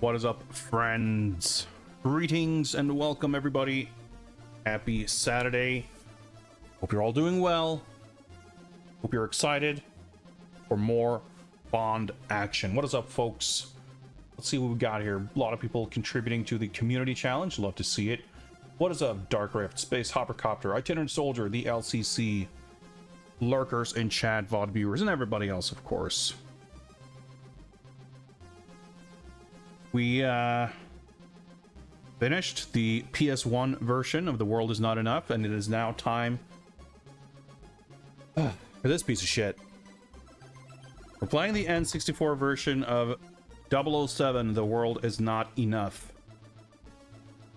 What is up, friends? Greetings and welcome, everybody. Happy Saturday. Hope you're all doing well. Hope you're excited for more Bond action. What is up, folks? Let's see what we got here. A lot of people contributing to the community challenge. Love to see it. What is up, Dark Rift, Space Hoppercopter, Itinerant Soldier, the LCC, lurkers and chat, VOD viewers, and everybody else, of course. We finished the PS1 version of The World Is Not Enough, and it is now time for this piece of shit. We're playing the N64 version of 007, The World Is Not Enough.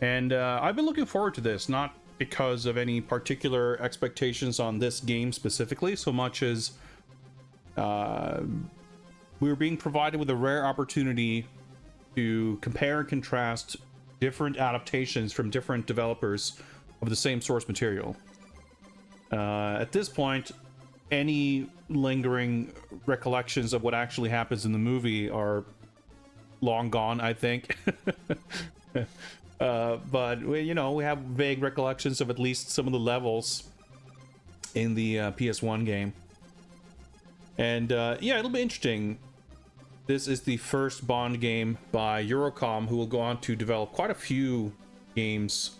And I've been looking forward to this, not because of any particular expectations on this game specifically, so much as we were being provided with a rare opportunity to compare and contrast different adaptations from different developers of the same source material. At this point, any lingering recollections of what actually happens in the movie are long gone, I think. But we have vague recollections of at least some of the levels in the PS1 game. And yeah, it'll be interesting. This is the first Bond game by Eurocom, who will go on to develop quite a few games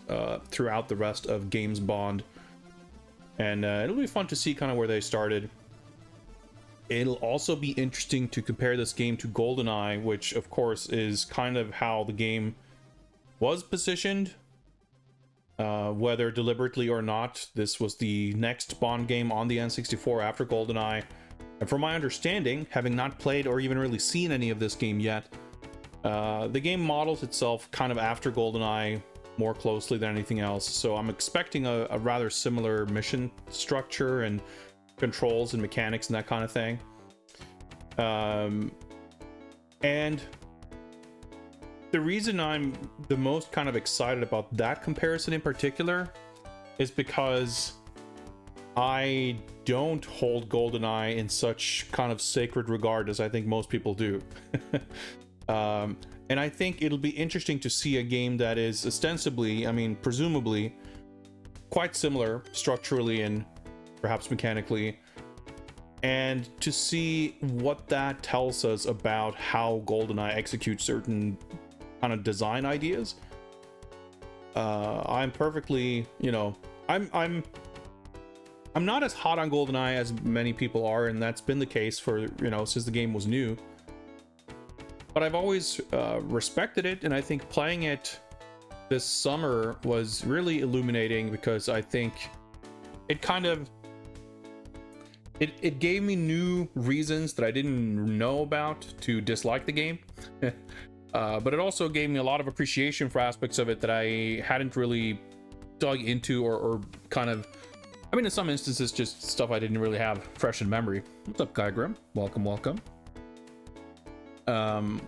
throughout the rest of Games Bond. And it'll be fun to see kind of where they started. It'll also be interesting to compare this game to GoldenEye, which of course is kind of how the game was positioned. Whether deliberately or not, this was the next Bond game on the N64 after GoldenEye. And from my understanding, having not played or even really seen any of this game yet, the game models itself kind of after GoldenEye more closely than anything else. So I'm expecting a rather similar mission structure and controls and mechanics and that kind of thing. And the reason I'm the most kind of excited about that comparison in particular is because I don't hold GoldenEye in such kind of sacred regard as I think most people do. And I think it'll be interesting to see a game that is ostensibly, I mean, presumably, quite similar structurally and perhaps mechanically, and to see what that tells us about how GoldenEye executes certain kind of design ideas. I'm perfectly, I'm not as hot on GoldenEye as many people are, and that's been the case for, since the game was new. But I've always respected it, and I think playing it this summer was really illuminating because I think it kind of... It gave me new reasons that I didn't know about to dislike the game. But it also gave me a lot of appreciation for aspects of it that I hadn't really dug into or kind of... I mean, in some instances, just stuff I didn't really have fresh in memory. What's up, Guy Grim? Welcome.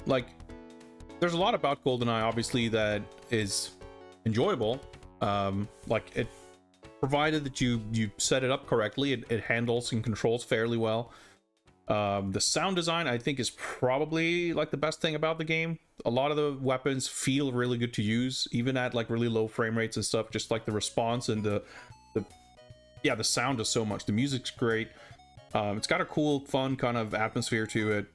Like, there's a lot about GoldenEye, obviously, that is enjoyable. Like, it, provided that you set it up correctly, it handles and controls fairly well. The sound design, I think, is probably like the best thing about the game. A lot of the weapons feel really good to use, even at like really low frame rates and stuff. Just like the response and the sound is so much. The music's great. It's got a cool, fun kind of atmosphere to it.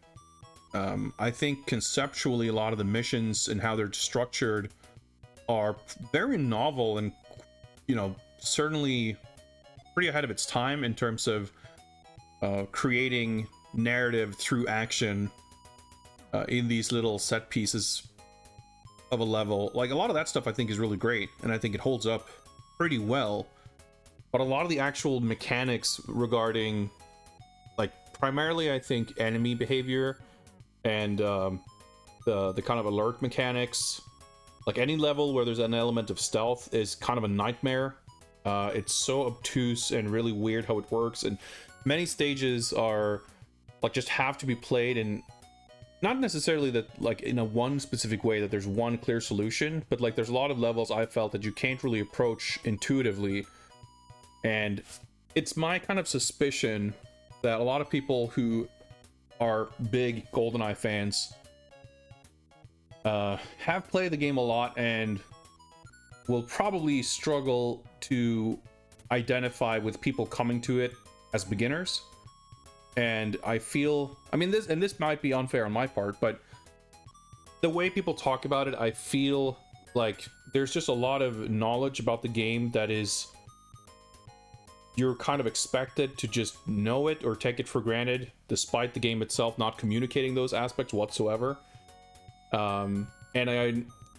I think conceptually a lot of the missions and how they're structured are very novel and, certainly pretty ahead of its time in terms of creating narrative through action in these little set pieces of a level. Like, a lot of that stuff I think is really great, and I think it holds up pretty well. But a lot of the actual mechanics regarding, like, primarily I think enemy behavior and the kind of alert mechanics, like any level where there's an element of stealth is kind of a nightmare. It's so obtuse and really weird how it works, and many stages are like just have to be played in not necessarily that like in a one specific way that there's one clear solution, but like there's a lot of levels I felt that you can't really approach intuitively. And it's my kind of suspicion that a lot of people who are big GoldenEye fans have played the game a lot and will probably struggle to identify with people coming to it as beginners. And I feel, I mean, this might be unfair on my part, but the way people talk about it, I feel like there's just a lot of knowledge about the game that is, you're kind of expected to just know it or take it for granted, despite the game itself not communicating those aspects whatsoever. And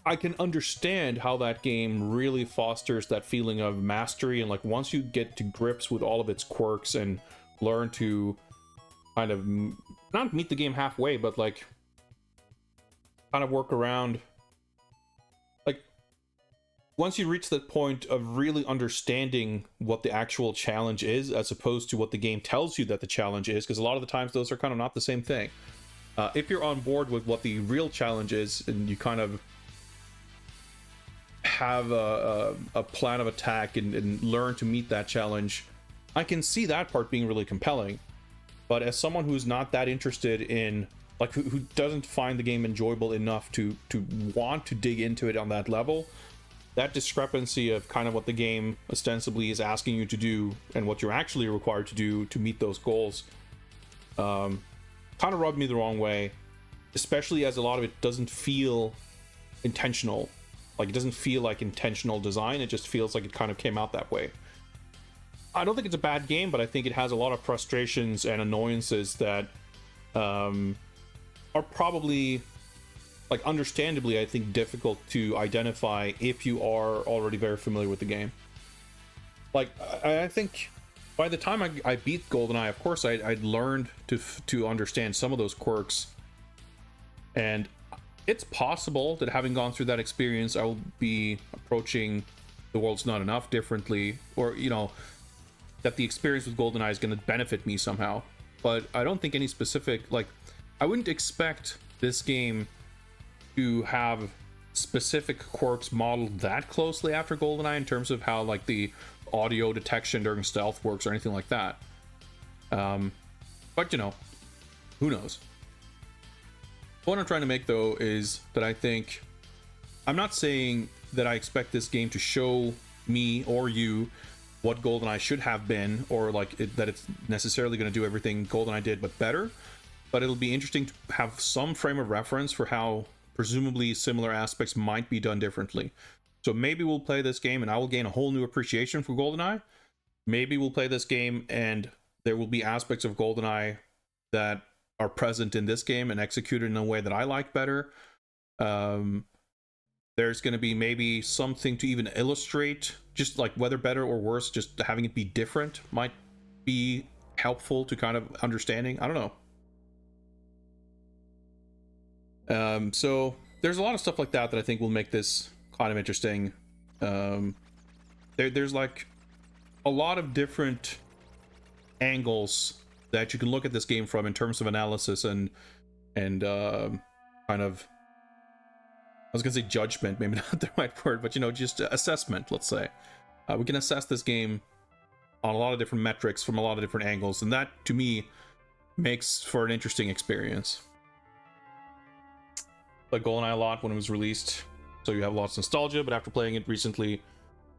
I can understand how that game really fosters that feeling of mastery, and like once you get to grips with all of its quirks and learn to kind of not meet the game halfway, but like kind of work around, like once you reach that point of really understanding what the actual challenge is as opposed to what the game tells you that the challenge is, because a lot of the times those are kind of not the same thing. If you're on board with what the real challenge is and you kind of have a plan of attack and learn to meet that challenge, I can see that part being really compelling. But as someone who's not that interested in, like, who doesn't find the game enjoyable enough to want to dig into it on that level, that discrepancy of kind of what the game ostensibly is asking you to do and what you're actually required to do to meet those goals, kind of rubbed me the wrong way, especially as a lot of it doesn't feel intentional. Like, it doesn't feel like intentional design, it just feels like it kind of came out that way. I don't think it's a bad game, but I think it has a lot of frustrations and annoyances that are probably, like, understandably, I think, difficult to identify if you are already very familiar with the game. Like, I think by the time I beat GoldenEye, of course, I'd learned to understand some of those quirks, and it's possible that having gone through that experience, I will be approaching The World's Not Enough differently, or, you know, that the experience with GoldenEye is going to benefit me somehow. But I don't think any specific, like, I wouldn't expect this game to have specific quirks modeled that closely after GoldenEye in terms of how, like, the audio detection during stealth works or anything like that. But, you know, who knows? The point I'm trying to make, though, is that I think, I'm not saying that I expect this game to show me or you what GoldenEye should have been, or like that it's necessarily going to do everything GoldenEye did but better, but it'll be interesting to have some frame of reference for how presumably similar aspects might be done differently. So maybe we'll play this game and I will gain a whole new appreciation for GoldenEye. Maybe we'll play this game and there will be aspects of GoldenEye that are present in this game and executed in a way that I like better. There's going to be maybe something to even illustrate, just like whether better or worse, just having it be different might be helpful to kind of understanding. I don't know. So there's a lot of stuff like that I think will make this kind of interesting. There's like a lot of different angles that you can look at this game from in terms of analysis and kind of, I was gonna say judgment, maybe not the right word, but, you know, just assessment, let's say. We can assess this game on a lot of different metrics from a lot of different angles, and that, to me, makes for an interesting experience. Like GoldenEye a lot when it was released, so you have lots of nostalgia, but after playing it recently,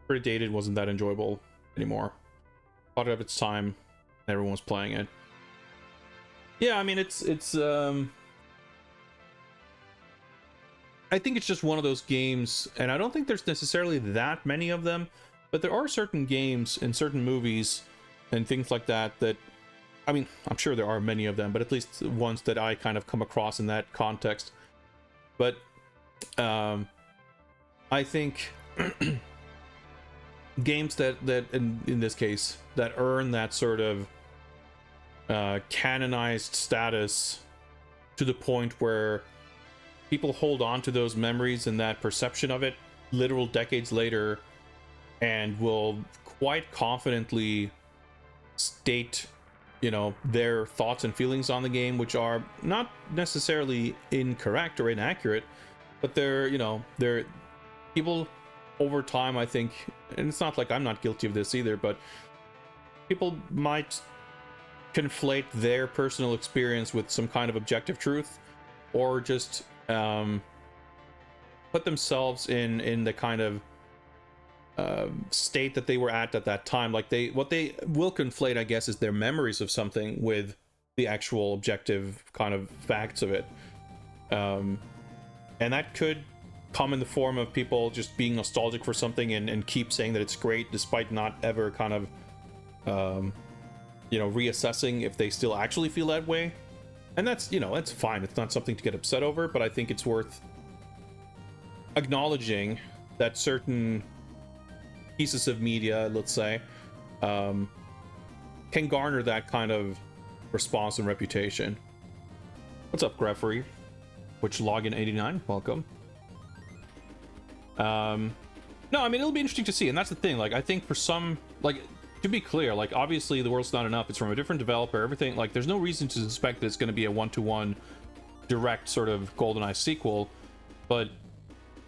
pretty dated, wasn't that enjoyable anymore. Thought of its time, and everyone was playing it. Yeah, I mean, it's I think it's just one of those games, and I don't think there's necessarily that many of them, but there are certain games and certain movies and things like that, I mean, I'm sure there are many of them, but at least ones that I kind of come across in that context. But I think games that in this case, that earn that sort of canonized status to the point where people hold on to those memories and that perception of it literal decades later, and will quite confidently state, you know, their thoughts and feelings on the game, which are not necessarily incorrect or inaccurate, but they're, you know, they're people over time, I think, and it's not like I'm not guilty of this either, but people might conflate their personal experience with some kind of objective truth, or just put themselves in the kind of state that they were at that time. Like what they will conflate, I guess, is their memories of something with the actual objective kind of facts of it. And that could come in the form of people just being nostalgic for something and keep saying that it's great despite not ever kind of reassessing if they still actually feel that way. And that's that's fine. It's not something to get upset over, but I think it's worth acknowledging that certain pieces of media, let's say, can garner that kind of response and reputation. What's up, Greffery? Which login 89, welcome. No, I mean, it'll be interesting to see, and that's the thing. Like, I think for some, like, to be clear, like, obviously the world's not enough. It's from a different developer. Everything, like, there's no reason to suspect that it's going to be a one-to-one direct sort of GoldenEye sequel. But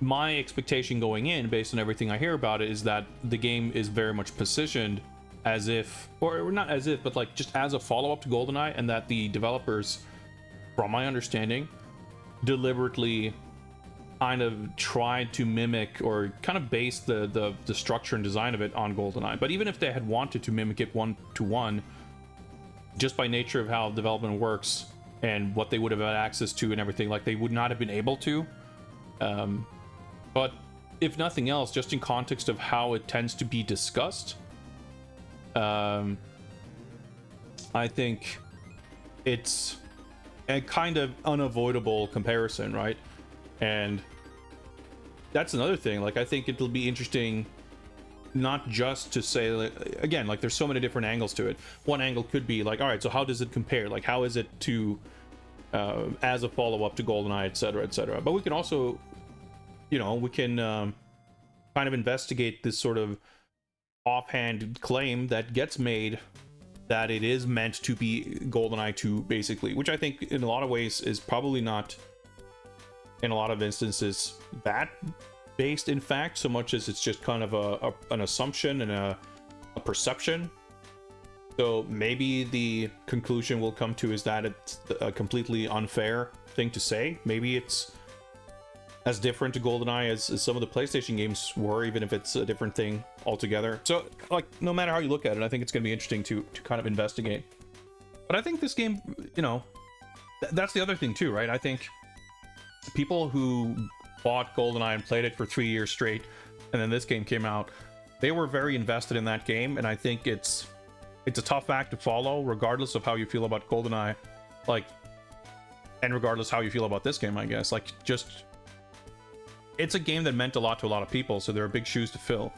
my expectation going in, based on everything I hear about it, is that the game is very much positioned as if, or not as if, but like just as a follow-up to GoldenEye, and that the developers, from my understanding, deliberately kind of tried to mimic or kind of base the structure and design of it on GoldenEye. But even if they had wanted to mimic it one-to-one, just by nature of how development works and what they would have had access to and everything, like, they would not have been able to. But if nothing else, just in context of how it tends to be discussed, I think it's a kind of unavoidable comparison, right? And that's another thing. Like, I think it'll be interesting not just to say, again, like, there's so many different angles to it. One angle could be like, all right, so how does it compare? Like, how is it to as a follow-up to GoldenEye, etc., etc. But we can also, we can kind of investigate this sort of offhand claim that gets made that it is meant to be GoldenEye 2, basically, which I think in a lot of ways is probably not, in a lot of instances, that based in fact, so much as it's just kind of an assumption and a perception. So maybe the conclusion we'll come to is that it's a completely unfair thing to say. Maybe it's as different to GoldenEye as some of the PlayStation games were, even if it's a different thing altogether. So, like, no matter how you look at it, I think it's going to be interesting to kind of investigate. But I think this game, that's the other thing too, right? I think people who bought GoldenEye and played it for 3 years straight, and then this game came out, they were very invested in that game, and I think it's a tough act to follow, regardless of how you feel about GoldenEye, like, and regardless how you feel about this game, I guess. Like, just, it's a game that meant a lot to a lot of people, so there are big shoes to fill,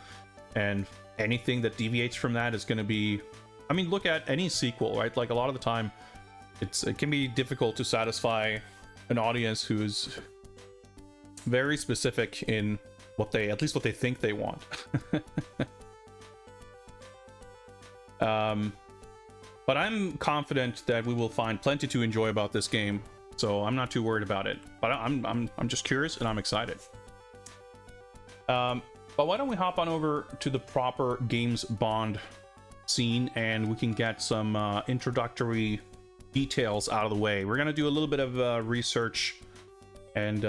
and anything that deviates from that is going to be, I mean, look at any sequel, right? Like, a lot of the time, it can be difficult to satisfy an audience who's very specific in at least what they think they want. But I'm confident that we will find plenty to enjoy about this game, so I'm not too worried about it. But I'm just curious, and I'm excited. But why don't we hop on over to the proper Games Bond scene, and we can get some introductory details out of the way. We're gonna do a little bit of research and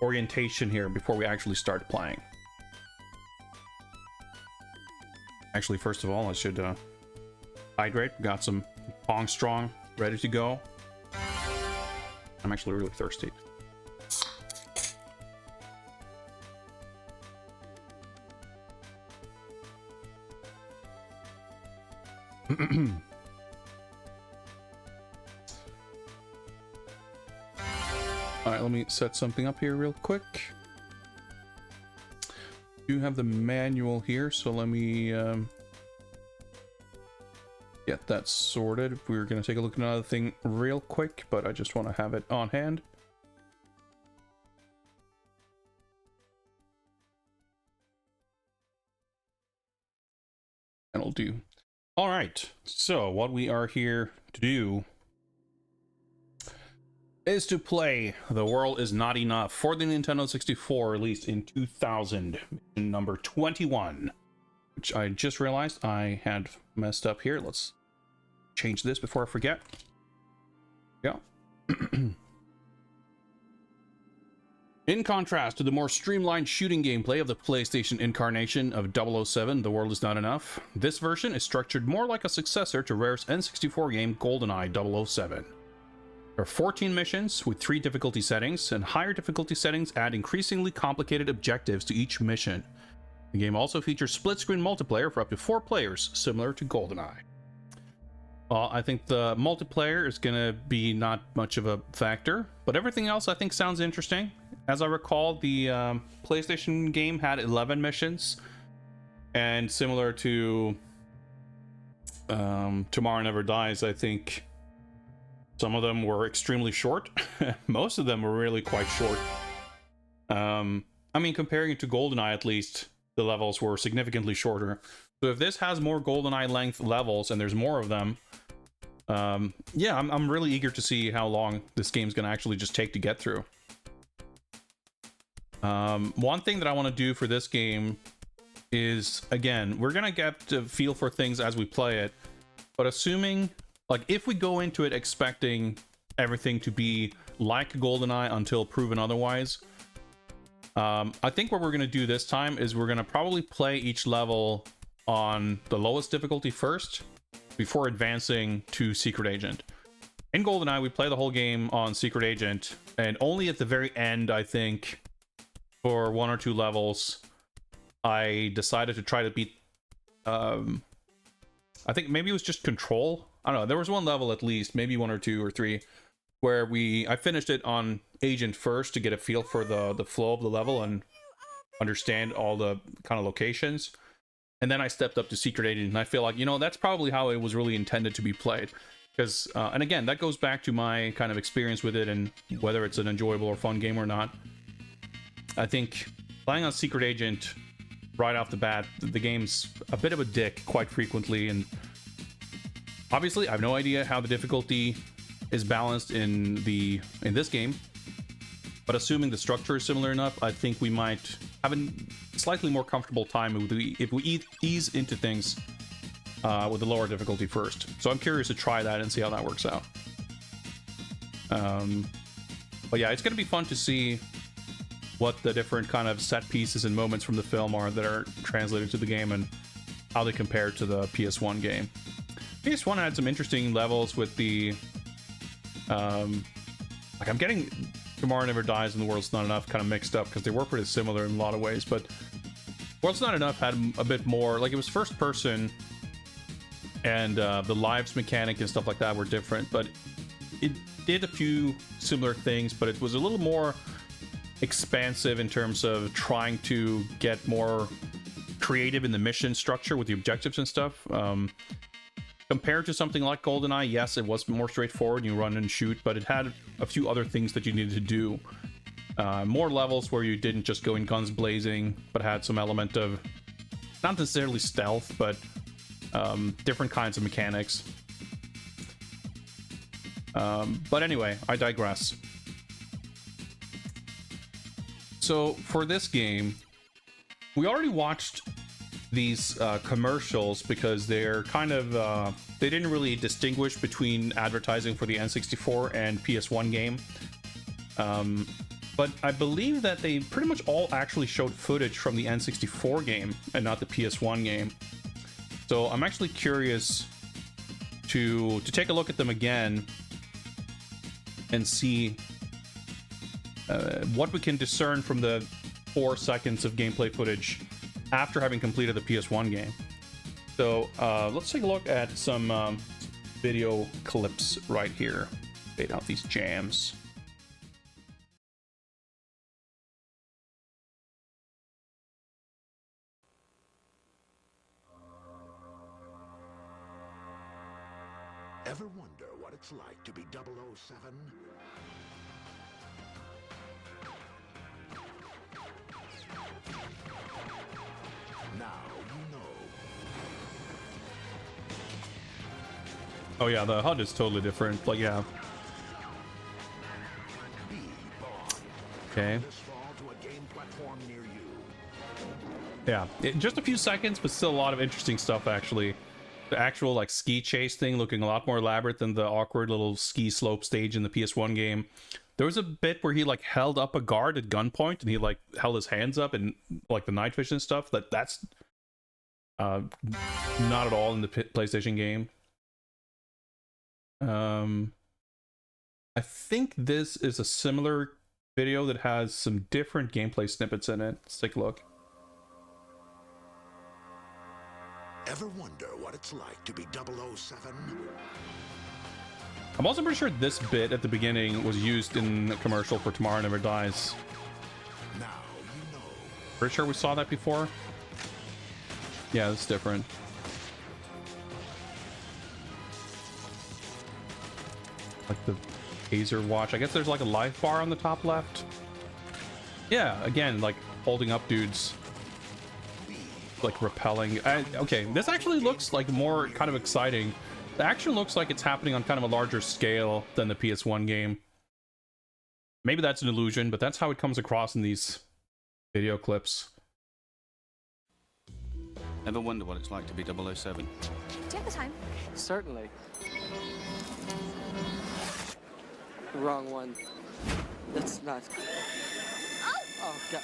orientation here before we actually start playing. Actually, first of all, I should hydrate. Got some Pong Strong ready to go. I'm actually really thirsty. Alright, let me set something up here real quick. Do have the manual here, so let me get that sorted. We're going to take a look at another thing real quick, but I just want to have it on hand. That'll do. All right, so what we are here to do is to play The World Is Not Enough for the Nintendo 64, released in 2000, mission number 21, which I just realized I had messed up here. Let's change this before I forget. Yeah. In contrast to the more streamlined shooting gameplay of the PlayStation incarnation of 007, The World Is Not Enough, this version is structured more like a successor to Rare's N64 game GoldenEye 007. There are 14 missions with 3 difficulty settings, and higher difficulty settings add increasingly complicated objectives to each mission. The game also features split-screen multiplayer for up to 4 players, similar to GoldenEye. Well, I think the multiplayer is going to be not much of a factor, but everything else I think sounds interesting. As I recall, the PlayStation game had 11 missions, and similar to Tomorrow Never Dies, I think some of them were extremely short. Most of them were really quite short. I mean, comparing it to GoldenEye, at least, the levels were significantly shorter. So if this has more GoldenEye length levels, and there's more of them, yeah, I'm really eager to see how long this game's going to actually just take to get through. One thing that I want to do for this game is, again, we're going to get to feel for things as we play it, but assuming, like, if we go into it expecting everything to be like GoldenEye until proven otherwise, I think what we're going to do this time is we're going to probably play each level on the lowest difficulty first before advancing to Secret Agent. In GoldenEye, we play the whole game on Secret Agent, and only at the very end, I think, for 1 or 2 levels, I decided to try to beat, I think maybe it was just Control. I don't know, there was one level at least, maybe 1 or 2 or 3, where I finished it on Agent first to get a feel for the flow of the level and understand all the kind of locations. And then I stepped up to Secret Agent, and I feel like, you know, that's probably how it was really intended to be played. Because, and again, that goes back to my kind of experience with it and whether it's an enjoyable or fun game or not. I think playing on Secret Agent right off the bat, the game's a bit of a dick quite frequently, and obviously I have no idea how the difficulty is balanced in this game, but assuming the structure is similar enough, I think we might have a slightly more comfortable time if we ease into things with the lower difficulty first. So I'm curious to try that and see how that works out. But yeah, it's going to be fun to see what the different kind of set pieces and moments from the film are that are translated to the game and how they compare to the PS1 game. PS1 had some interesting levels with the like, I'm getting Tomorrow Never Dies and The World's Not Enough kind of mixed up because they were pretty similar in a lot of ways, but World's Not Enough had a bit more, like, it was first person, and the lives mechanic and stuff like that were different, but it did a few similar things, but it was a little more expansive in terms of trying to get more creative in the mission structure with the objectives and stuff. Compared to something like GoldenEye, yes, it was more straightforward, you run and shoot, but it had a few other things that you needed to do. More levels where you didn't just go in guns blazing, but had some element of, not necessarily stealth, but different kinds of mechanics. But anyway, I digress. So for this game, we already watched these commercials because they're kind of they didn't really distinguish between advertising for the N64 and PS1 game, but I believe that they pretty much all actually showed footage from the N64 game and not the PS1 game. So I'm actually curious to take a look at them again and see what we can discern from the 4 seconds of gameplay footage after having completed the PS1 game. So let's take a look at some video clips right here. Fade out these jams. Ever wonder what it's like to be 007? Now you know. Oh yeah, the HUD is totally different. Like, yeah. Okay. Yeah, just a few seconds, but still a lot of interesting stuff, actually. The actual, like, ski chase thing looking a lot more elaborate than the awkward little ski slope stage in the PS1 game. There was a bit where he like held up a guard at gunpoint and he like held his hands up and like the night vision stuff. That's not at all in the PlayStation game. I think this is a similar video that has some different gameplay snippets in it. Let's take a look. Ever wonder what it's like to be 007? I'm also pretty sure this bit at the beginning was used in a commercial for Tomorrow Never Dies. Now you know. Pretty sure we saw that before. Yeah, it's different. Like the taser watch. I guess there's like a life bar on the top left. Yeah, again, like holding up dudes. Like repelling. Okay, this actually looks like more kind of exciting. The action looks like it's happening on kind of a larger scale than the PS1 game. Maybe that's an illusion, but that's how it comes across in these video clips. Ever wonder what it's like to be 007? Do you have the time? Certainly. Wrong one. That's not. Oh, God.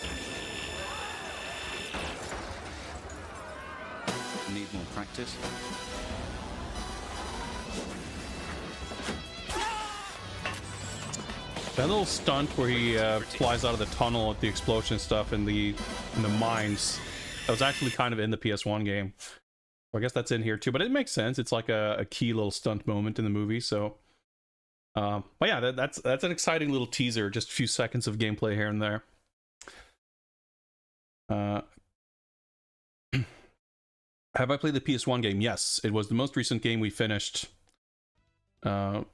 Need more practice? That little stunt where he flies out of the tunnel at the explosion stuff in the mines, that was actually kind of in the PS1 game. So I guess that's in here too, but it makes sense. It's like a key little stunt moment in the movie. So, but yeah, that's an exciting little teaser. Just a few seconds of gameplay here and there. Have I played the PS1 game? Yes, it was the most recent game we finished. So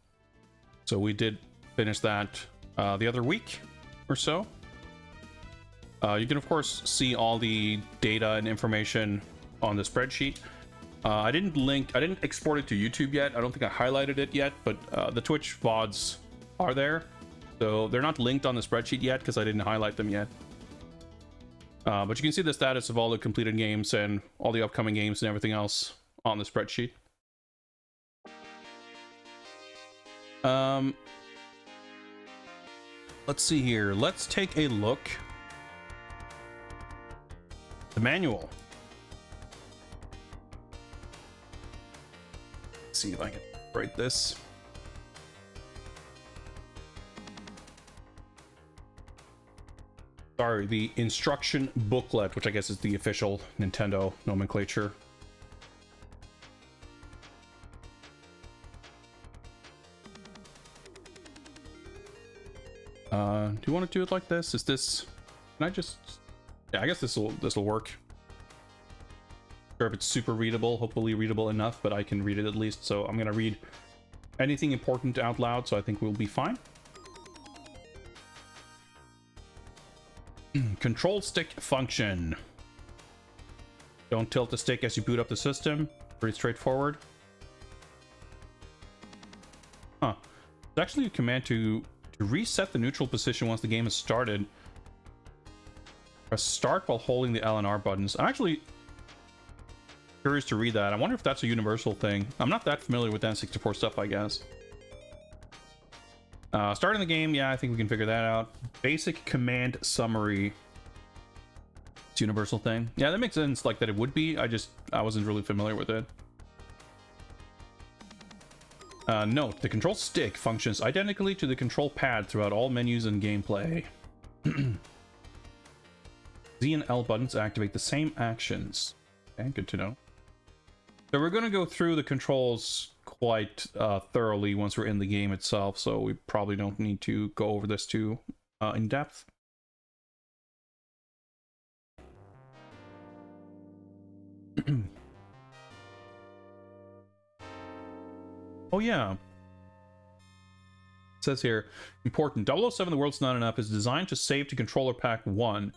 we did finish that the other week or so. You can of course see all the data and information on the spreadsheet. I didn't export it to YouTube yet. I don't think I highlighted it yet, but the Twitch VODs are there. So they're not linked on the spreadsheet yet because I didn't highlight them yet. But you can see the status of all the completed games and all the upcoming games and everything else on the spreadsheet. Let's see here. Let's take a look. The manual. Let's see if I can write this. Sorry, the instruction booklet, which I guess is the official Nintendo nomenclature. Do you want to do it like this? Is this? Can I just? Yeah, I guess this will work. Sure, if it's super readable, hopefully readable enough, but I can read it at least. So I'm gonna read anything important out loud, so I think we'll be fine. Control stick function. Don't tilt the stick as you boot up the system. Pretty straightforward. Huh. It's actually a command to reset the neutral position once the game has started. Press start while holding the L and R buttons. I'm actually curious to read that. I wonder if that's a universal thing. I'm not that familiar with N64 stuff, I guess. Starting the game, yeah, I think we can figure that out. Basic command summary. It's a universal thing. Yeah, that makes sense, like that it would be. I wasn't really familiar with it. Note, the control stick functions identically to the control pad throughout all menus and gameplay. Z and L buttons activate the same actions. Okay, good to know. So we're going to go through the controls quite thoroughly once we're in the game itself, so we probably don't need to go over this too in depth. Oh yeah. It says here, important, 007 The World's Not Enough is designed to save to controller pack 1.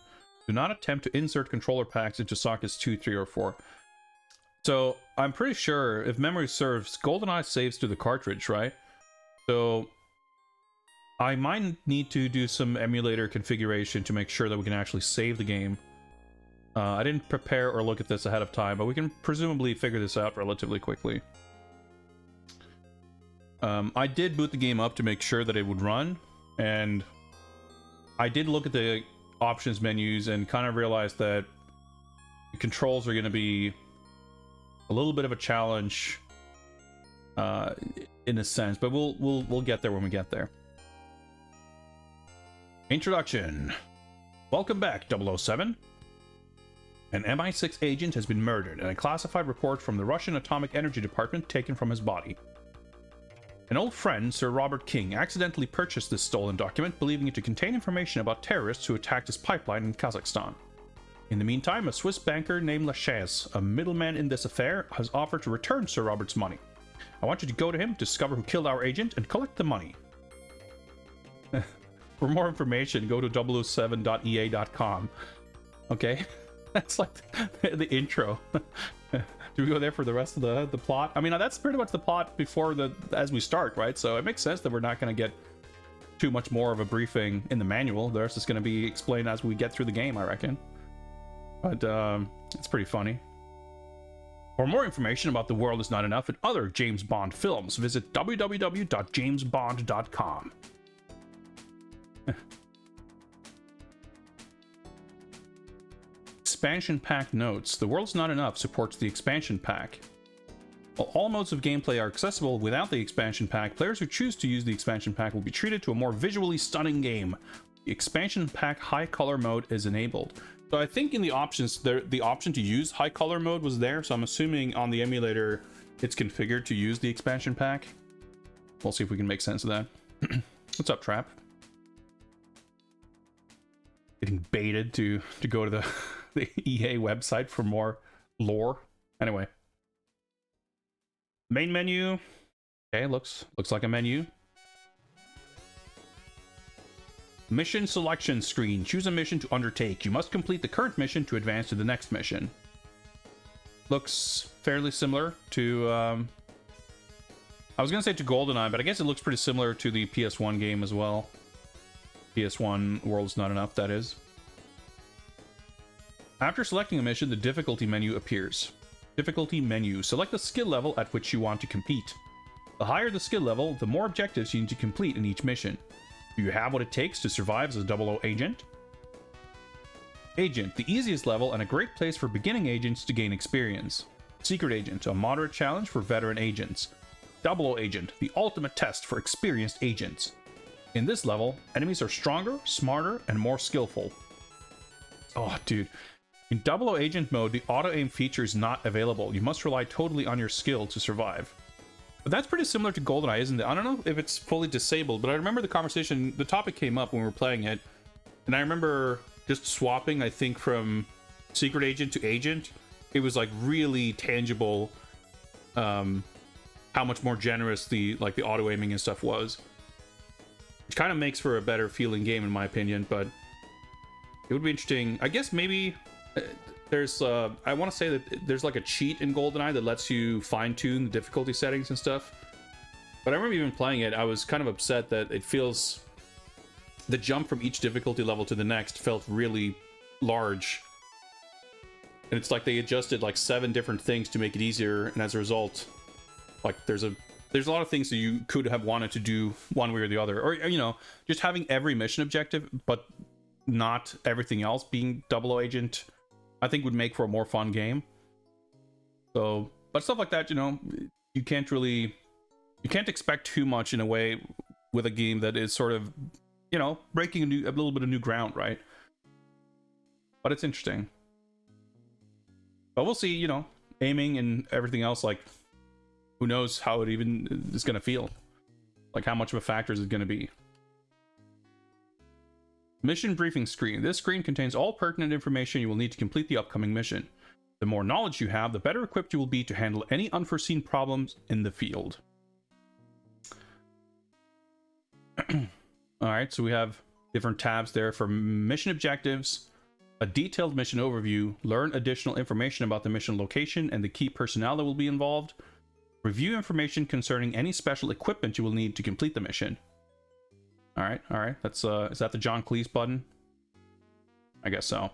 Do not attempt to insert controller packs into sockets 2, 3, or 4. So I'm pretty sure, if memory serves, GoldenEye saves to the cartridge, right? So I might need to do some emulator configuration to make sure that we can actually save the game. I didn't prepare or look at this ahead of time, but we can presumably figure this out relatively quickly. I did boot the game up to make sure that it would run, and I did look at the options menus and kind of realized that the controls are going to be a little bit of a challenge in a sense, but we'll get there when we get there. Introduction. Welcome back, 007. An MI6 agent has been murdered, and a classified report from the Russian Atomic Energy Department taken from his body. An old friend, Sir Robert King, accidentally purchased this stolen document, believing it to contain information about terrorists who attacked his pipeline in Kazakhstan. In the meantime, a Swiss banker named Lachaise, a middleman in this affair, has offered to return Sir Robert's money. I want you to go to him, discover who killed our agent, and collect the money. For more information, go to 007.ea.com. Okay? That's like the intro. Do we go there for the rest of the plot? I mean, that's pretty much the plot before as we start, right? So it makes sense that we're not going to get too much more of a briefing in the manual. The rest is going to be explained as we get through the game, I reckon. But it's pretty funny. For more information about The World Is Not Enough and other James Bond films, visit www.jamesbond.com. Expansion Pack notes. The World's Not Enough supports the expansion pack. While all modes of gameplay are accessible without the expansion pack, players who choose to use the expansion pack will be treated to a more visually stunning game. The expansion pack high color mode is enabled. So I think in the options, the option to use high color mode was there, so I'm assuming on the emulator it's configured to use the expansion pack. We'll see if we can make sense of that. What's up, Trap? Getting baited to go to the EA website for more lore. Anyway, main menu. Okay, looks like a menu. Mission selection screen. Choose a mission to undertake. You must complete the current mission to advance to the next mission. Looks fairly similar to I was gonna say to GoldenEye, but I guess it looks pretty similar to the PS1 game as well. PS1 World's Not Enough, that is. After selecting a mission, the difficulty menu appears. Difficulty menu. Select the skill level at which you want to compete. The higher the skill level, the more objectives you need to complete in each mission. Do you have what it takes to survive as a 00 agent? Agent, the easiest level and a great place for beginning agents to gain experience. Secret Agent, a moderate challenge for veteran agents. 00 Agent, the ultimate test for experienced agents. In this level, enemies are stronger, smarter, and more skillful. Oh, dude. In 00 Agent mode, the auto-aim feature is not available. You must rely totally on your skill to survive. But that's pretty similar to GoldenEye, isn't it? I don't know if it's fully disabled, but I remember the conversation, the topic came up when we were playing it, and I remember just swapping, I think, from Secret Agent to Agent. It was like really tangible how much more generous the auto-aiming and stuff was. Which kind of makes for a better feeling game in my opinion, but it would be interesting. I guess maybe there's I want to say that there's like a cheat in GoldenEye that lets you fine-tune the difficulty settings and stuff. But I remember even playing it, I was kind of upset that it feels the jump from each difficulty level to the next felt really large. And it's like they adjusted like 7 different things to make it easier, and as a result, like there's a lot of things that you could have wanted to do one way or the other, or you know, just having every mission objective but not everything else being 00 Agent, I think would make for a more fun game. So, but stuff like that, you know, you can't expect too much in a way with a game that is sort of, you know, breaking a little bit of new ground, right? But it's interesting. But we'll see, you know, aiming and everything else, like, who knows how it even is going to feel. Like, how much of a factor is it going to be? Mission briefing screen. This screen contains all pertinent information you will need to complete the upcoming mission. The more knowledge you have, the better equipped you will be to handle any unforeseen problems in the field. Alright, so we have different tabs there for mission objectives, a detailed mission overview, learn additional information about the mission location and the key personnel that will be involved, review information concerning any special equipment you will need to complete the mission. Alright, that's is that the John Cleese button? I guess so.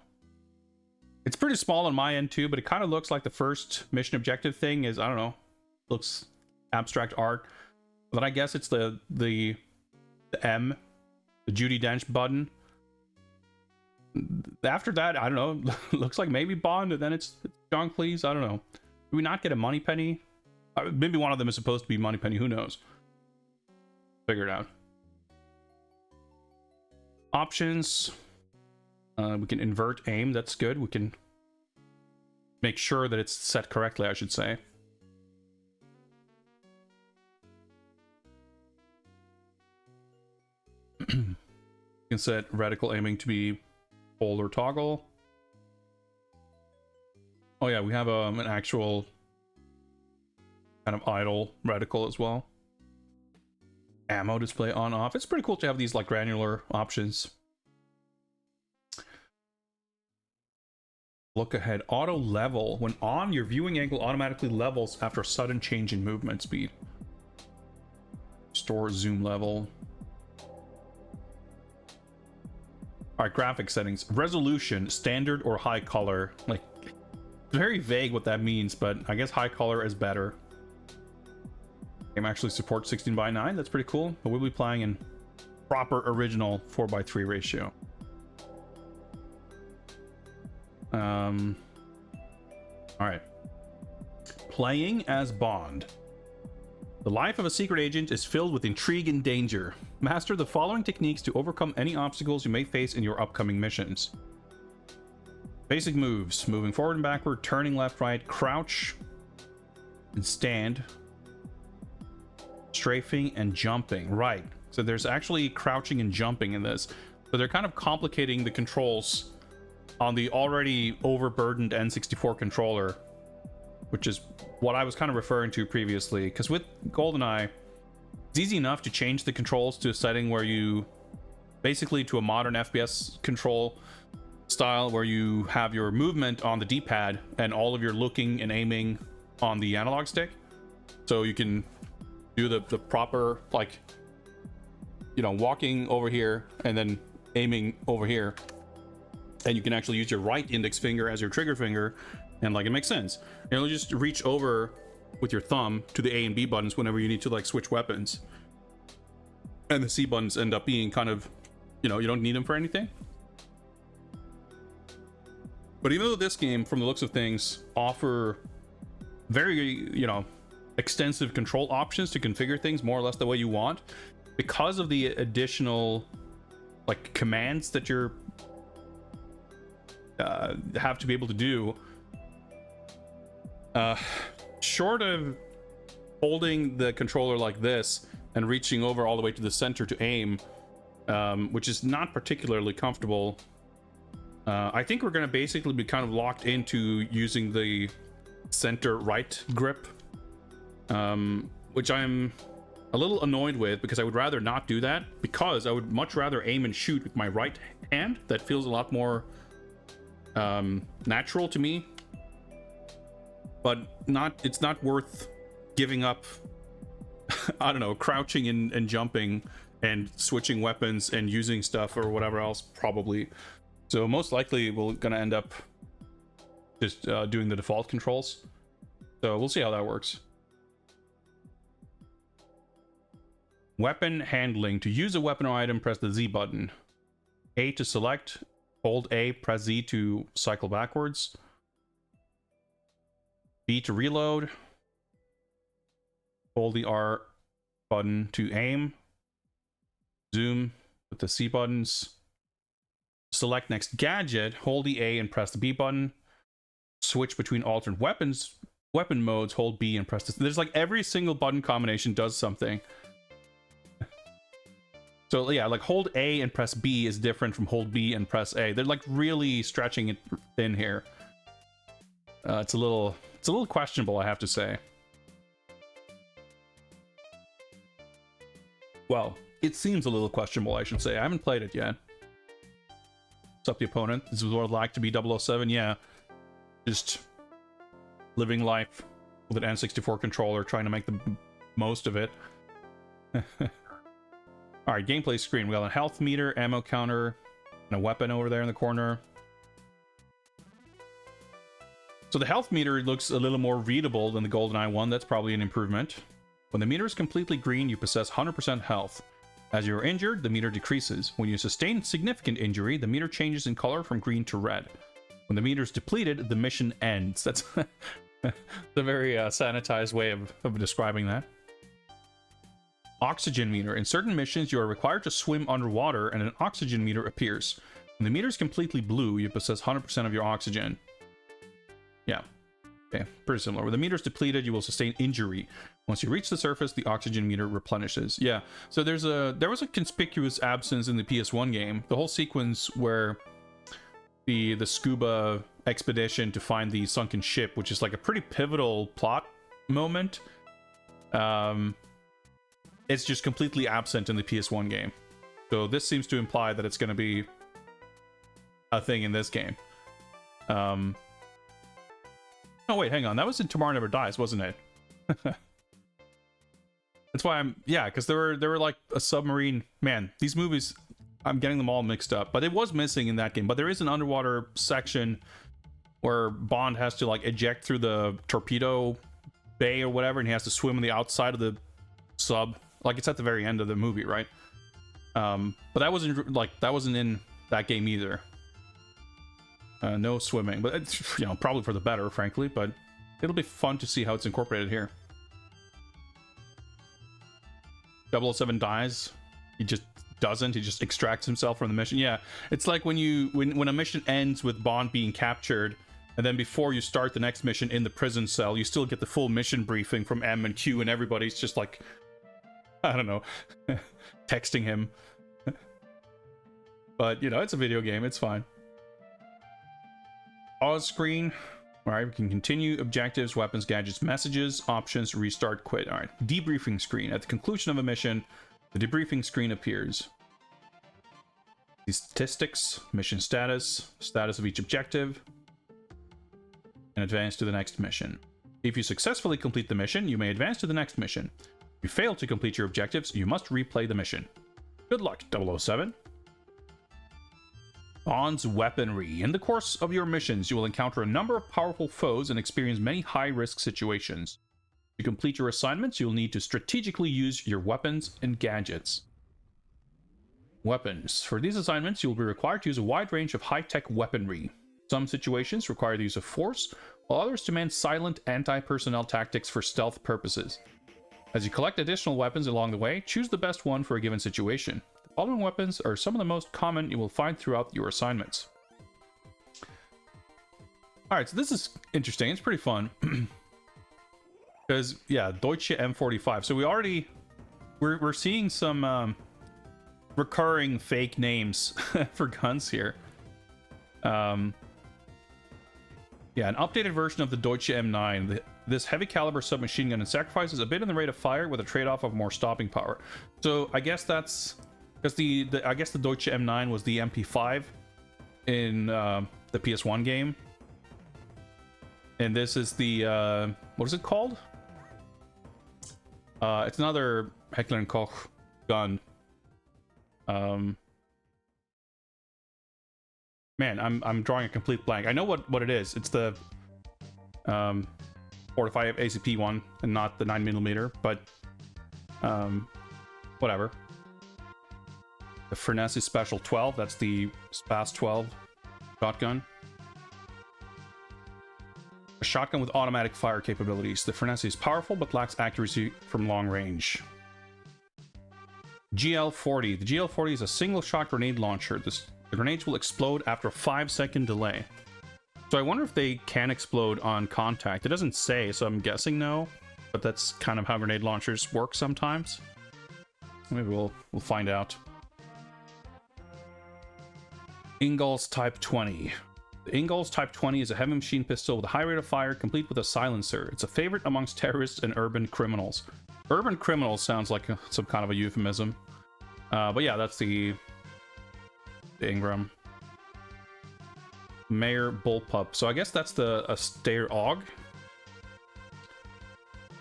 It's pretty small on my end too, but it kind of looks like the first mission objective thing is, I don't know, looks abstract art. But I guess it's the M the Judi Dench button. After that, I don't know. Looks like maybe Bond, and then it's John Cleese. I don't know. Do we not get a Moneypenny? Maybe one of them is supposed to be Moneypenny. Who knows? Figure it out. Options. We can invert aim. That's good. We can make sure that it's set correctly, I should say. You can set reticle aiming to be hold or toggle. Oh yeah, we have an actual kind of idle reticle as well. Ammo display on off. It's pretty cool to have these like granular options. Look ahead. Auto level. When on, your viewing angle automatically levels after a sudden change in movement speed. Store zoom level. Alright, graphic settings. Resolution, standard or high color. Like, it's very vague what that means, but I guess high color is better. Game actually supports 16:9. That's pretty cool. But we'll be playing in proper original 4:3 ratio. Alright. Playing as Bond. The life of a secret agent is filled with intrigue and danger. Master the following techniques to overcome any obstacles you may face in your upcoming missions. Basic moves. Moving forward and backward, turning left, right, crouch, and stand. Strafing and jumping. Right. So there's actually crouching and jumping in this. So they're kind of complicating the controls on the already overburdened N64 controller, which is what I was kind of referring to previously. Because with GoldenEye, it's easy enough to change the controls to a setting where you basically to a modern FPS control style where you have your movement on the D-pad and all of your looking and aiming on the analog stick. So you can do the proper, like, you know, walking over here and then aiming over here. And you can actually use your right index finger as your trigger finger, and like it makes sense. And you'll just reach over with your thumb to the A and B buttons whenever you need to like switch weapons. And the C buttons end up being kind of, you know, you don't need them for anything. But even though this game, from the looks of things, offer very, you know, extensive control options to configure things more or less the way you want, because of the additional like commands that you're have to be able to do, short of holding the controller like this and reaching over all the way to the center to aim, which is not particularly comfortable, I think we're going to basically be kind of locked into using the center right grip, which I'm a little annoyed with, because I would rather not do that, because I would much rather aim and shoot with my right hand. That feels a lot more natural to me, but it's not worth giving up I don't know, crouching and jumping and switching weapons and using stuff or whatever else, probably. So most likely we're gonna end up just doing the default controls, so we'll see how that works. Weapon handling. To use a weapon or item, press the Z button. A to select. Hold A, press Z to cycle backwards. B to reload. Hold the R button to aim. Zoom with the C buttons. Select next gadget. Hold the A and press the B button. Switch between alternate weapon modes. Hold B and press this. There's like every single button combination does something. So yeah, like hold A and press B is different from hold B and press A. They're like really stretching it thin here. It's a little questionable, I have to say. Well, it seems a little questionable, I should say. I haven't played it yet. What's up, the opponent? This is what it'd like to be 007. Yeah, just living life with an N64 controller, trying to make the most of it. All right, gameplay screen. We got a health meter, ammo counter, and a weapon over there in the corner. So the health meter looks a little more readable than the GoldenEye one. That's probably an improvement. When the meter is completely green, you possess 100% health. As you're injured, the meter decreases. When you sustain significant injury, the meter changes in color from green to red. When the meter is depleted, the mission ends. That's a very sanitized way of describing that. Oxygen meter. In certain missions, you are required to swim underwater and an oxygen meter appears. When the meter is completely blue, you possess 100% of your oxygen. Yeah. Okay, pretty similar. When the meter is depleted, you will sustain injury. Once you reach the surface, the oxygen meter replenishes. Yeah, so there was a conspicuous absence in the PS1 game. The whole sequence where the scuba expedition to find the sunken ship, which is like a pretty pivotal plot moment, it's just completely absent in the PS1 game. So this seems to imply that it's going to be a thing in this game. Oh wait, hang on. That was in Tomorrow Never Dies, wasn't it? That's why because there were like a submarine. Man, these movies, I'm getting them all mixed up. But it was missing in that game. But there is an underwater section where Bond has to like eject through the torpedo bay or whatever, and he has to swim on the outside of the sub. Like it's at the very end of the movie, right? But that wasn't in that game either. No swimming, but it's, probably for the better, frankly, but it'll be fun to see how it's incorporated here. 007 dies. He just doesn't. He just extracts himself from the mission. Yeah, it's like when a mission ends with Bond being captured, and then before you start the next mission in the prison cell, you still get the full mission briefing from M and Q, and everybody's just like, I don't know, texting him. But, it's a video game. It's fine. Pause screen. Alright, we can continue. Objectives, weapons, gadgets, messages, options, restart, quit. Alright, debriefing screen. At the conclusion of a mission, the debriefing screen appears. The statistics, mission status, status of each objective, and advance to the next mission. If you successfully complete the mission, you may advance to the next mission. If you fail to complete your objectives, you must replay the mission. Good luck, 007. Bond's weaponry. In the course of your missions, you will encounter a number of powerful foes and experience many high-risk situations. To complete your assignments, you'll need to strategically use your weapons and gadgets. Weapons. For these assignments, you will be required to use a wide range of high-tech weaponry. Some situations require the use of force, while others demand silent anti-personnel tactics for stealth purposes. As you collect additional weapons along the way, choose the best one for a given situation. The following weapons are some of the most common you will find throughout your assignments. Alright, so this is interesting. It's pretty fun. Because, yeah, Deutsche M45. So we're seeing some recurring fake names for guns here. Yeah, an updated version of the Deutsche M9. This heavy caliber submachine gun sacrifices a bit in the rate of fire with a trade-off of more stopping power. So I guess that's because I guess the Deutsche M9 was the MP5 in the PS1 game, and this is the what is it called? It's another Heckler & Koch gun. Man, I'm drawing a complete blank. I know what it is. It's the 45 ACP one and not the 9mm, but whatever. The Frenesi Special 12, that's the Spas 12 shotgun. A shotgun with automatic fire capabilities. The Frenesi is powerful but lacks accuracy from long range. GL40. The GL40 is a single shot grenade launcher. The grenades will explode after a 5-second delay. So I wonder if they can explode on contact. It doesn't say, so I'm guessing no. But that's kind of how grenade launchers work sometimes. Maybe we'll find out. Ingalls Type 20. The Ingalls Type 20 is a heavy machine pistol with a high rate of fire, complete with a silencer. It's a favorite amongst terrorists and urban criminals. Urban criminals sounds like some kind of a euphemism. But yeah, that's the Ingram. Mayer Bullpup. So I guess that's a Steyr AUG.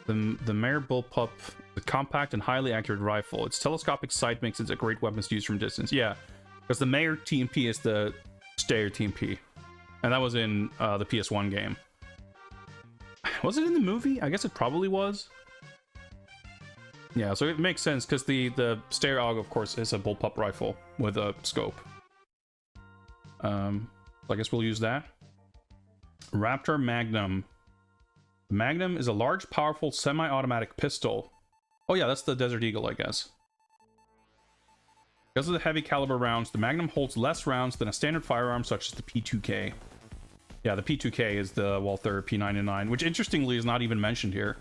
The Mayer Bullpup, the compact and highly accurate rifle. Its telescopic sight makes it a great weapon to use from distance. Yeah, because the Mayer TMP is the Steyr TMP. And that was in the PS1 game. Was it in the movie? I guess it probably was. Yeah, so it makes sense because the Stereo AUG, of course, is a bullpup rifle with a scope. So I guess we'll use that. Raptor Magnum. Magnum is a large, powerful, semi-automatic pistol. Oh yeah, that's the Desert Eagle, I guess. Because of the heavy caliber rounds, the Magnum holds less rounds than a standard firearm such as the P2K. Yeah, the P2K is the Walther P99, which interestingly is not even mentioned here.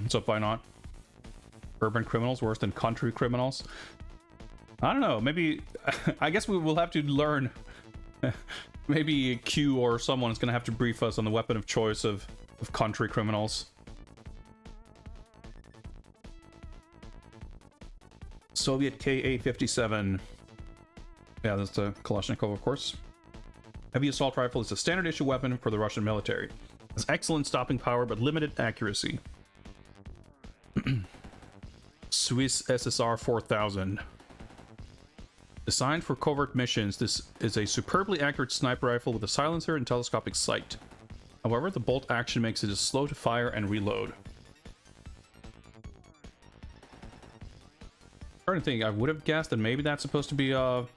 So why not? Urban criminals worse than country criminals? I don't know, maybe... I guess we will have to learn. Maybe Q or someone is going to have to brief us on the weapon of choice of country criminals. Soviet Ka-57. Yeah, that's the Kalashnikov, of course. Heavy assault rifle is a standard issue weapon for the Russian military. It has excellent stopping power but limited accuracy. Swiss SSR 4000. Designed for covert missions, this is a superbly accurate sniper rifle with a silencer and telescopic sight. However, the bolt action makes it slow to fire and reload. I'm trying to think, I would have guessed that maybe that's supposed to be what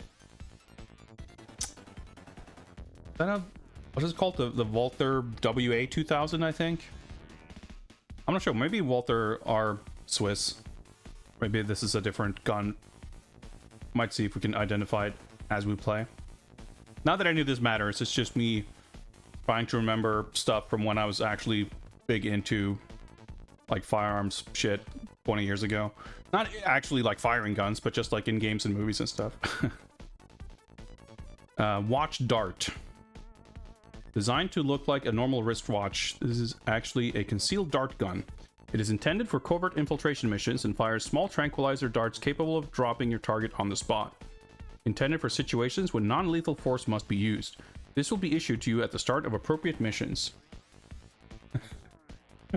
is it called? The Walther WA 2000, I think. I'm not sure. Maybe Walther are Swiss. Maybe this is a different gun. Might see if we can identify it as we play. Not that any of this matters, it's just me trying to remember stuff from when I was actually big into like firearms shit 20 years ago. Not actually like firing guns, but just like in games and movies and stuff. Watch Dart. Designed to look like a normal wristwatch, this is actually a concealed dart gun. It is intended for covert infiltration missions and fires small tranquilizer darts capable of dropping your target on the spot. Intended for situations when non-lethal force must be used. This will be issued to you at the start of appropriate missions.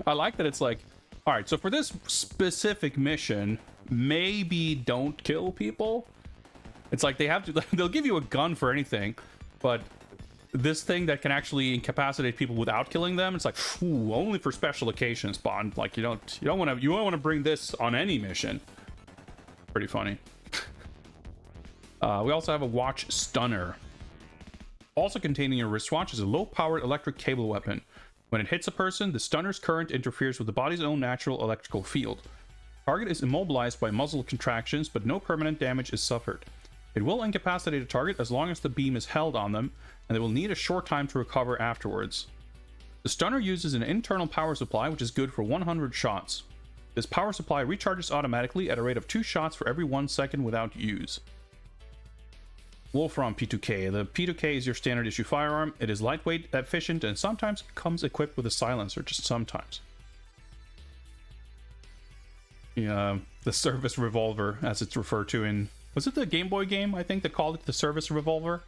I like that it's like, alright, so for this specific mission, maybe don't kill people. It's like they have to, they'll give you a gun for anything, but this thing that can actually incapacitate people without killing them, it's like, ooh, only for special occasions, Bond. Like you don't want to bring this on any mission. Pretty funny. We also have a watch stunner. Also containing your wristwatch is a low-powered electric cable weapon. When it hits a person, the stunner's current interferes with the body's own natural electrical field. Target is immobilized by muzzle contractions, but no permanent damage is suffered. It will incapacitate a target as long as the beam is held on them, and they will need a short time to recover afterwards. The stunner uses an internal power supply, which is good for 100 shots. This power supply recharges automatically at a rate of 2 shots for every 1 second without use. Wolfram P2K. The P2K is your standard issue firearm. It is lightweight, efficient, and sometimes comes equipped with a silencer, just sometimes. The service revolver, as it's referred to in... Was it the Game Boy game, I think, that called it the service revolver?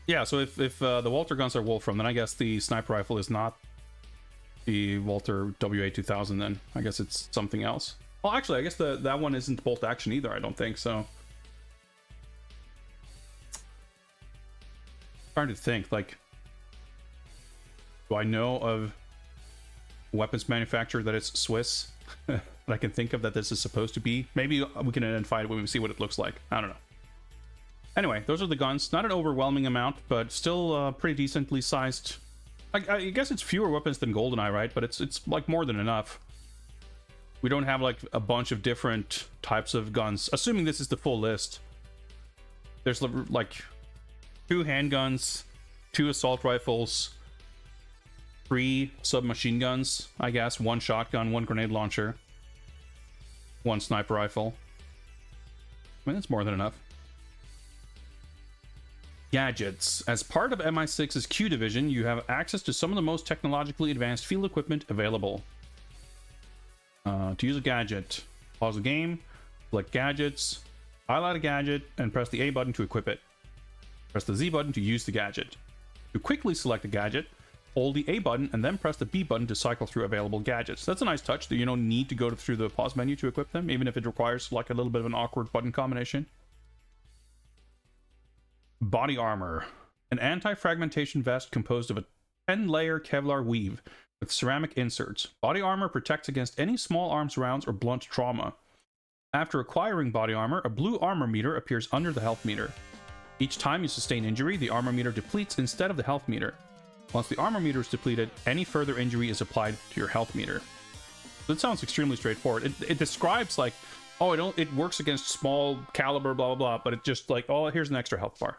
Yeah, so if the Walther guns are Wolfram, then I guess the sniper rifle is not the Walther WA 2000 then. I guess it's something else. Well, actually, I guess that one isn't bolt action either, I don't think, so... Trying to think, like... Do I know of weapons manufacturer that it's Swiss? That I can think of that this is supposed to be? Maybe we can identify it when we see what it looks like. I don't know. Anyway, those are the guns. Not an overwhelming amount, but still pretty decently sized. I guess it's fewer weapons than GoldenEye, right? But it's like more than enough. We don't have like a bunch of different types of guns. Assuming this is the full list. There's like 2 handguns, 2 assault rifles, 3 submachine guns, I guess, 1 shotgun, 1 grenade launcher, 1 sniper rifle. I mean, that's more than enough. Gadgets. As part of MI6's Q division, you have access to some of the most technologically advanced field equipment available. To use a gadget, pause the game, select gadgets, highlight a gadget, and press the A button to equip it. Press the Z button to use the gadget. To quickly select a gadget, hold the A button and then press the B button to cycle through available gadgets. That's a nice touch that you don't need to go through the pause menu to equip them, even if it requires like a little bit of an awkward button combination. Body armor. An anti-fragmentation vest composed of a 10-layer Kevlar weave. with ceramic inserts. Body armor protects against any small arms rounds or blunt trauma. After acquiring body armor, a blue armor meter appears under the health meter. Each time you sustain injury, the armor meter depletes instead of the health meter. Once the armor meter is depleted, any further injury is applied to your health meter. So it sounds extremely straightforward. It describes like, oh, it works against small caliber, blah, blah, blah, but it's just like, oh, here's an extra health bar.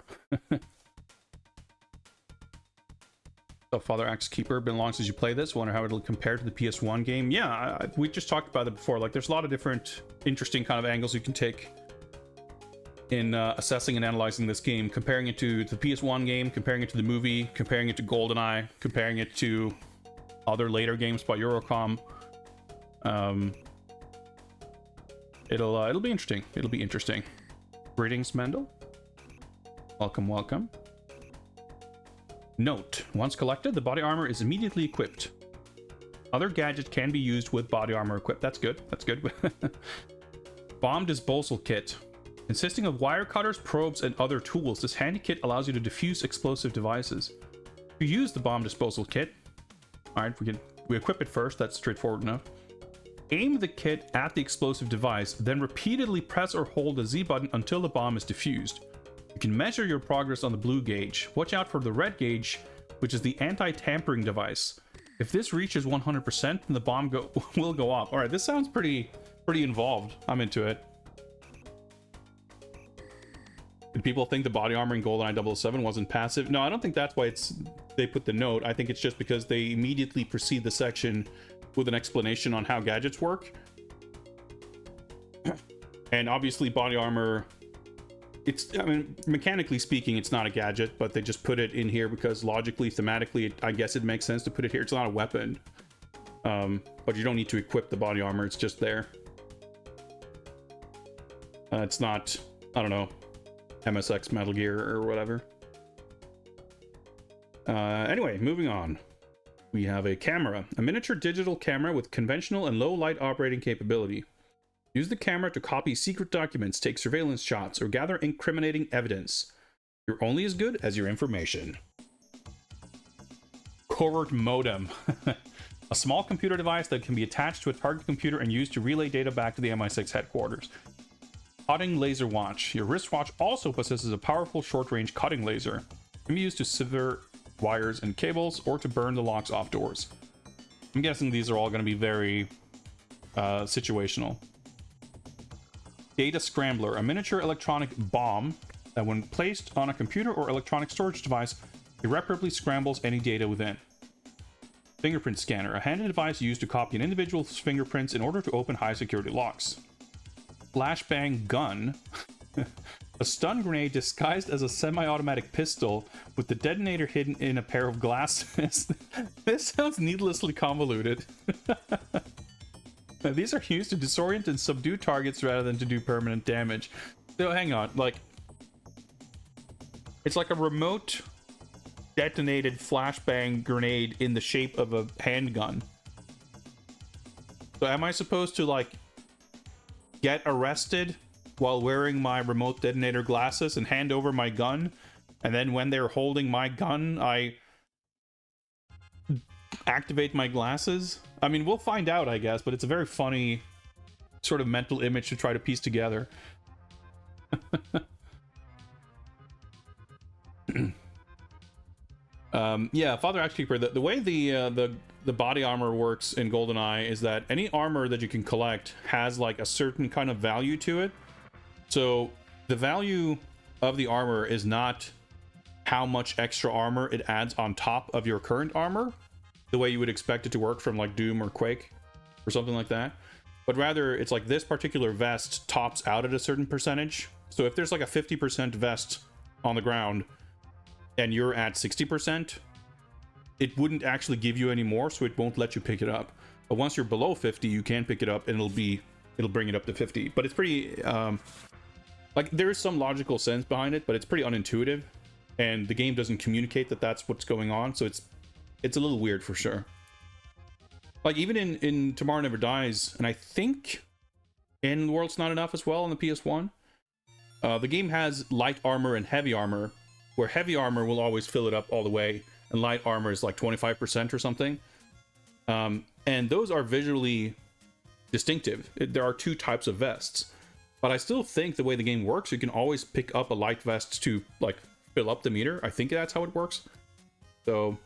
So Father Axe Keeper, been long since you play this. Wonder how it'll compare to the PS1 game. Yeah, we just talked about it before. Like, there's a lot of different interesting kind of angles you can take in assessing and analyzing this game, comparing it to the PS1 game, comparing it to the movie, comparing it to GoldenEye, comparing it to other later games by Eurocom. It'll be interesting. It'll be interesting. Greetings, Mendel. Welcome, welcome. Note: once collected, the body armor is immediately equipped. Other gadgets can be used with body armor equipped. That's good. That's good. Bomb disposal kit. Consisting of wire cutters, probes, and other tools, this handy kit allows you to defuse explosive devices. To use the bomb disposal kit, alright, we equip it first, that's straightforward enough. Aim the kit at the explosive device, then repeatedly press or hold the Z button until the bomb is defused. You can measure your progress on the blue gauge. Watch out for the red gauge, which is the anti-tampering device. If this reaches 100%, then the bomb will go off. Alright, this sounds pretty involved. I'm into it. Did people think the body armor in GoldenEye 007 wasn't passive? No, I don't think that's why they put the note. I think it's just because they immediately precede the section with an explanation on how gadgets work. And obviously body armor, I mean, mechanically speaking, it's not a gadget, but they just put it in here because logically, thematically, I guess it makes sense to put it here. It's not a weapon. But you don't need to equip the body armor, it's just there. It's not, I don't know, MSX Metal Gear or whatever. Anyway, moving on. We have a camera, a miniature digital camera with conventional and low light operating capability. Use the camera to copy secret documents, take surveillance shots, or gather incriminating evidence. You're only as good as your information. Covert modem. A small computer device that can be attached to a target computer and used to relay data back to the MI6 headquarters. Cutting laser watch. Your wristwatch also possesses a powerful short-range cutting laser. It can be used to sever wires and cables or to burn the locks off doors. I'm guessing these are all going to be very situational. Data scrambler, a miniature electronic bomb that when placed on a computer or electronic storage device irreparably scrambles any data within. Fingerprint scanner, a handy device used to copy an individual's fingerprints in order to open high security locks. Flashbang gun, a stun grenade disguised as a semi-automatic pistol with the detonator hidden in a pair of glasses. This sounds needlessly convoluted. These are used to disorient and subdue targets rather than to do permanent damage. So hang on, like, it's like a remote detonated flashbang grenade in the shape of a handgun. So am I supposed to, like, get arrested while wearing my remote detonator glasses and hand over my gun, and then when they're holding my gun, I activate my glasses? I mean, we'll find out, I guess, but it's a very funny sort of mental image to try to piece together. Yeah, Father Axe Keeper, the way the body armor works in GoldenEye is that any armor that you can collect has like a certain kind of value to it. So the value of the armor is not how much extra armor it adds on top of your current armor, the way you would expect it to work from like Doom or Quake or something like that, but rather it's like this particular vest tops out at a certain percentage. So if there's like a 50% vest on the ground and you're at 60%, it wouldn't actually give you any more, so it won't let you pick it up. But once you're below 50, you can pick it up and it'll bring it up to 50. But it's pretty like, there is some logical sense behind it, but it's pretty unintuitive, and the game doesn't communicate that that's what's going on, so it's a little weird for sure. Like, even in Tomorrow Never Dies, and I think in The World's Not Enough as well on the PS1, the game has light armor and heavy armor, where heavy armor will always fill it up all the way, and light armor is like 25% or something. And those are visually distinctive. There are two types of vests, but I still think the way the game works, you can always pick up a light vest to like fill up the meter. I think that's how it works. So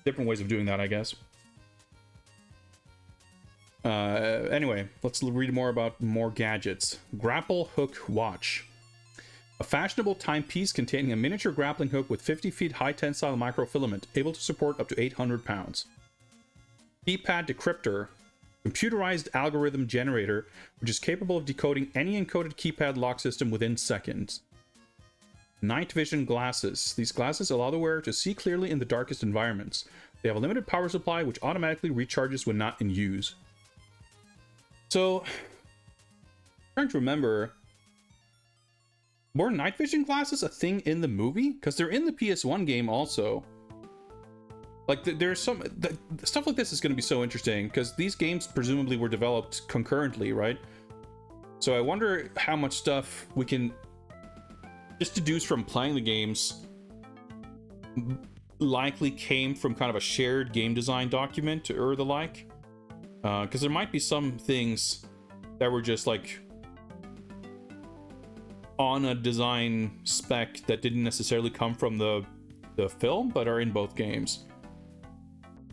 different ways of doing that, I guess. Anyway, let's read more about more gadgets. Grapple Hook Watch. A fashionable timepiece containing a miniature grappling hook with 50 feet high tensile microfilament, able to support up to 800 pounds. Keypad Decryptor. Computerized algorithm generator, which is capable of decoding any encoded keypad lock system within seconds. Night vision glasses. These glasses allow the wearer to see clearly in the darkest environments. They have a limited power supply, which automatically recharges when not in use. So, I'm trying to remember, were night vision glasses a thing in the movie? Because they're in the PS1 game also. Like, there's some... stuff like this is going to be so interesting, because these games presumably were developed concurrently, right? So I wonder how much stuff we can just deduce from playing the games likely came from kind of a shared game design document or the like. Because there might be some things that were just, like, on a design spec that didn't necessarily come from the film, but are in both games.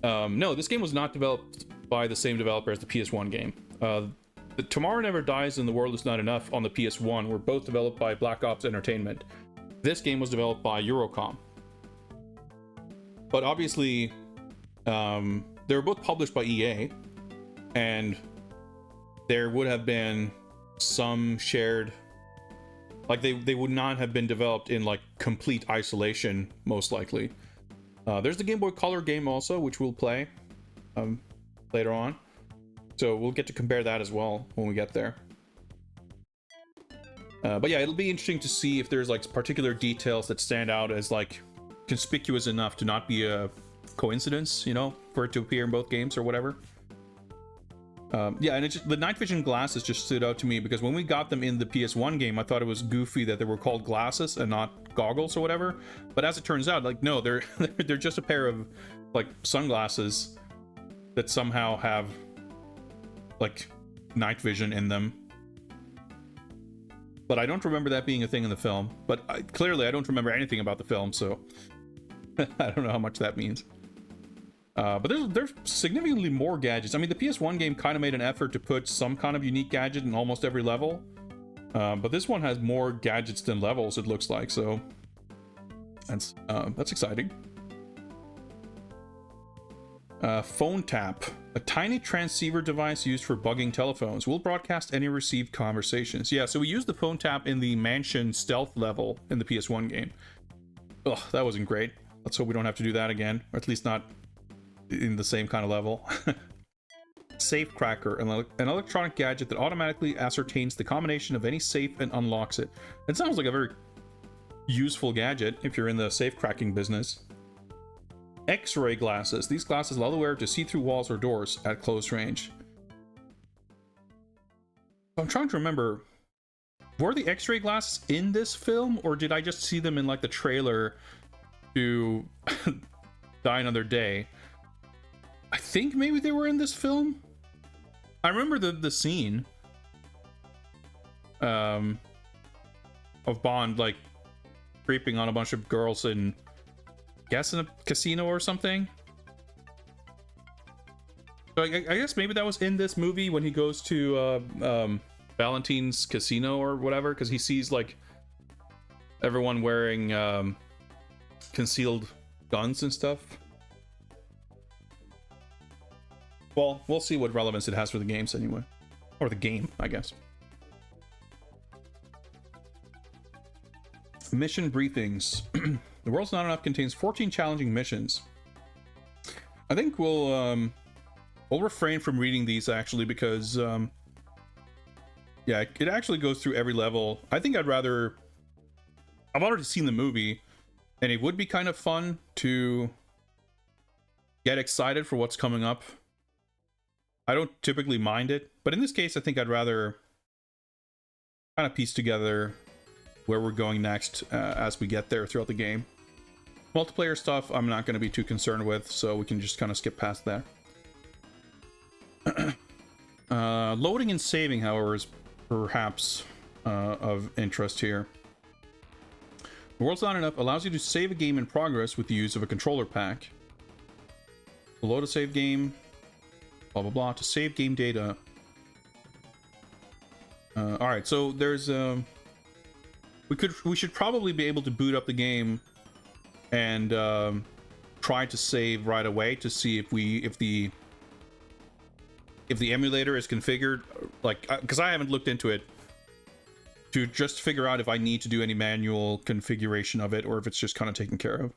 No, this game was not developed by the same developer as the PS1 game. The Tomorrow Never Dies and The World Is Not Enough on the PS1 were both developed by Black Ops Entertainment. This game was developed by Eurocom. But obviously, they were both published by EA, and there would have been some shared... Like, they would not have been developed in, like, complete isolation, most likely. There's the Game Boy Color game also, which we'll play later on. So we'll get to compare that as well when we get there. But yeah, it'll be interesting to see if there's like particular details that stand out as like conspicuous enough to not be a coincidence, you know, for it to appear in both games or whatever. Yeah, and the night vision glasses just stood out to me because when we got them in the PS1 game, I thought it was goofy that they were called glasses and not goggles or whatever. But as it turns out, like, no, they're just a pair of like sunglasses that somehow have like night vision in them. But I don't remember that being a thing in the film. But clearly I don't remember anything about the film, so I don't know how much that means. But there's significantly more gadgets. I mean, the PS1 game kind of made an effort to put some kind of unique gadget in almost every level. But this one has more gadgets than levels, it looks like, so that's exciting. Phone tap. A tiny transceiver device used for bugging telephones. Will broadcast any received conversations. Yeah, so we used the phone tap in the mansion stealth level in the PS1 game. Ugh, that wasn't great. Let's hope we don't have to do that again, or at least not in the same kind of level. Safe cracker, an electronic gadget that automatically ascertains the combination of any safe and unlocks it. It sounds like a very useful gadget if you're in the safe cracking business. X-ray glasses. These glasses allow the wearer to see through walls or doors at close range. I'm trying to remember, were the X-ray glasses in this film, or did I just see them in like the trailer to Die Another Day? I think maybe they were in this film. I remember the scene of Bond like creeping on a bunch of girls in, I guess, in a casino or something. So I guess maybe that was in this movie when he goes to Valentine's casino or whatever, because he sees like everyone wearing concealed guns and stuff. Well, we'll see what relevance it has for the games anyway. Or the game, I guess. Mission briefings. The World's Not Enough contains 14 challenging missions. I think we'll refrain from reading these actually because yeah, it actually goes through every level. I think I've already seen the movie, and it would be kind of fun to get excited for what's coming up. I don't typically mind it, but in this case, I think I'd rather kind of piece together where we're going next as we get there throughout the game. Multiplayer stuff, I'm not going to be too concerned with, so we can just kind of skip past that. Loading and saving, however, is perhaps of interest here. The world's not enough allows you to save a game in progress with the use of a controller pack. Load a save game, blah blah blah, to save game data. All right, so there's we should probably be able to boot up the game and try to save right away to see if the emulator is configured, like, because I haven't looked into it to just figure out if I need to do any manual configuration of it or if it's just kind of taken care of.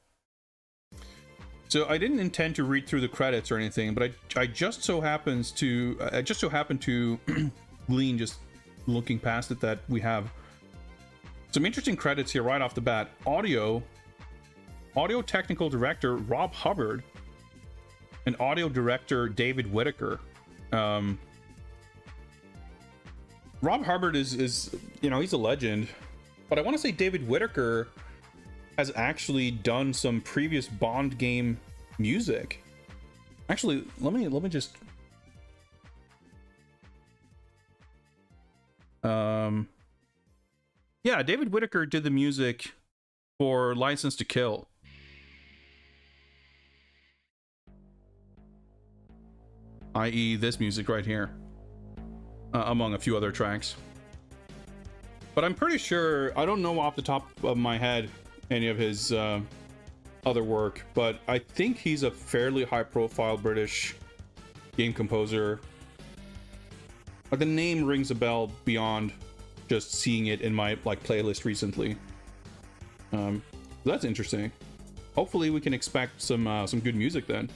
So I didn't intend to read through the credits or anything, but I just so happened to glean, just looking past it, that we have some interesting credits here right off the bat. Audio technical director Rob Hubbard and audio director David Whitaker. Rob Hubbard is you know, he's a legend, but I want to say David Whitaker has actually done some previous Bond game music. Actually, let me just yeah, David Whitaker did the music for License to Kill. I.e. this music right here, among a few other tracks. But I'm pretty sure, I don't know off the top of my head any of his other work, but I think he's a fairly high-profile British game composer. Like, the name rings a bell beyond just seeing it in my playlist recently. That's interesting. Hopefully we can expect some good music then.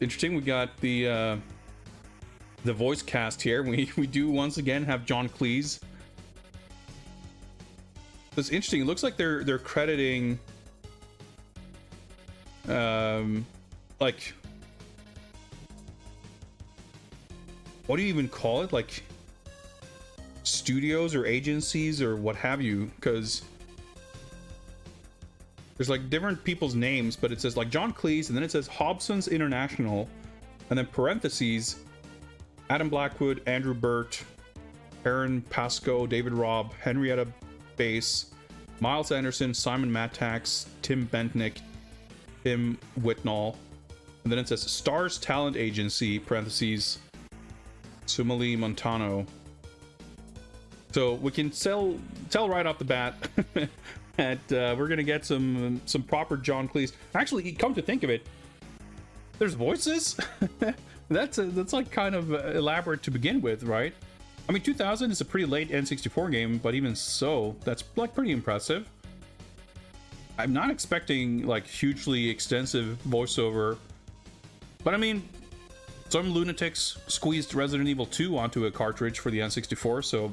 Interesting, we got the voice cast here. We do once again have John Cleese. That's interesting. It looks like they're crediting like, what do you even call it? Like studios or agencies or what have you, because there's like different people's names, but it says like John Cleese, and then it says Hobson's International, and then parentheses Adam Blackwood, Andrew Burt, Aaron Pascoe, David Robb, Henrietta Bass, Miles Anderson, Simon Mattax, Tim Bentnick, Tim Whitnall, and then it says Stars Talent Agency, parentheses Sumali Montano. So we can tell right off the bat that we're gonna get some proper John Cleese. Actually, come to think of it, there's voices. that's like kind of elaborate to begin with, right? I mean, 2000 is a pretty late N64 game, but even so, that's like pretty impressive. I'm not expecting like hugely extensive voiceover, but I mean, some lunatics squeezed Resident Evil 2 onto a cartridge for the N64, so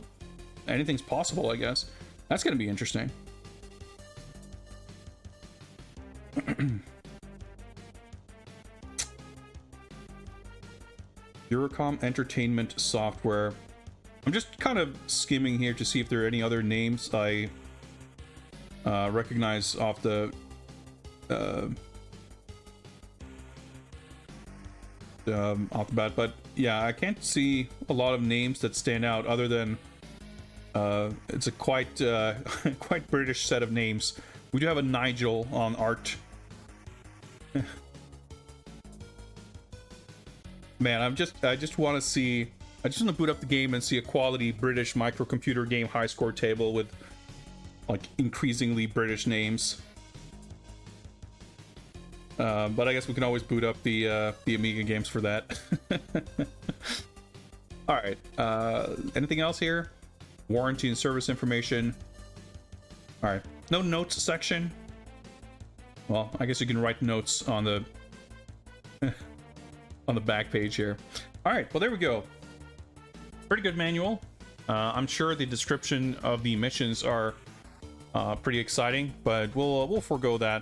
anything's possible, I guess. That's gonna be interesting. Eurocom Entertainment Software. I'm just kind of skimming here to see if there are any other names I recognize off the bat, but yeah, I can't see a lot of names that stand out other than it's a quite quite British set of names. We do have a Nigel on art. Man, I just want to boot up the game and see a quality British microcomputer game high score table with like increasingly British names. But I guess we can always boot up the Amiga games for that. All right. Anything else here? Warranty and service information. All right. No notes section. Well, I guess you can write notes on the on the back page here. All right. Well, there we go. Pretty good manual. I'm sure the description of the missions are pretty exciting, but we'll forego that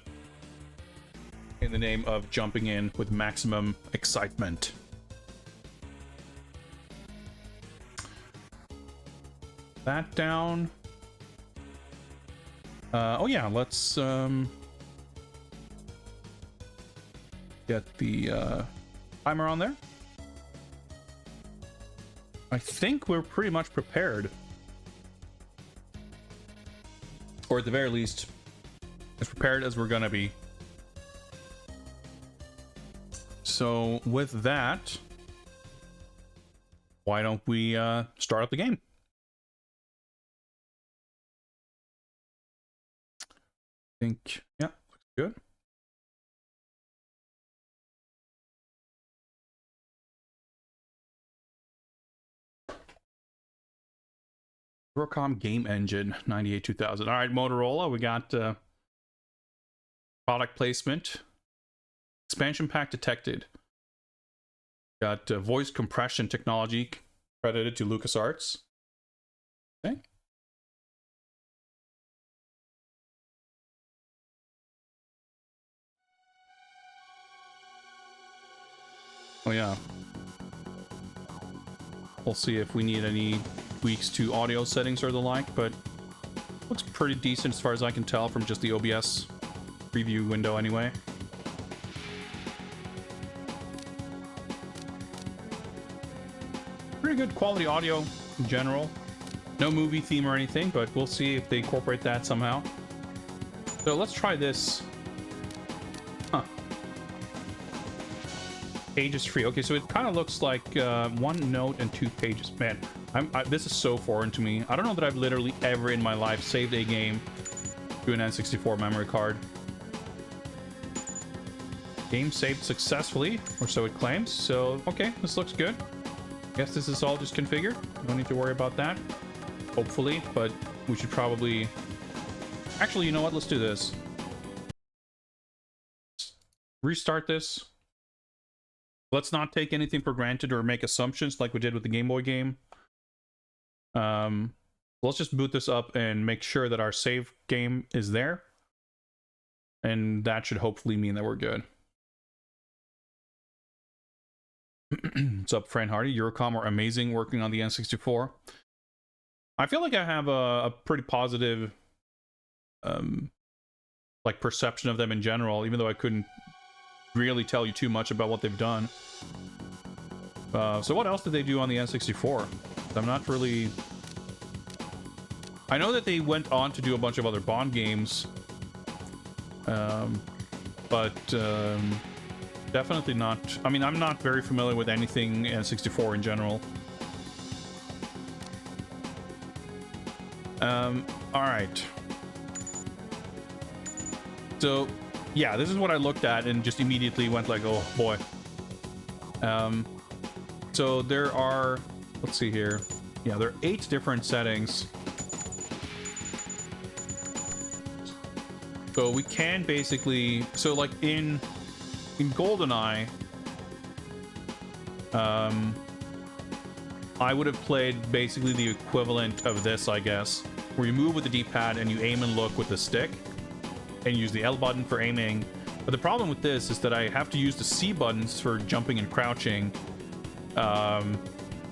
in the name of jumping in with maximum excitement. That down. Oh yeah, let's get the timer on there. I think we're pretty much prepared. Or at the very least, as prepared as we're gonna be. So with that, why don't we start up the game? I think, yeah, looks good. Eurocom Game Engine 98-2000. All right, Motorola, we got product placement. Expansion pack detected. Got voice compression technology credited to LucasArts. Okay. Oh yeah. We'll see if we need any tweaks to audio settings or the like, but looks pretty decent as far as I can tell from just the OBS preview window anyway. Pretty good quality audio in general. No movie theme or anything, but we'll see if they incorporate that somehow. So let's try this. Huh. Pages free. Okay, so it kind of looks like one note and 2 pages. Man, this is so foreign to me. I don't know that I've literally ever in my life saved a game to an N64 memory card. Game saved successfully, or so it claims. So, okay, this looks good. Guess this is all just configured. No need to worry about that. Hopefully, but we should probably... Actually, you know what? Let's do this. Restart this. Let's not take anything for granted or make assumptions like we did with the Game Boy game. Let's just boot this up and make sure that our save game is there. And that should hopefully mean that we're good. What's up, Fran Hardy? Eurocom are amazing working on the N64. I feel like I have a pretty positive like perception of them in general, even though I couldn't really tell you too much about what they've done. So what else did they do on the N64? I'm not really... I know that they went on to do a bunch of other Bond games, but definitely not... I mean, I'm not very familiar with anything N64 in general. Alright. So, yeah, this is what I looked at and just immediately went like, oh boy. So there are... Let's see here. Yeah, there are 8 different settings. So we can basically... So, like, in GoldenEye, I would have played basically the equivalent of this, I guess, where you move with the D-pad and you aim and look with the stick, and use the L button for aiming. But the problem with this is that I have to use the C buttons for jumping and crouching.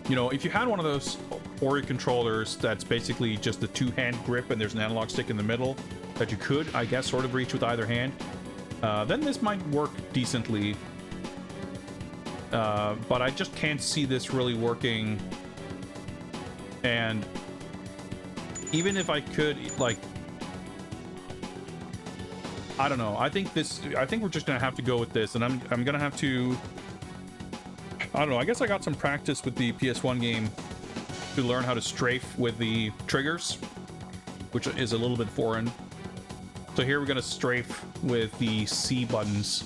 You know, if you had one of those Ori controllers that's basically just the 2-hand grip and there's an analog stick in the middle that you could, I guess, sort of reach with either hand, then this might work decently. But I just can't see this really working. And even if I could, like, I don't know. I think we're just gonna have to go with this, and I'm gonna have to... I don't know. I guess I got some practice with the PS1 game to learn how to strafe with the triggers, which is a little bit foreign. So here we're gonna strafe with the C buttons.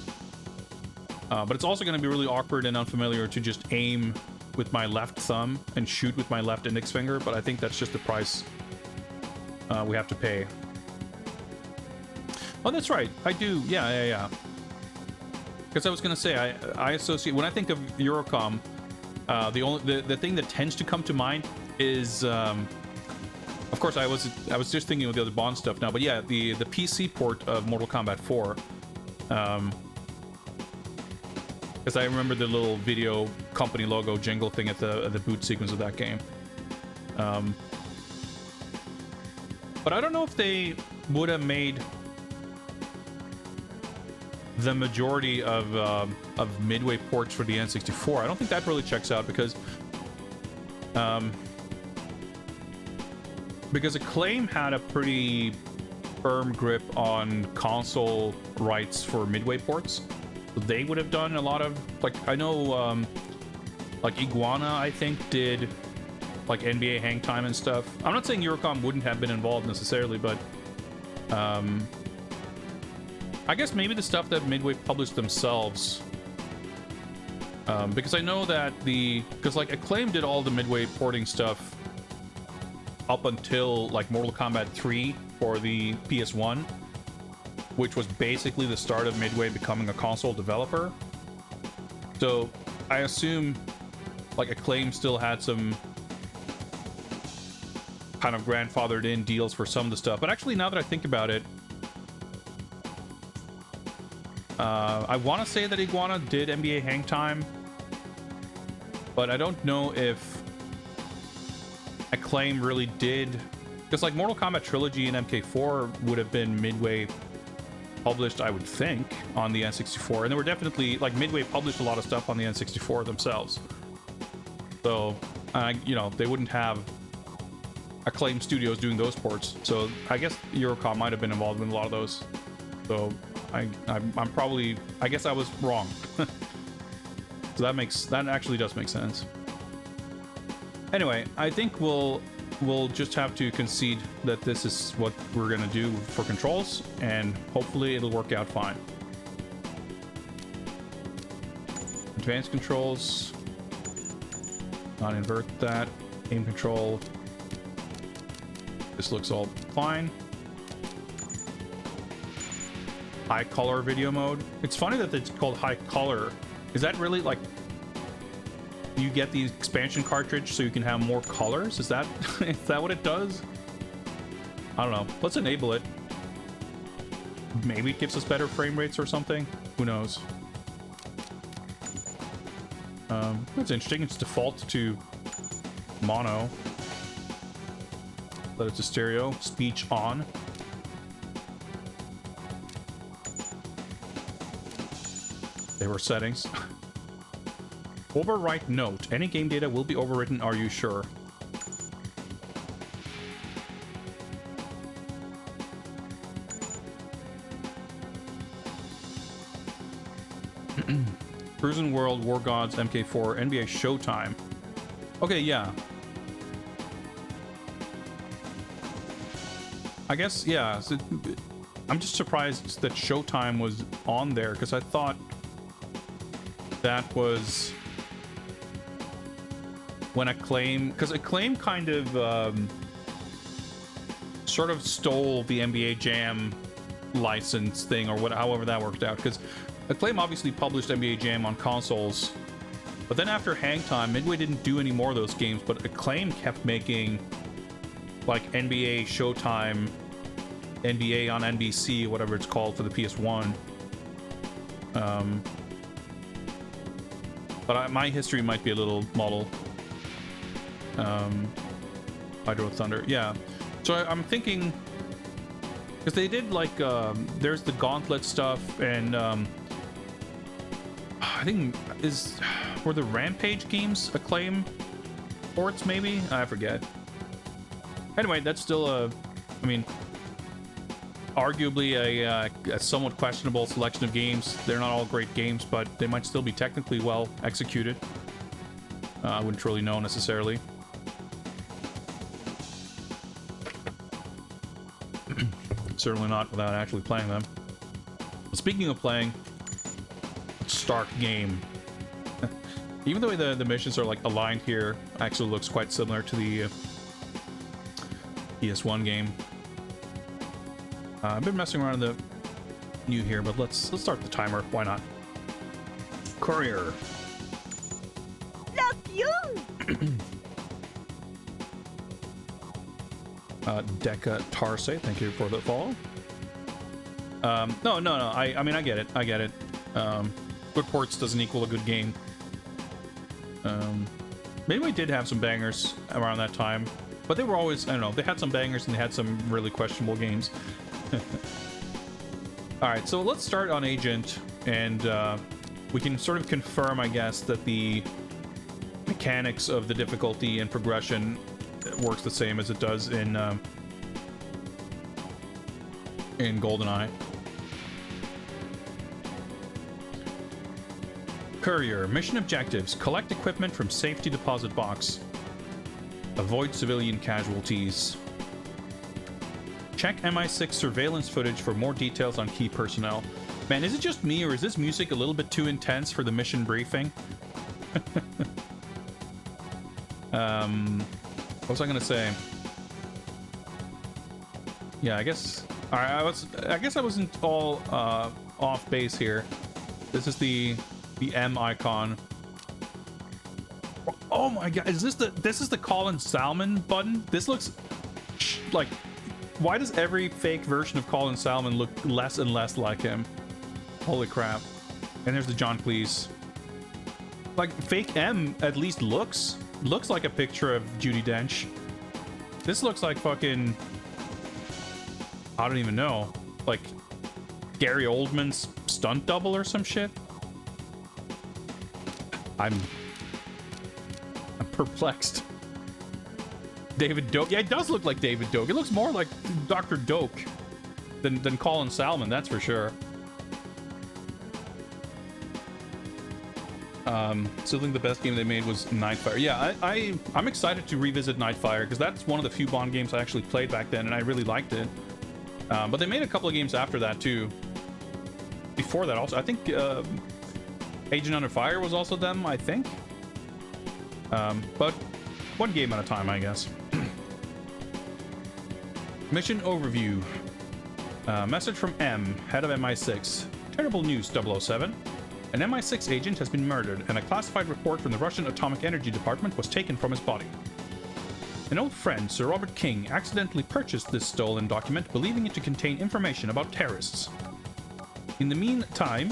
But it's also gonna be really awkward and unfamiliar to just aim with my left thumb and shoot with my left index finger, but I think that's just the price we have to pay. Oh, that's right. I do. Yeah. Because I was gonna say, I associate, when I think of Eurocom, the thing that tends to come to mind is, of course, I was just thinking of the other Bond stuff now, but yeah, the PC port of Mortal Kombat 4. Because I remember the little video company logo jingle thing at the boot sequence of that game. But I don't know if they would have made... the majority of Midway ports for the N64. I don't think that really checks out because Acclaim had a pretty firm grip on console rights for Midway ports. They would have done a lot of, like, I know like Iguana, I think, did like NBA Hang Time and stuff. I'm not saying Eurocom wouldn't have been involved necessarily, but I guess maybe the stuff that Midway published themselves, because I know that because like Acclaim did all the Midway porting stuff up until like Mortal Kombat 3 for the PS1, which was basically the start of Midway becoming a console developer. So I assume like Acclaim still had some kind of grandfathered in deals for some of the stuff. But actually, now that I think about it, I want to say that Iguana did NBA Hang Time, but I don't know if Acclaim really did, because like Mortal Kombat Trilogy and MK4 would have been Midway published, I would think, on the N64, and they were definitely like Midway published a lot of stuff on the N64 themselves. So, you know, they wouldn't have Acclaim Studios doing those ports. So I guess Eurocom might have been involved in a lot of those. So I'm probably, I guess I was wrong. So that actually does make sense. Anyway, I think we'll just have to concede that this is what we're gonna do for controls, and hopefully it'll work out fine. Advanced controls, not invert that. Aim control. This looks all fine. High color video mode. It's funny that it's called high color. Is that really like you get the expansion cartridge so you can have more colors? Is that is that what it does? I don't know. Let's enable it. Maybe it gives us better frame rates or something. Who knows? That's interesting. It's default to mono. Let it to stereo. Speech on. There were settings. Overwrite note. Any game data will be overwritten. Are you sure? Cruising World, War Gods, MK4, NBA Showtime. Okay, yeah. I guess, yeah. So, I'm just surprised that Showtime was on there, because I thought that was when Acclaim, because Acclaim kind of sort of stole the NBA Jam license thing, or however that worked out, because Acclaim obviously published NBA Jam on consoles, but then after Hang Time, Midway didn't do any more of those games, but Acclaim kept making like NBA Showtime, NBA on NBC, whatever it's called, for the PS1. But my history might be a little muddled. Hydro Thunder, yeah. So I'm thinking, because they did like, there's the Gauntlet stuff, and I think were the Rampage games Acclaim ports, maybe? I forget. Anyway, that's still I mean, arguably a somewhat questionable selection of games. They're not all great games, but they might still be technically well executed. I wouldn't really know necessarily. Certainly not without actually playing them. Speaking of playing, start game. Even the way the missions are like aligned here actually looks quite similar to the PS1 game. I've been messing around in the new here, but let's start the timer. Why not? Courier. Love you. Deca Tarse, thank you for the follow. No. I mean, I get it. Good ports doesn't equal a good game. Maybe we did have some bangers around that time, but they were always, I don't know, they had some bangers and they had some really questionable games. All right, so let's start on Agent, and we can sort of confirm, I guess, that the mechanics of the difficulty and progression works the same as it does in GoldenEye. Courier. Mission objectives. Collect equipment from safety deposit box. Avoid civilian casualties. Check MI6 surveillance footage for more details on key personnel. Man, is it just me, or is this music a little bit too intense for the mission briefing? What was I gonna say? Yeah, I guess I guess I wasn't all off base here. This is the M icon. Oh my god, is this is the Colin Salmon button? This looks like, why does every fake version of Colin Salmon look less and less like him? Holy crap. And there's the John Cleese. Like, fake M at least looks like a picture of Judi Dench. This looks like fucking, I don't even know, like Gary Oldman's stunt double or some shit. I'm perplexed. David Doak. Yeah, it does look like David Doak. It looks more like Dr. Doak than Colin Salmon, that's for sure. Still think the best game they made was Nightfire. Yeah, I'm excited to revisit Nightfire, because that's one of the few Bond games I actually played back then, and I really liked it. But they made a couple of games after that, too. Before that, also. I think Agent Under Fire was also them, I think. But one game at a time, I guess. Mission overview. Message from M, head of MI6. Terrible news, 007. An MI6 agent has been murdered, and a classified report from the Russian Atomic Energy Department was taken from his body. An old friend, Sir Robert King, accidentally purchased this stolen document, believing it to contain information about terrorists. In the meantime,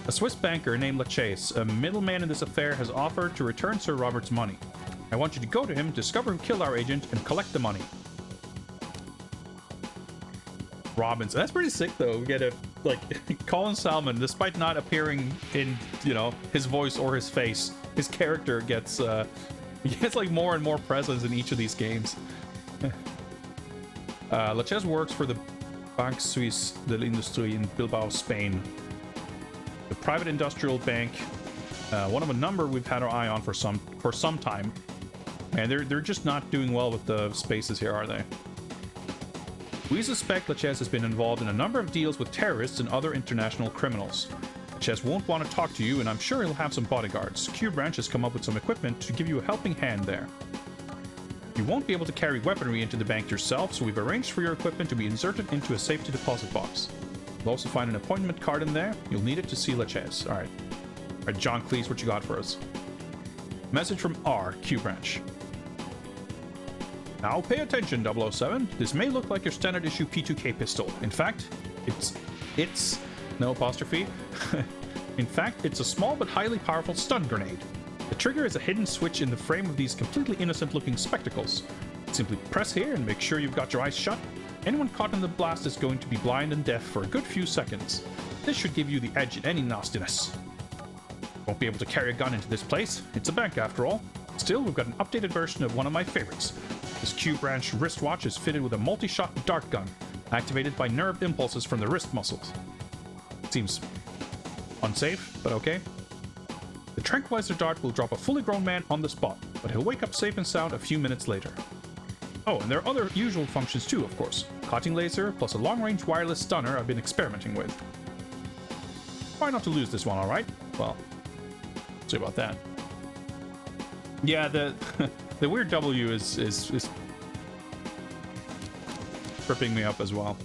a Swiss banker named Lachaise, a middleman in this affair, has offered to return Sir Robert's money. I want you to go to him, discover who killed our agent, and collect the money. Robbins. That's pretty sick, though. We get a, like, Colin Salmon, despite not appearing in, you know, his voice or his face, his character gets like more and more presence in each of these games. Lachaise works for the Banque Suisse de l'Industrie in Bilbao, Spain. The private industrial bank, one of a number we've had our eye on for some time. And they're just not doing well with the spaces here, are they? We suspect Lachaise has been involved in a number of deals with terrorists and other international criminals. Lachaise won't want to talk to you, and I'm sure he'll have some bodyguards. Q Branch has come up with some equipment to give you a helping hand there. You won't be able to carry weaponry into the bank yourself, so we've arranged for your equipment to be inserted into a safety deposit box. You'll also find an appointment card in there. You'll need it to see Lachaise. Alright. Alright, John Cleese, what you got for us? Message from R, Q Branch. Now pay attention, 007. This may look like your standard issue P2K pistol. In fact, it's no apostrophe. In fact, it's a small but highly powerful stun grenade. The trigger is a hidden switch in the frame of these completely innocent looking spectacles. Simply press here and make sure you've got your eyes shut. Anyone caught in the blast is going to be blind and deaf for a good few seconds. This should give you the edge in any nastiness. Won't be able to carry a gun into this place. It's a bank after all. Still, we've got an updated version of one of my favorites. This Q Branch wristwatch is fitted with a multi-shot dart gun, activated by nerve impulses from the wrist muscles. Seems unsafe, but okay. The tranquilizer dart will drop a fully grown man on the spot, but he'll wake up safe and sound a few minutes later. Oh, and there are other usual functions too, of course. Cutting laser, plus a long-range wireless stunner I've been experimenting with. Try not to lose this one, alright? Well, see about that. Yeah, the weird W is tripping me up as well.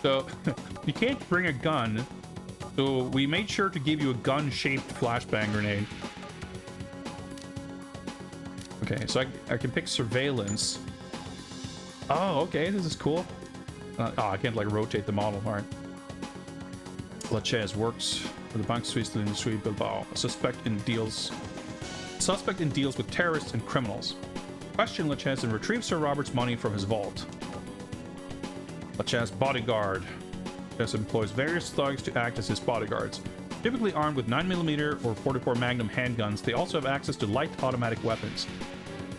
So, you can't bring a gun, so we made sure to give you a gun-shaped flashbang grenade. Okay, so I can pick surveillance. Oh, okay, this is cool. I can't, like, rotate the model. Alright. Lachaise works for the Banque Suisse de l'Industrie Bilbao. A suspect in deals with terrorists and criminals. Question Lachaise and retrieve Sir Robert's money from his vault. such as bodyguard. This employs various thugs to act as his bodyguards. Typically armed with 9mm or 44 Magnum handguns, they also have access to light automatic weapons.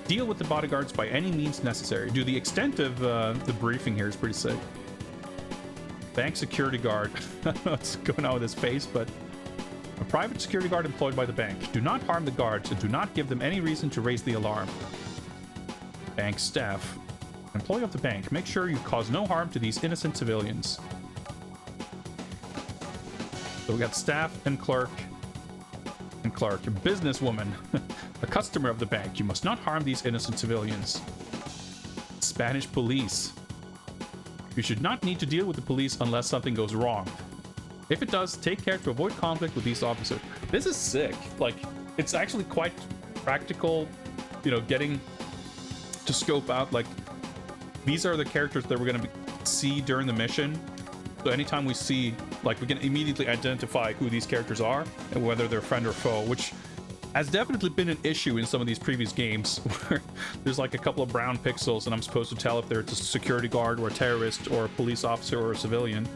Deal with the bodyguards by any means necessary. Dude, the extent of the briefing here is pretty sick. Bank security guard. I don't know what's going on with his face, but a private security guard employed by the bank. Do not harm the guards and do not give them any reason to raise the alarm. Bank staff. Employee of the bank. Make sure you cause no harm to these innocent civilians. So we got staff and clerk. And clerk. A businesswoman. A customer of the bank. You must not harm these innocent civilians. Spanish police. You should not need to deal with the police unless something goes wrong. If it does, take care to avoid conflict with these officers. This is sick. Like, it's actually quite practical, you know, getting to scope out, like, these are the characters that we're going to see during the mission. So anytime we see, like, we can immediately identify who these characters are and whether they're friend or foe, which has definitely been an issue in some of these previous games where there's like a couple of brown pixels and I'm supposed to tell if they're a security guard or a terrorist or a police officer or a civilian.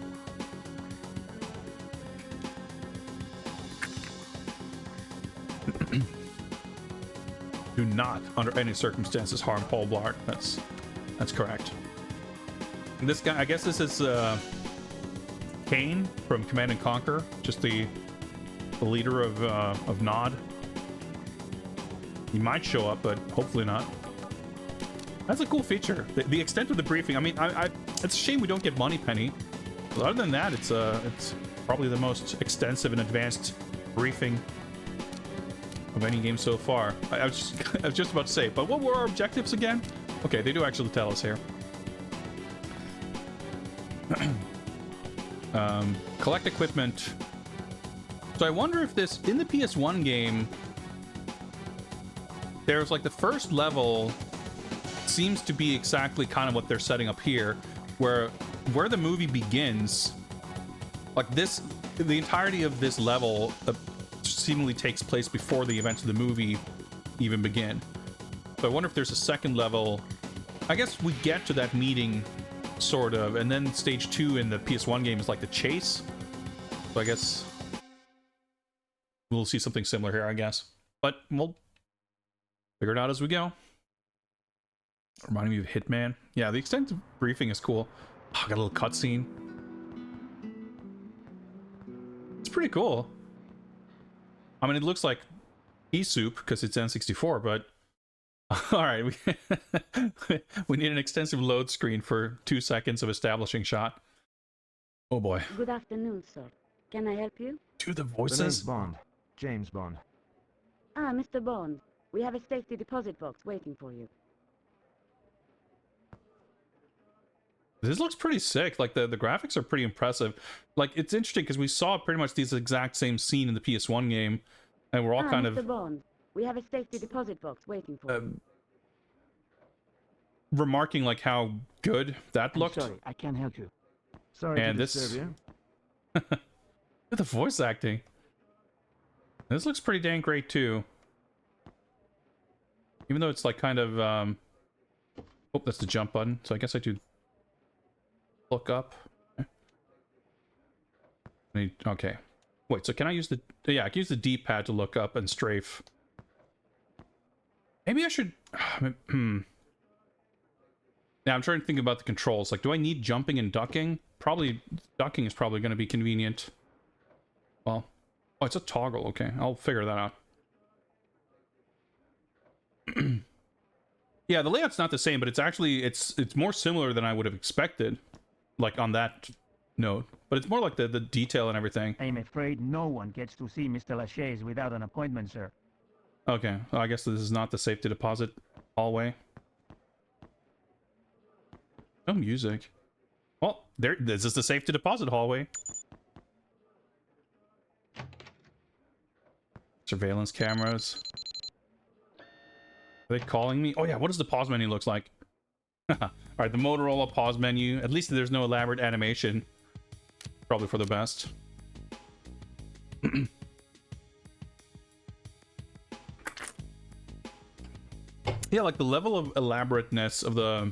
Do not, under any circumstances, harm Paul Blart. That's correct. And this guy, I guess this is Kane from Command and Conquer, just the leader of Nod. He might show up, but hopefully not. That's a cool feature. The extent of the briefing. I mean, it's a shame we don't get Moneypenny. But other than that, it's probably the most extensive and advanced briefing of any game so far. I was just about to say, but what were our objectives again? Okay, they do actually tell us here. Collect equipment. So I wonder if this, in the PS1 game, there's like the first level seems to be exactly kind of what they're setting up here, where the movie begins, like this, the entirety of this level seemingly takes place before the events of the movie even begin. So I wonder if there's a second level. I guess we get to that meeting, sort of, and then stage 2 in the PS1 game is like the chase. So I guess we'll see something similar here, I guess. But we'll figure it out as we go. Reminding me of Hitman. Yeah, the extended briefing is cool. Oh, got a little cutscene. It's pretty cool. I mean, it looks like pea soup because it's N64, but all right, we need an extensive load screen for 2 seconds of establishing shot. Oh boy. Good afternoon, sir. Can I help you? Do the The name's voices? Bond. James Bond. Ah, Mr. Bond. We have a safety deposit box waiting for you. This looks pretty sick. Like the graphics are pretty impressive. Like it's interesting because we saw pretty much these exact same scene in the PS1 game, and we're all kind Mr. of Bond. We have a safety deposit box waiting for you. remarking like how good that I'm looked. sorry, I can't help you. Sorry And to this- disturb you. The voice acting. This looks pretty dang great too. Even though it's like kind of oh, that's the jump button. So I guess I do look up. Okay. Wait, so can I use the... Yeah, I can use the D-pad to look up and strafe. Maybe I should... Yeah, I'm trying to think about the controls. Like, do I need jumping and ducking? Probably, ducking is probably going to be convenient. Well, oh, it's a toggle. Okay, I'll figure that out. Yeah, the layout's not the same, but it's actually, it's more similar than I would have expected. Like, on that note. But it's more like the detail and everything. I'm afraid no one gets to see Mr. Lachey's without an appointment, sir. Okay, well, I guess this is not the safety deposit hallway. No music. Well, this is the safety deposit hallway. Surveillance cameras. Are they calling me? Oh yeah, what does the pause menu looks like? Alright, the Motorola pause menu. At least there's no elaborate animation. Probably for the best. Yeah, like the level of elaborateness of the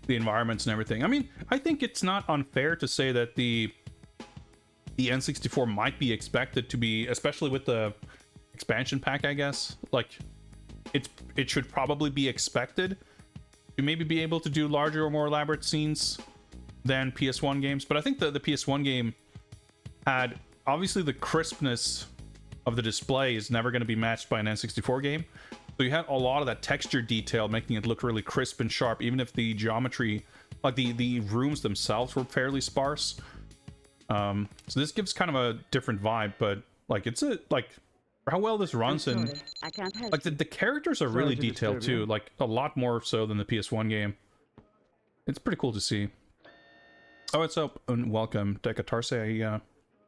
the environments and everything. I mean, I think it's not unfair to say that the N64 might be expected to be, especially with the expansion pack, I guess, like it should probably be expected to maybe be able to do larger or more elaborate scenes than PS1 games. But I think the PS1 game had, obviously the crispness of the display is never going to be matched by an N64 game. So you had a lot of that texture detail making it look really crisp and sharp, even if the geometry, like the rooms themselves, were fairly sparse. So this gives kind of a different vibe, but like it's a like for how well this runs, and I can't help like the characters are really detailed too, like a lot more so than the PS1 game. It's pretty cool to see. Oh, what's up and welcome, Dekatarse.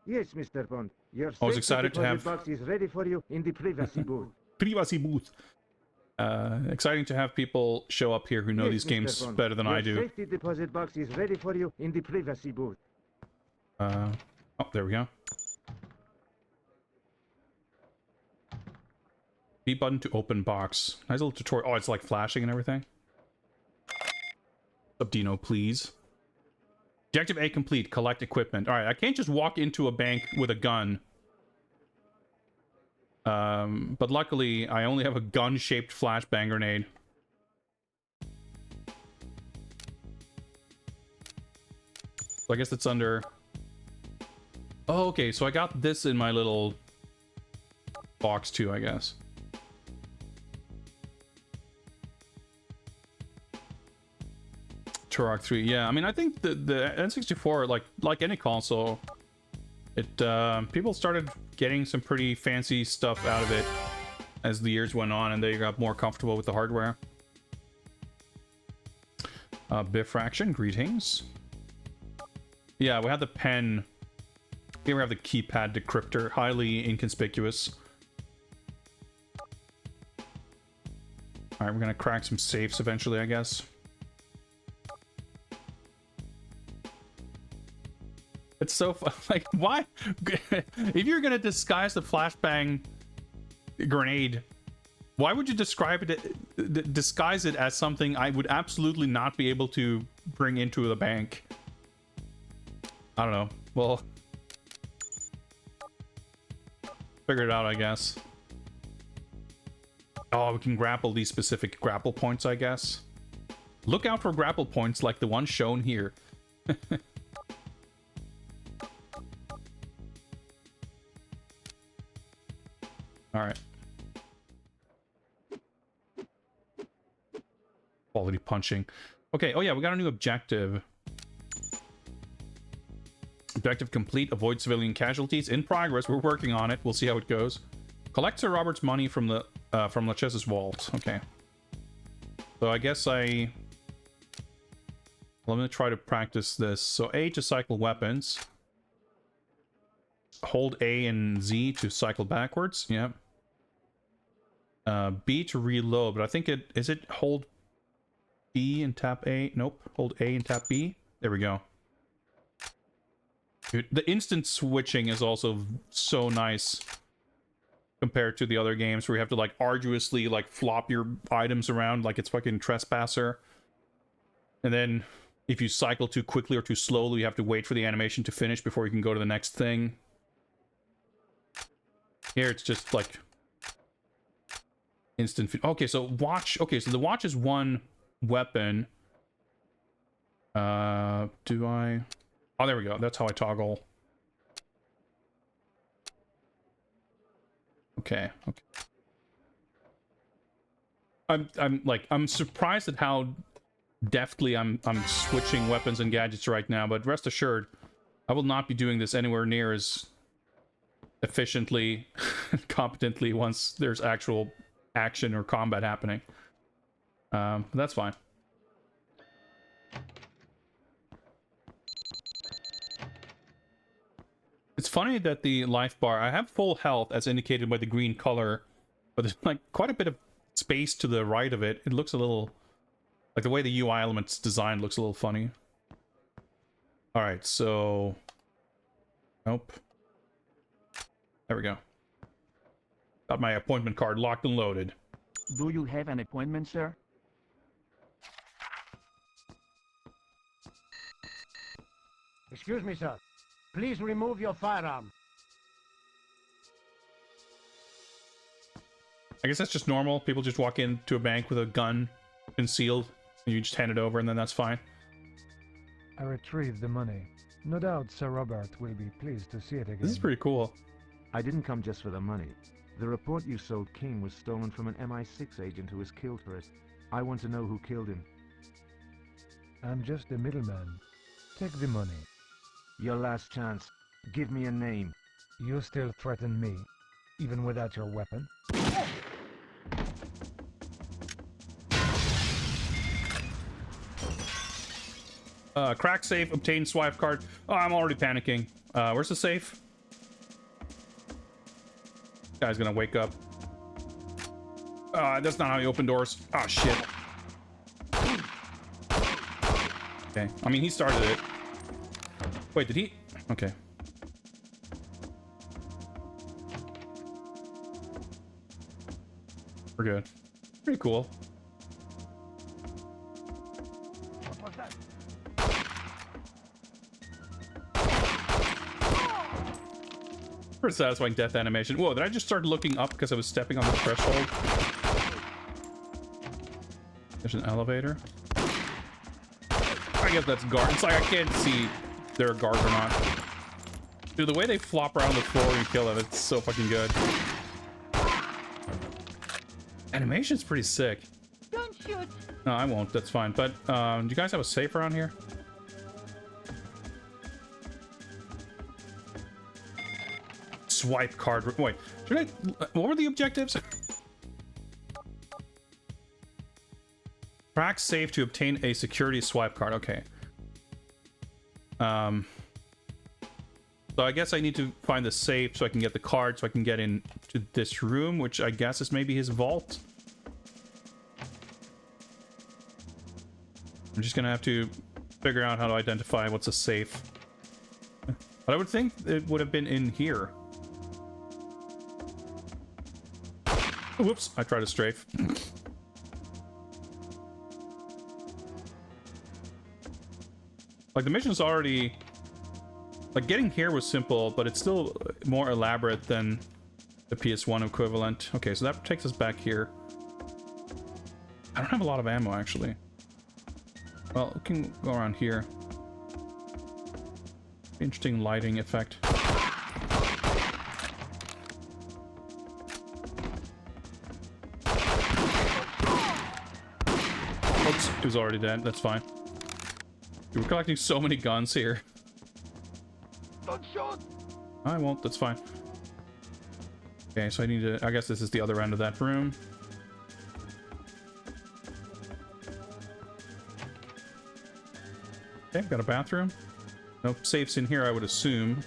Yes, Mr. Bond. Your I was safety excited to deposit have box is ready for you in the privacy booth. privacy booth. Exciting to have people show up here who know Yes, these Mr. games Bond. better than I do. Your safety deposit box is ready for you in the privacy booth. Oh, there we go. B button to open box. Nice little tutorial. Oh, it's like flashing and everything. What's up, Dino, please? Objective A complete. Collect equipment. All right, I can't just walk into a bank with a gun. But luckily, I only have a gun-shaped flashbang grenade. So I guess it's under... Oh, okay, so I got this in my little box too, I guess. Turok 3, yeah. I mean, I think the N64, like any console, it people started getting some pretty fancy stuff out of it as the years went on, and they got more comfortable with the hardware. Bifraction, greetings. Yeah, we have the pen. Here we have the keypad decryptor, highly inconspicuous. All right, we're gonna crack some safes eventually, I guess. It's so fun. Like, why? If you're gonna disguise the flashbang grenade, why would you describe it, disguise it as something I would absolutely not be able to bring into the bank? I don't know. Well, figure it out, I guess. Oh, we can grapple these specific grapple points, I guess. Look out for grapple points like the one shown here. All right. Quality punching. Okay, oh yeah, we got a new objective. Objective complete. Avoid civilian casualties. In progress. We're working on it. We'll see how it goes. Collect Sir Robert's money from the from Lachese's vault. Okay. So I guess let me try to practice this. So A to cycle weapons. Hold A and Z to cycle backwards. Yep. B to reload, but I think is it hold B and tap A? Nope. Hold A and tap B. There we go. Dude, the instant switching is also so nice compared to the other games where you have to like arduously like flop your items around like it's fucking Trespasser. And then if you cycle too quickly or too slowly, you have to wait for the animation to finish before you can go to the next thing. Here it's just like instant. Okay, so watch. Okay, so the watch is one weapon. Do I? Oh, there we go. That's how I toggle. Okay. Okay. I'm surprised at how deftly I'm switching weapons and gadgets right now, but rest assured, I will not be doing this anywhere near as efficiently and competently once there's actual action or combat happening. That's fine. It's funny that the life bar, I have full health as indicated by the green color, but there's like quite a bit of space to the right of it. It looks a little, like the way the UI element's designed looks a little funny. All right, so, nope. There we go. Got my appointment card locked and loaded. Do you have an appointment, sir? Excuse me, sir. Please remove your firearm. I guess that's just normal. People just walk into a bank with a gun concealed, and you just hand it over, and then that's fine. I retrieved the money. No doubt Sir Robert will be pleased to see it again. This is pretty cool. I didn't come just for the money. The report you sold King was stolen from an MI6 agent who was killed for it. I want to know who killed him. I'm just a middleman. Take the money. Your last chance. Give me a name. You still threaten me, even without your weapon? Crack safe, obtain swipe card. Oh, I'm already panicking. Where's the safe? Guy's gonna wake up. That's not how you open doors. Oh, shit. Okay. I mean, he started it. Wait, did he? Okay. We're good. Pretty cool. Pretty satisfying death animation. Whoa, did I just start looking up because I was stepping on the threshold? There's an elevator. I guess that's guard. It's like I can't see if they're a guard or not. Dude, the way they flop around the floor and kill them, it's so fucking good. Animation's pretty sick. Don't shoot. No, I won't. That's fine. But do you guys have a safe around here? Swipe card. Wait, should I? What were the objectives? Crack safe to obtain a security swipe card. Okay. So I guess I need to find the safe so I can get the card so I can get into this room, which I guess is maybe his vault. I'm just gonna have to figure out how to identify what's a safe. But I would think it would have been in here. Whoops, I tried to strafe. Like, the mission's already... Like, getting here was simple, but it's still more elaborate than the PS1 equivalent. Okay, so that takes us back here. I don't have a lot of ammo, actually. Well, we can go around here. Interesting lighting effect. Oops, he was already dead. That's fine. We're collecting so many guns here. Don't shoot! I won't. That's fine. Okay, so I need to... I guess this is the other end of that room. Okay, got a bathroom. No safes in here, I would assume.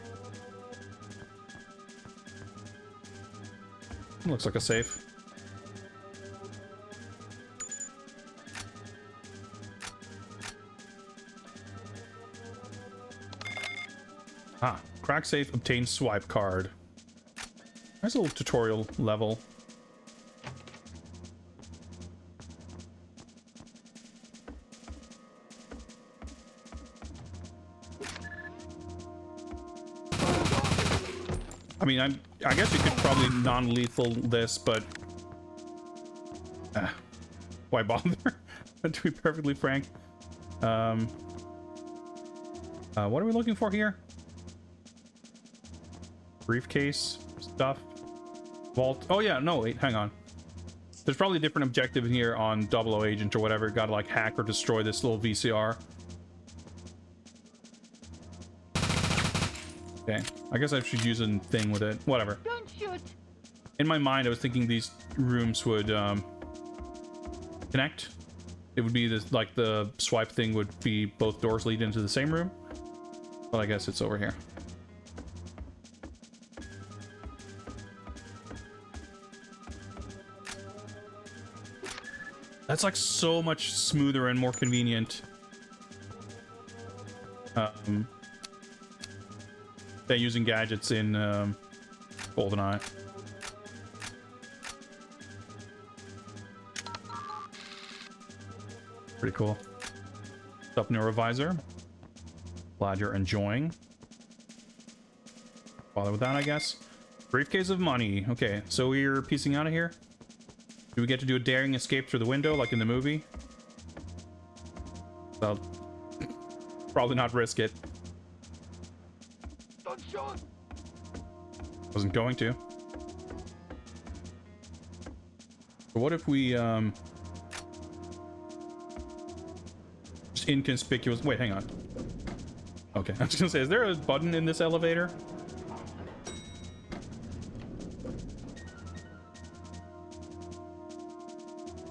Looks like a safe. Ah, crack safe, obtain swipe card. Nice little tutorial level. I mean, I guess you could probably non-lethal this, but why bother? To be perfectly frank. What are we looking for here? Briefcase stuff, vault. Oh yeah, no, wait, hang on. There's probably a different objective in here on 00 Agent or whatever. Got to like hack or destroy this little VCR. Okay, I guess I should use a thing with it. Whatever. Don't shoot. In my mind, I was thinking these rooms would connect. It would be this, like the swipe thing would be both doors lead into the same room. But I guess it's over here. That's like so much smoother and more convenient. Than using gadgets in GoldenEye. Pretty cool. Up neurovisor. Glad you're enjoying. Bother with that, I guess. Briefcase of money. Okay, so we're piecing out of here. Do we get to do a daring escape through the window like in the movie? So, probably not risk it. Don't shoot! Wasn't going to. But what if we, just inconspicuous... Wait, hang on. Okay, I was gonna say, is there a button in this elevator?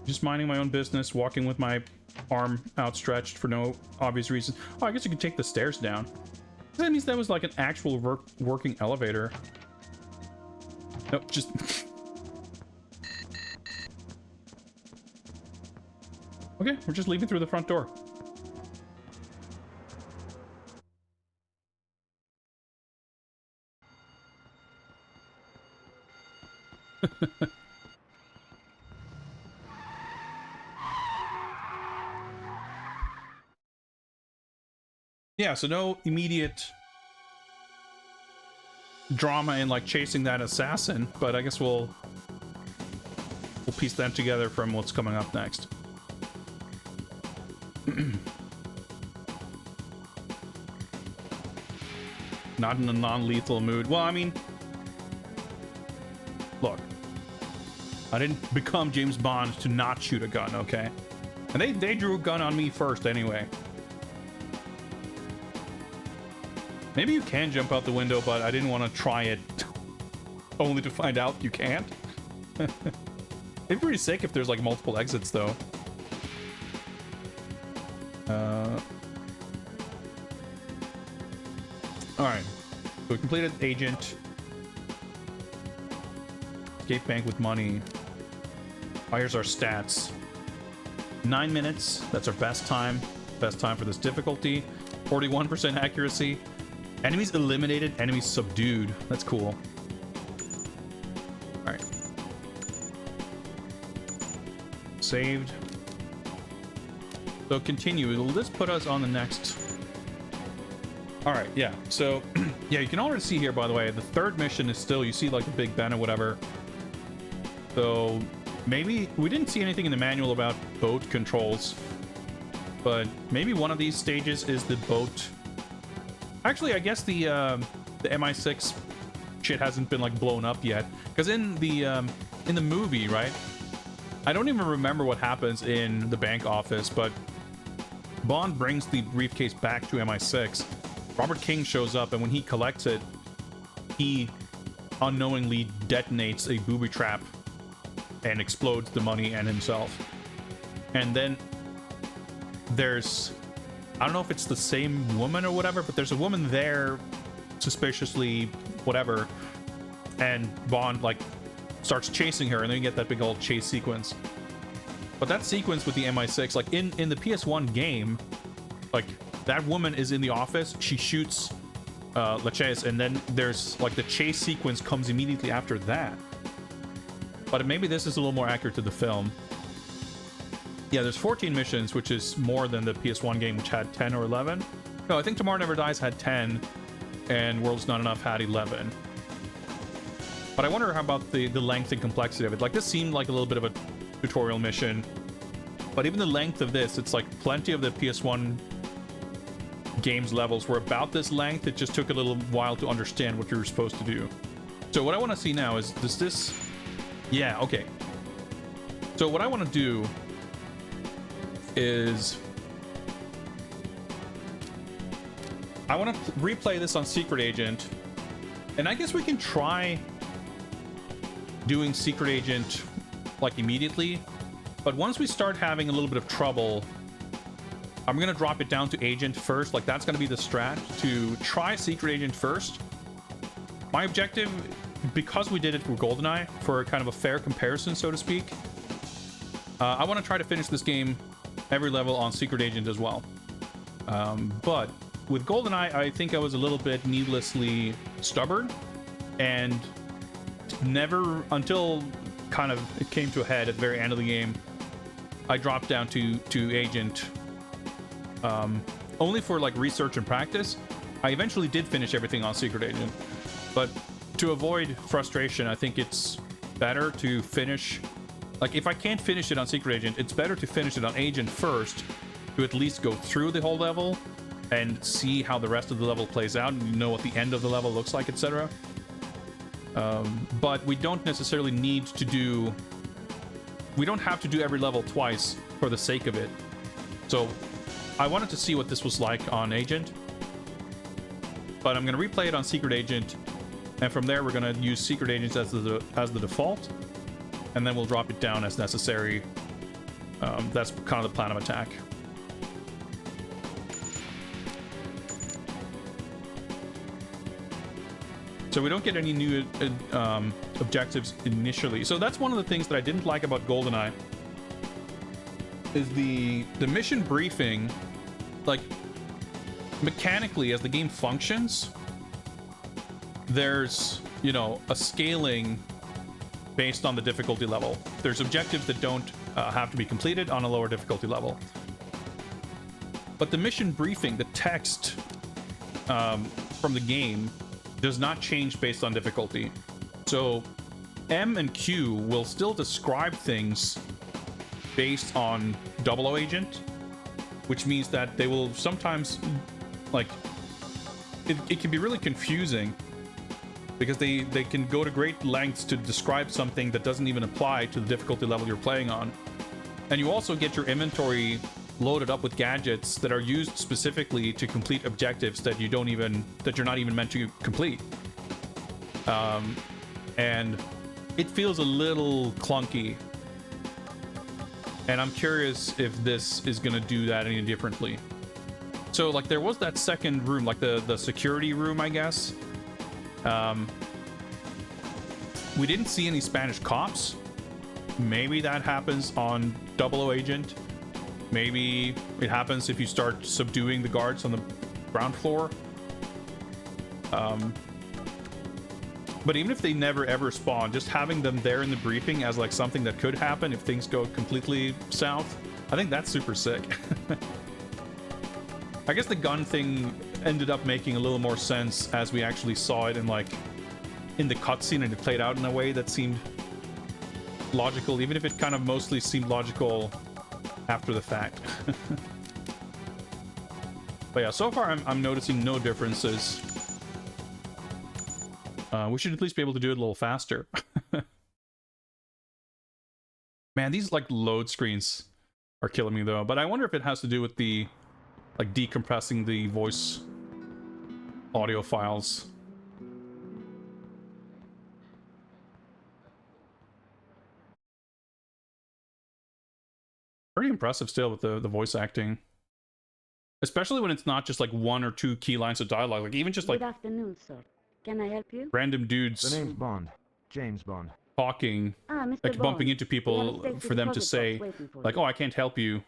Just minding my own business, walking with my arm outstretched for no obvious reason. Oh, I guess you could take the stairs down. That means that was like an actual working elevator. Nope, just... Okay, we're just leaving through the front door. Yeah, so no immediate drama in like chasing that assassin, but I guess we'll piece that together from what's coming up next. Not in a non-lethal mood. Well, I mean, look, I didn't become James Bond to not shoot a gun, okay? And they drew a gun on me first anyway. Maybe you can jump out the window, but I didn't want to try it only to find out you can't. It'd be pretty sick if there's like multiple exits though. Alright. So we completed agent. Escape bank with money. Oh, here's our stats. 9 minutes. That's our best time. Best time for this difficulty. 41% accuracy. Enemies eliminated, enemies subdued. That's cool. Alright. Saved. So continue. It'll just put us on the next. Alright, yeah. So, yeah, you can already see here, by the way, the third mission is still, you see like the Big Ben or whatever. So, maybe, we didn't see anything in the manual about boat controls. But maybe one of these stages is the boat. Actually, I guess the MI6 shit hasn't been like blown up yet, because in the movie, right? I don't even remember what happens in the bank office, but Bond brings the briefcase back to MI6. Robert King shows up, and when he collects it, he unknowingly detonates a booby trap and explodes the money and himself. And then there's, I don't know if it's the same woman or whatever, but there's a woman there suspiciously whatever, and Bond like starts chasing her, and then you get that big old chase sequence. But that sequence with the MI6, like in the PS1 game, like that woman is in the office, she shoots Lachaise, and then there's like the chase sequence comes immediately after that. But maybe this is a little more accurate to the film. Yeah, there's 14 missions, which is more than the PS1 game, which had 10 or 11. No, I think Tomorrow Never Dies had 10, and World's Not Enough had 11. But I wonder how about the length and complexity of it. Like, this seemed like a little bit of a tutorial mission, but even the length of this, it's like plenty of the PS1 games levels were about this length. It just took a little while to understand what you were supposed to do. So what I want to see now is, does this... Yeah, okay. So what I want to do is I want to replay this on Secret Agent, and I guess we can try doing Secret Agent like immediately, but once we start having a little bit of trouble, I'm gonna drop it down to Agent first. Like, that's gonna be the strat, to try Secret Agent first. My objective, because we did it for GoldenEye, for kind of a fair comparison, so to speak, I want to try to finish this game every level on Secret Agent as well. But with GoldenEye, I think I was a little bit needlessly stubborn, and never, until kind of it came to a head at the very end of the game, I dropped down to Agent only for like research and practice. I eventually did finish everything on Secret Agent, but to avoid frustration, I think it's better to finish. Like, if I can't finish it on Secret Agent, it's better to finish it on Agent first, to at least go through the whole level and see how the rest of the level plays out, and you know what the end of the level looks like, etc. But we don't necessarily need to do... We don't have to do every level twice for the sake of it. So, I wanted to see what this was like on Agent, but I'm going to replay it on Secret Agent, and from there we're going to use Secret Agents as the default, and then we'll drop it down as necessary. That's kind of the plan of attack. So we don't get any new objectives initially. So that's one of the things that I didn't like about GoldenEye, is the mission briefing. Like, mechanically, as the game functions, there's, you know, a scaling based on the difficulty level. There's objectives that don't have to be completed on a lower difficulty level. But the mission briefing, the text from the game, does not change based on difficulty. So M and Q will still describe things based on 00 Agent, which means that they will sometimes, like, it can be really confusing, because they can go to great lengths to describe something that doesn't even apply to the difficulty level you're playing on. And you also get your inventory loaded up with gadgets that are used specifically to complete objectives that you're not even meant to complete. And it feels a little clunky. And I'm curious if this is going to do that any differently. So, like, there was that second room, like the security room, I guess. We didn't see any Spanish cops. Maybe that happens on 00 Agent. Maybe it happens if you start subduing the guards on the ground floor. But even if they never ever spawn, just having them there in the briefing as like something that could happen if things go completely south, I think that's super sick. I guess the gun thing ended up making a little more sense as we actually saw it in the cutscene, and it played out in a way that seemed logical, even if it kind of mostly seemed logical after the fact. But yeah, so far I'm noticing no differences. We should at least be able to do it a little faster. Man, these like load screens are killing me though. But I wonder if it has to do with the like decompressing the voice audio files. Pretty impressive still with the voice acting. Especially when it's not just like 1 or 2 key lines of dialogue. Like even just like... Good afternoon, sir. Can I help you? Random dudes... The name's Bond. James Bond. Talking. Mr. Like Bond, bumping into people for them to say... Like, oh, I can't help you.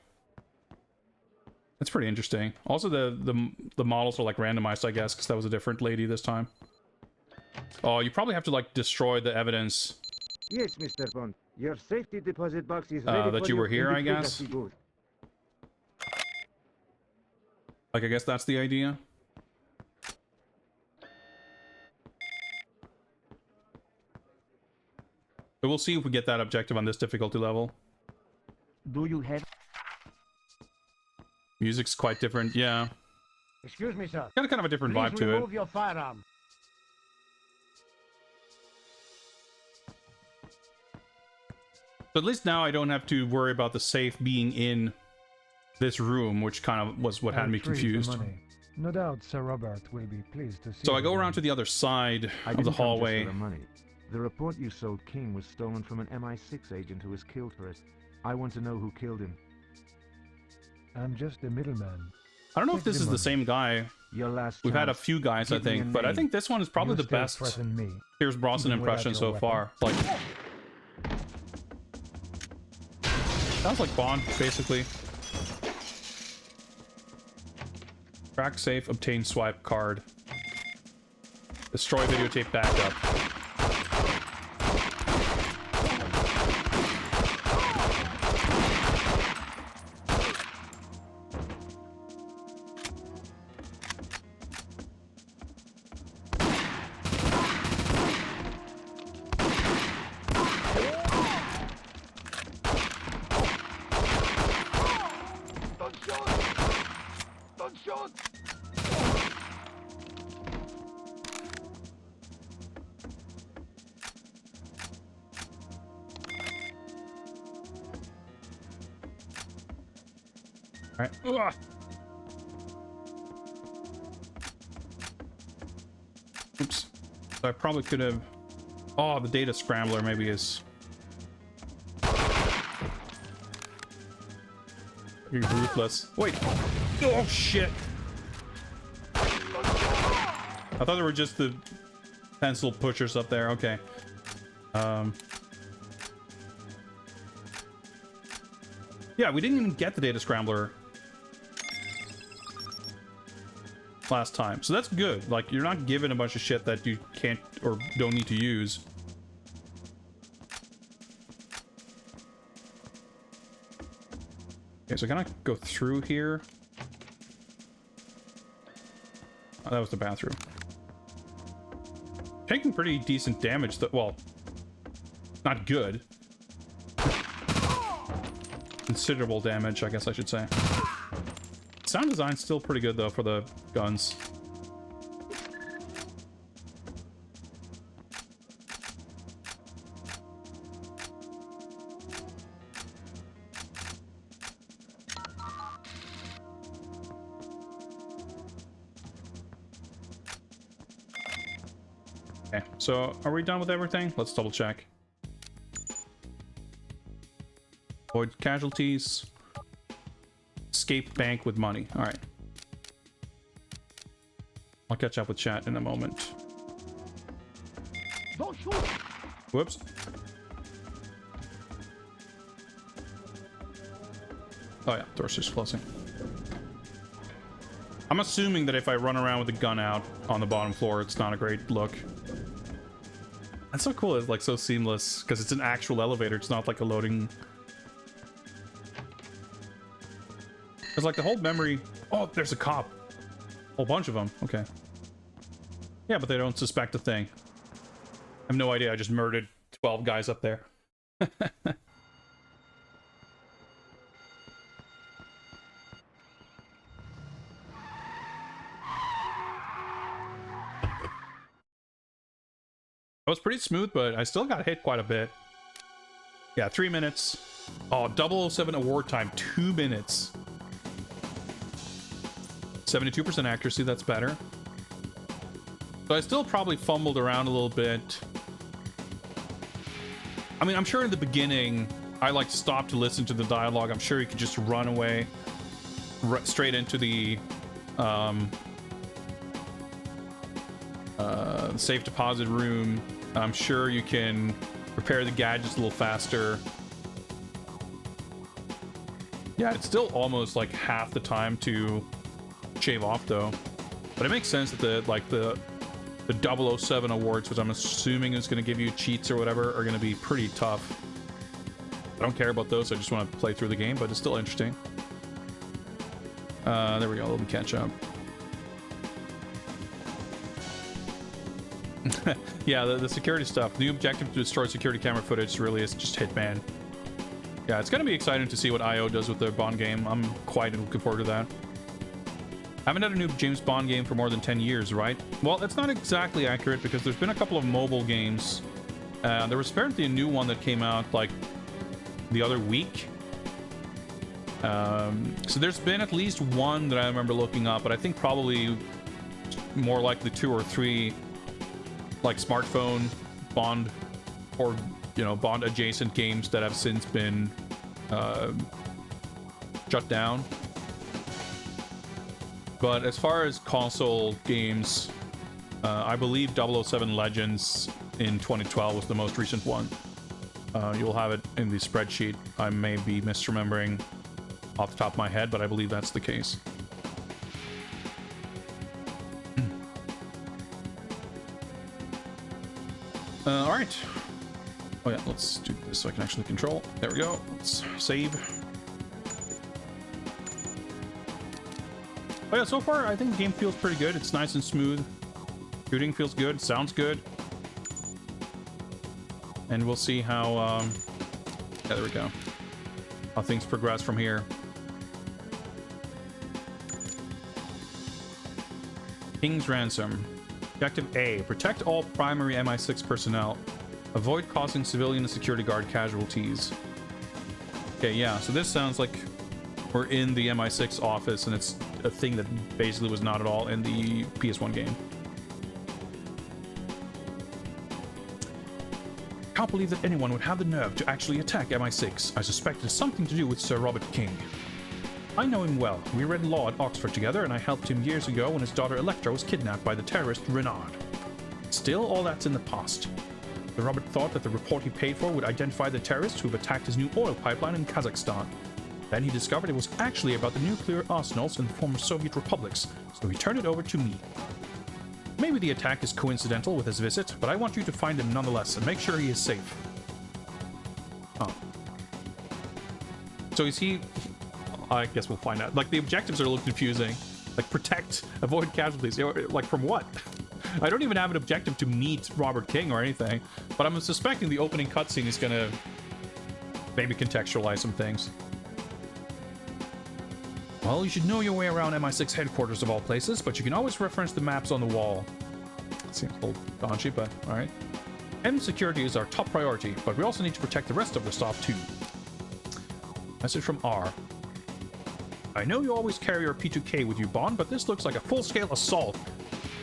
That's pretty interesting. Also, the models are like randomized, I guess, because that was a different lady this time. Oh, you probably have to like destroy the evidence. Yes, Mr. Bond. Your safety deposit box is ready that for you were in here, the I guess. privacy booth. Like, I guess that's the idea. But we'll see if we get that objective on this difficulty level. Do you have... Music's quite different, yeah. Excuse me, sir. Got a kind of a different vibe Please to it. remove your firearm. So at least now I don't have to worry about the safe being in this room, which kind of was what had me Retrieve the confused. money. No doubt Sir Robert will be pleased to see So I you go again. around to the other side I of didn't the come just hallway. for the money. The report you sold King was stolen from an MI6 agent who was killed for it. I want to know who killed him. I'm just a middleman. I don't know if Take this the is the money. same guy. Your last We've had a chance. few guys, I Give me a think, but I name. think this one is probably You the still best threaten me. Pierce Brosnan even without impression your so weapon. far. Like, sounds like Bond, basically. Crack safe, obtain swipe card. Destroy videotape backup. All right. Ugh. Oops. So I probably could have... Oh, the data scrambler maybe is... You're ruthless. Wait. Oh, shit. I thought they were just the pencil pushers up there. Okay. Yeah, we didn't even get the data scrambler last time, so that's good. Like, you're not given a bunch of shit that you can't or don't need to use. Okay, so can I go through here? Oh, that was the bathroom. Taking pretty decent damage, well, not good. Considerable damage, I guess I should say. Sound design's still pretty good, though, for the guns. Okay, so are we done with everything? Let's double check. Avoid casualties. Escape bank with money. All right. I'll catch up with chat in a moment. Whoops. Oh yeah, door's just closing. I'm assuming that if I run around with the gun out on the bottom floor, it's not a great look. That's so cool. It's like so seamless because it's an actual elevator. It's not like a loading. It's like the whole memory. Oh, there's a cop. A whole bunch of them. Okay. Yeah, but they don't suspect a thing. I have no idea. I just murdered 12 guys up there. It was pretty smooth, but I still got hit quite a bit. Yeah, 3 minutes. Oh, 007 award time, 2 minutes. 72% accuracy, that's better. So I still probably fumbled around a little bit. I mean, I'm sure in the beginning, I like stopped to listen to the dialogue. I'm sure you could just run away straight into the safe deposit room. I'm sure you can repair the gadgets a little faster. Yeah, it's still almost like half the time to shave off though. But it makes sense that the 007 awards, which I'm assuming is going to give you cheats or whatever, are going to be pretty tough. I don't care about those. I just want to play through the game, but it's still interesting. There we go. Let me catch up. Yeah, the security stuff. The objective to destroy security camera footage really is just Hitman. Yeah, it's going to be exciting to see what IO does with their Bond game. I'm quite looking forward to that. Haven't had a new James Bond game for more than 10 years, right? Well, that's not exactly accurate because there's been a couple of mobile games. There was apparently a new one that came out like the other week. So there's been at least one that I remember looking up, but I think probably more likely 2 or 3 like smartphone Bond or, you know, Bond adjacent games that have since been shut down. But as far as console games, I believe 007 Legends in 2012 was the most recent one. You'll have it in the spreadsheet. I may be misremembering off the top of my head, but I believe that's the case. All right. Oh yeah, let's do this so I can actually control. There we go. Let's save. Oh yeah, so far I think the game feels pretty good. It's nice and smooth. Shooting feels good. Sounds good. And we'll see how, yeah, there we go. How things progress from here. King's Ransom. Objective A. Protect all primary MI6 personnel. Avoid causing civilian and security guard casualties. Okay, yeah, so this sounds like We're in the MI6 office, and it's a thing that basically was not at all in the PS1 game. Can't believe that anyone would have the nerve to actually attack MI6. I suspect it's something to do with Sir Robert King. I know him well. We read law at Oxford together, and I helped him years ago when his daughter Electra was kidnapped by the terrorist Renard. Still, all that's in the past. Sir Robert thought that the report he paid for would identify the terrorists who've attacked his new oil pipeline in Kazakhstan. Then he discovered it was actually about the nuclear arsenals in the former Soviet republics, so he turned it over to me. Maybe the attack is coincidental with his visit, but I want you to find him nonetheless and make sure he is safe. Oh. So is he... I guess we'll find out. Like, the objectives are a little confusing. Like, protect, avoid casualties. Like, from what? I don't even have an objective to meet Robert King or anything, but I'm suspecting the opening cutscene is gonna maybe contextualize some things. Well, you should know your way around MI6 headquarters of all places, but you can always reference the maps on the wall. Seems a little dodgy, but alright. M security is our top priority, but we also need to protect the rest of the staff too. Message from R. I know you always carry your P2K with you, Bond, but this looks like a full-scale assault.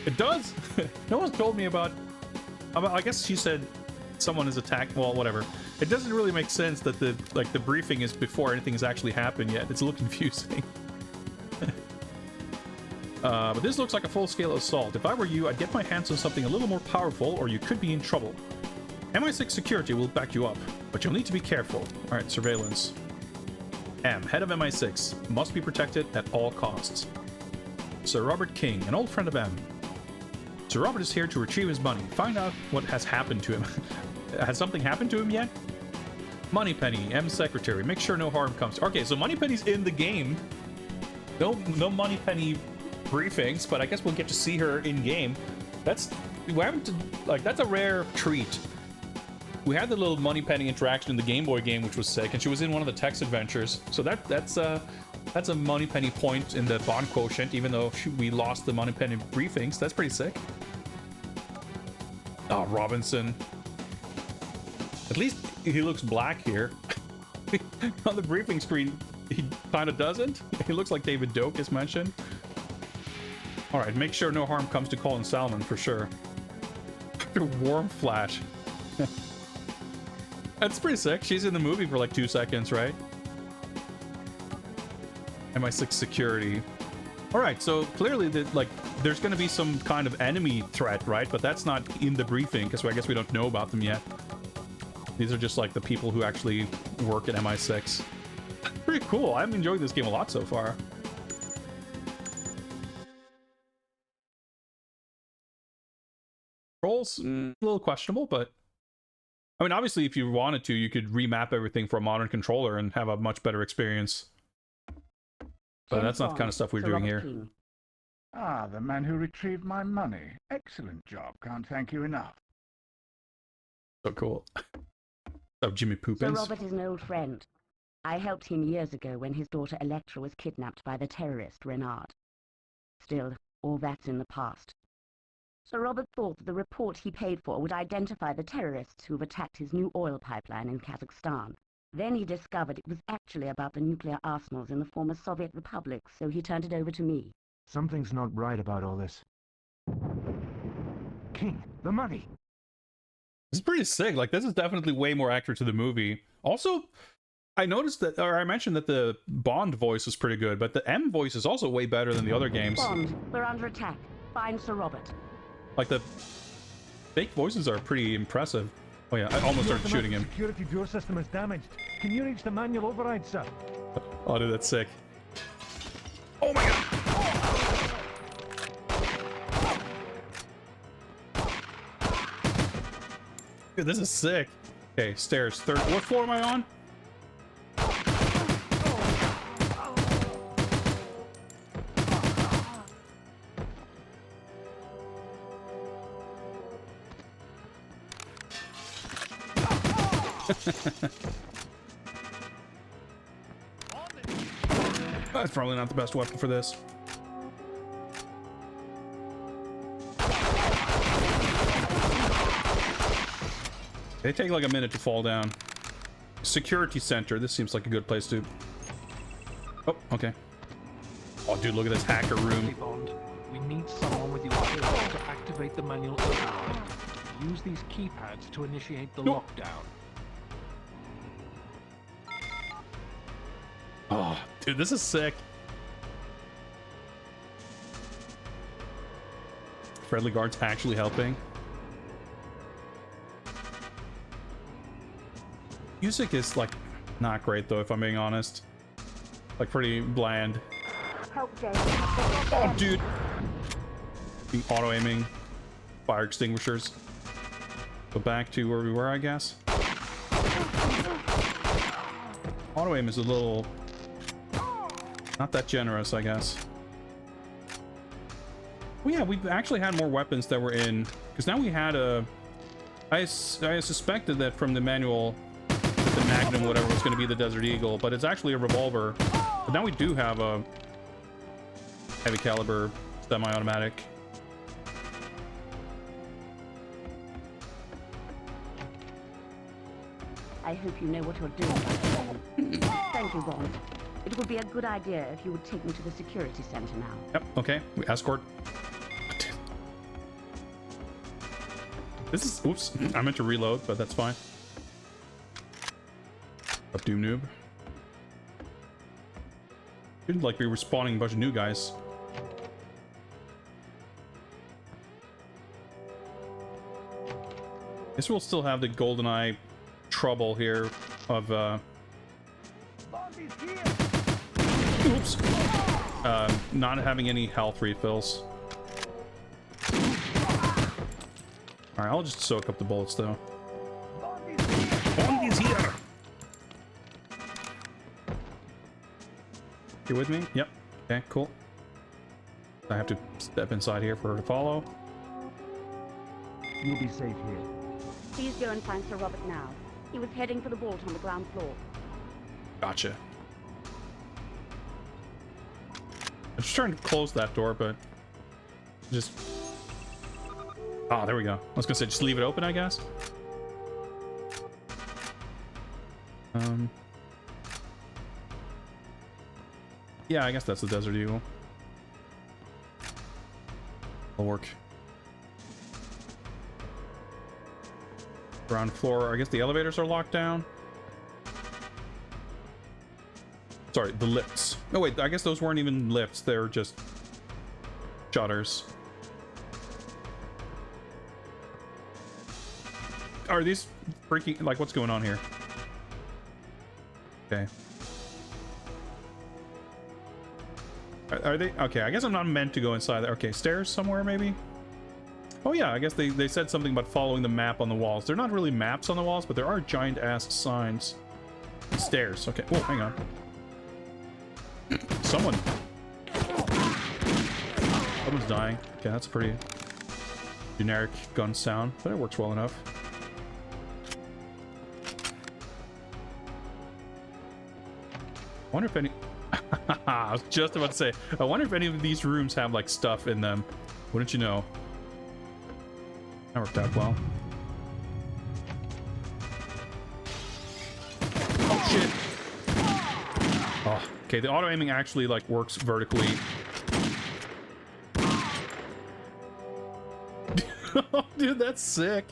It does? No one's told me about... I guess she said someone is attacked. Well, whatever. It doesn't really make sense that the briefing is before anything has actually happened yet. It's a little confusing. But this looks like a full-scale assault. If I were you, I'd get my hands on something a little more powerful, or you could be in trouble. MI6 security will back you up, but you'll need to be careful. Alright, surveillance. M, head of MI6, must be protected at all costs. Sir Robert King, an old friend of M. Sir Robert is here to retrieve his money. Find out what has happened to him. Has something happened to him yet? Moneypenny, M's secretary. Make sure no harm comes. Okay, so Moneypenny's in the game. No Moneypenny briefings, but I guess we'll get to see her in game. That's a rare treat. We had the little Moneypenny interaction in the Game Boy game, which was sick, and she was in one of the text adventures. So that's a Moneypenny point in the Bond quotient, even though we lost the Moneypenny briefings. That's pretty sick. Oh, Robinson. At least he looks black here. On the briefing screen, he kind of doesn't. He looks like David Doak is mentioned. All right, make sure no harm comes to Colin Salmon for sure. Warm Flash. That's pretty sick. She's in the movie for like 2 seconds, right? MI6 security. All right, so clearly there's going to be some kind of enemy threat, right? But that's not in the briefing because I guess we don't know about them yet. These are just like the people who actually work at MI6. Pretty cool. I'm enjoying this game a lot so far. Controls, a little questionable, but I mean, obviously, if you wanted to, you could remap everything for a modern controller and have a much better experience. But that's not the kind of stuff we're doing here. Ah, the man who retrieved my money. Excellent job. Can't thank you enough. So cool. Oh, Jimmy Poopins. Sir Robert is an old friend. I helped him years ago when his daughter Electra was kidnapped by the terrorist Renard. Still, all that's in the past. Sir Robert thought that the report he paid for would identify the terrorists who've attacked his new oil pipeline in Kazakhstan. Then he discovered it was actually about the nuclear arsenals in the former Soviet republics, so he turned it over to me. Something's not right about all this. King, the money! This is pretty sick. Like, this is definitely way more accurate to the movie. Also, I noticed that, or I mentioned that the Bond voice is pretty good, but the M voice is also way better than the other games. Bond, we're under attack. Find Sir Robert. Like, the fake voices are pretty impressive. Oh yeah, I almost started shooting him. The security door system is damaged. Can you reach the manual override, sir? Oh, dude, that's sick. Oh my god! Dude, this is sick. Okay, stairs. Third. What floor am I on? That's probably not the best weapon for this. They take like a minute to fall down. Security center. This seems like a good place to Oh, okay. Oh, dude, look at this hacker room. Bond, we need someone with your skills to activate the manual override. Use these keypads to initiate the lockdown. Oh, dude, this is sick. Friendly guards actually helping. Music is like not great though, if I'm being honest. Like pretty bland. Help, Jay. Oh, dude. The auto aiming, fire extinguishers. Go back to where we were, I guess. Auto aim is a little not that generous, I guess. Well, yeah, we've actually had more weapons that were in, because now we had a. I suspected that from the manual that the Magnum, whatever, was going to be the Desert Eagle, but it's actually a revolver. But now we do have a heavy caliber semi-automatic. I hope you know what you're doing. Thank you, Bond. It would be a good idea if you would take me to the security center now. Yep, okay. We escort. This is... Oops. I meant to reload, but that's fine. Up, Doom Noob. Didn't like be respawning a bunch of new guys. Guess we'll still have the GoldenEye trouble here of oops, not having any health refills. All right, I'll just soak up the bullets though. Bond is here. You with me? Yep. Okay, cool. I have to step inside here for her to follow. You'll be safe here. Please go and find Sir Robert now. He was heading for the vault on the ground floor. Gotcha. I'm just trying to close that door, but just... Ah, there we go. I was gonna say, just leave it open, I guess. Yeah, I guess that's the Desert Eagle. Will work. Ground floor. I guess the elevators are locked down. Sorry, the lifts. Oh wait, I guess those weren't even lifts. They're just shutters. Are these freaking... Like, what's going on here? Okay. Are they... Okay, I guess I'm not meant to go inside there. Okay, stairs somewhere, maybe? Oh yeah, I guess they said something about following the map on the walls. They're not really maps on the walls, but there are giant-ass signs. Stairs. Okay. Oh, hang on. Someone's dying. Okay, that's a pretty generic gun sound, but it works well enough. I wonder if any... I was just about to say, I wonder if any of these rooms have like stuff in them. Wouldn't you know? That worked out well. Oh shit! Oh, okay, the auto aiming actually like works vertically. Dude, that's sick.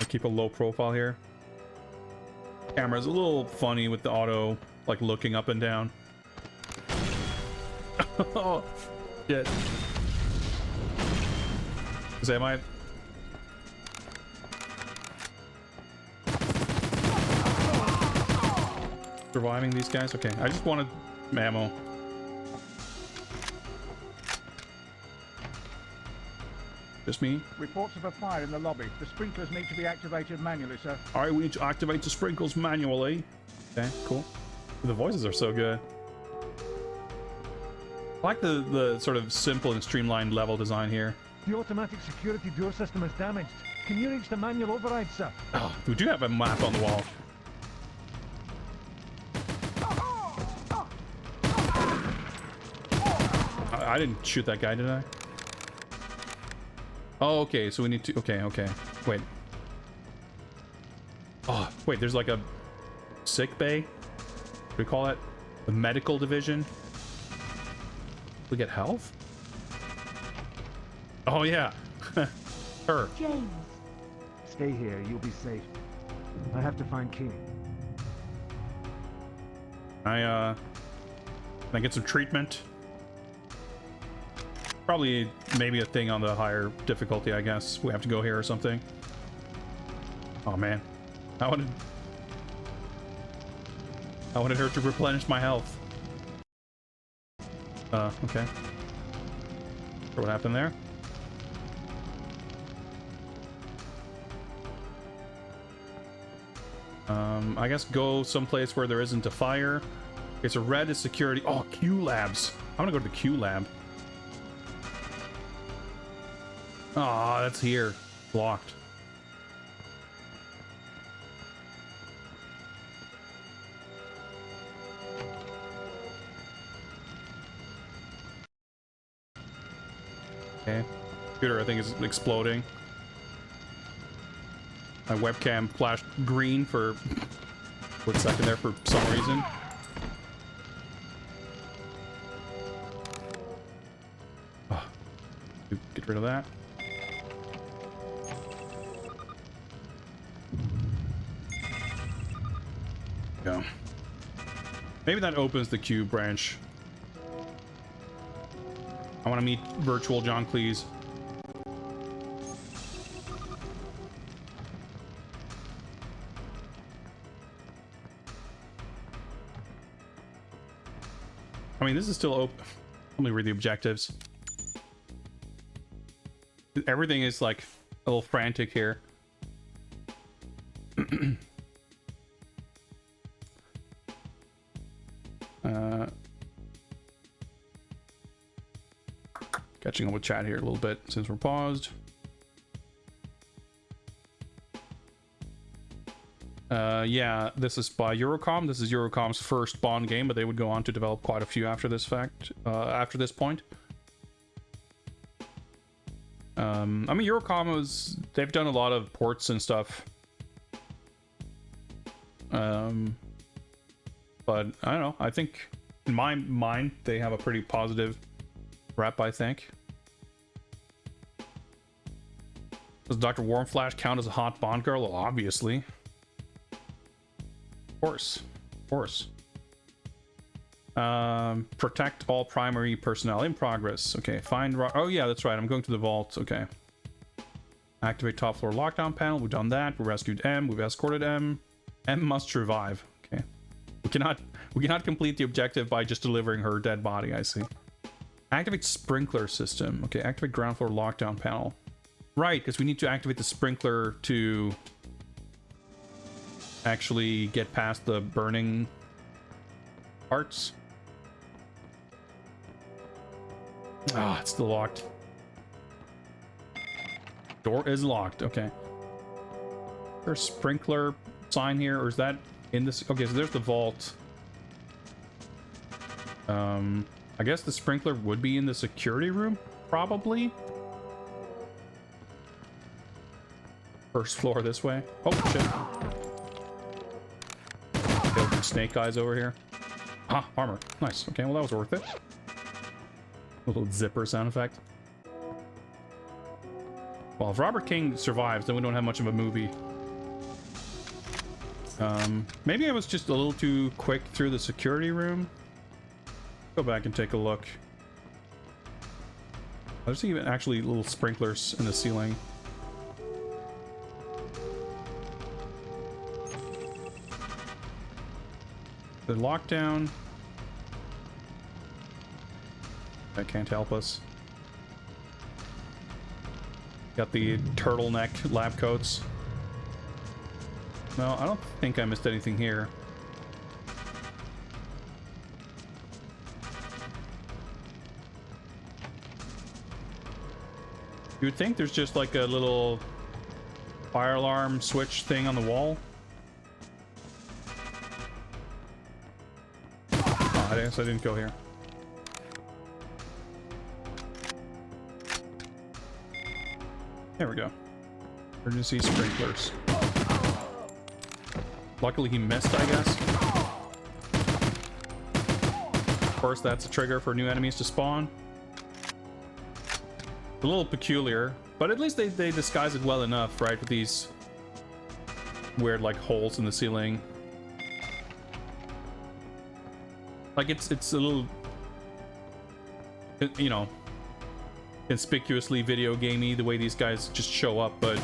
Keep a low profile here. Camera's a little funny with the auto, like looking up and down. Oh, shit. Am I? Surviving these guys? Okay, I just wanted ammo. Just me? Reports of a fire in the lobby. The sprinklers need to be activated manually, sir. All right, we need to activate the sprinkles manually. Okay, cool. The voices are so good. I like the sort of simple and streamlined level design here. The automatic security door system is damaged. Can you reach the manual override, sir? Oh, we do have a map on the wall. I didn't shoot that guy, did I? Oh, okay, so we need to... Okay, okay. Wait. Oh, wait, there's like a sick bay? What do we call that? The medical division? We get health? Oh, yeah. Her. James. Stay here, you'll be safe. I have to find King. Can I get some treatment? Probably maybe a thing on the higher difficulty, I guess. We have to go here or something. Oh man. I wanted her to replenish my health. Okay. What happened there? I guess go someplace where there isn't a fire. Okay, so red is security. Oh, Q labs. I'm gonna go to the Q lab. Aw, that's here. Blocked. Okay. Computer, I think, is exploding. My webcam flashed green for a second there for some reason. Oh, get rid of that. Go. Maybe that opens the Q branch. I want to meet virtual John Cleese. I mean, this is still open. Let me read the objectives. Everything is like a little frantic here. Catching up with chat here a little bit since we're paused. Yeah, this is by Eurocom. This is Eurocom's first Bond game, but they would go on to develop quite a few after this fact, after this point. I mean, Eurocom they've done a lot of ports and stuff. But I don't know. I think in my mind, they have a pretty positive rep, I think. Does Dr. Warmflash count as a hot Bond girl? Well, obviously. Of course. Of course. Protect all primary personnel in progress. Okay, find... Oh, yeah, that's right. I'm going to the vault. Okay. Activate top floor lockdown panel. We've done that. We rescued M. We've escorted M. M must survive. Okay. We cannot complete the objective by just delivering her dead body, I see. Activate sprinkler system. Okay, activate ground floor lockdown panel. Right, because we need to activate the sprinkler to actually get past the burning parts. Ah, it's still locked. Door is locked. Okay. There's a sprinkler sign here, or is that in this? Okay, so there's the vault. I guess the sprinkler would be in the security room, probably. First floor this way. Oh, shit. Building snake eyes over here. Ah, armor. Nice. Okay, well, that was worth it. A little zipper sound effect. Well, if Robert King survives, then we don't have much of a movie. Maybe I was just a little too quick through the security room. Go back and take a look. There's even actually little sprinklers in the ceiling. The lockdown. That can't help us. Got the turtleneck lab coats. No, I don't think I missed anything here. You would think there's just like a little fire alarm switch thing on the wall. Oh, I guess I didn't go here. There we go. Emergency sprinklers. Luckily he missed, I guess. Of course, that's a trigger for new enemies to spawn. A little peculiar, but at least they disguise it well enough, right? With these weird, like, holes in the ceiling. Like, it's a little, you know, conspicuously video gamey the way these guys just show up, but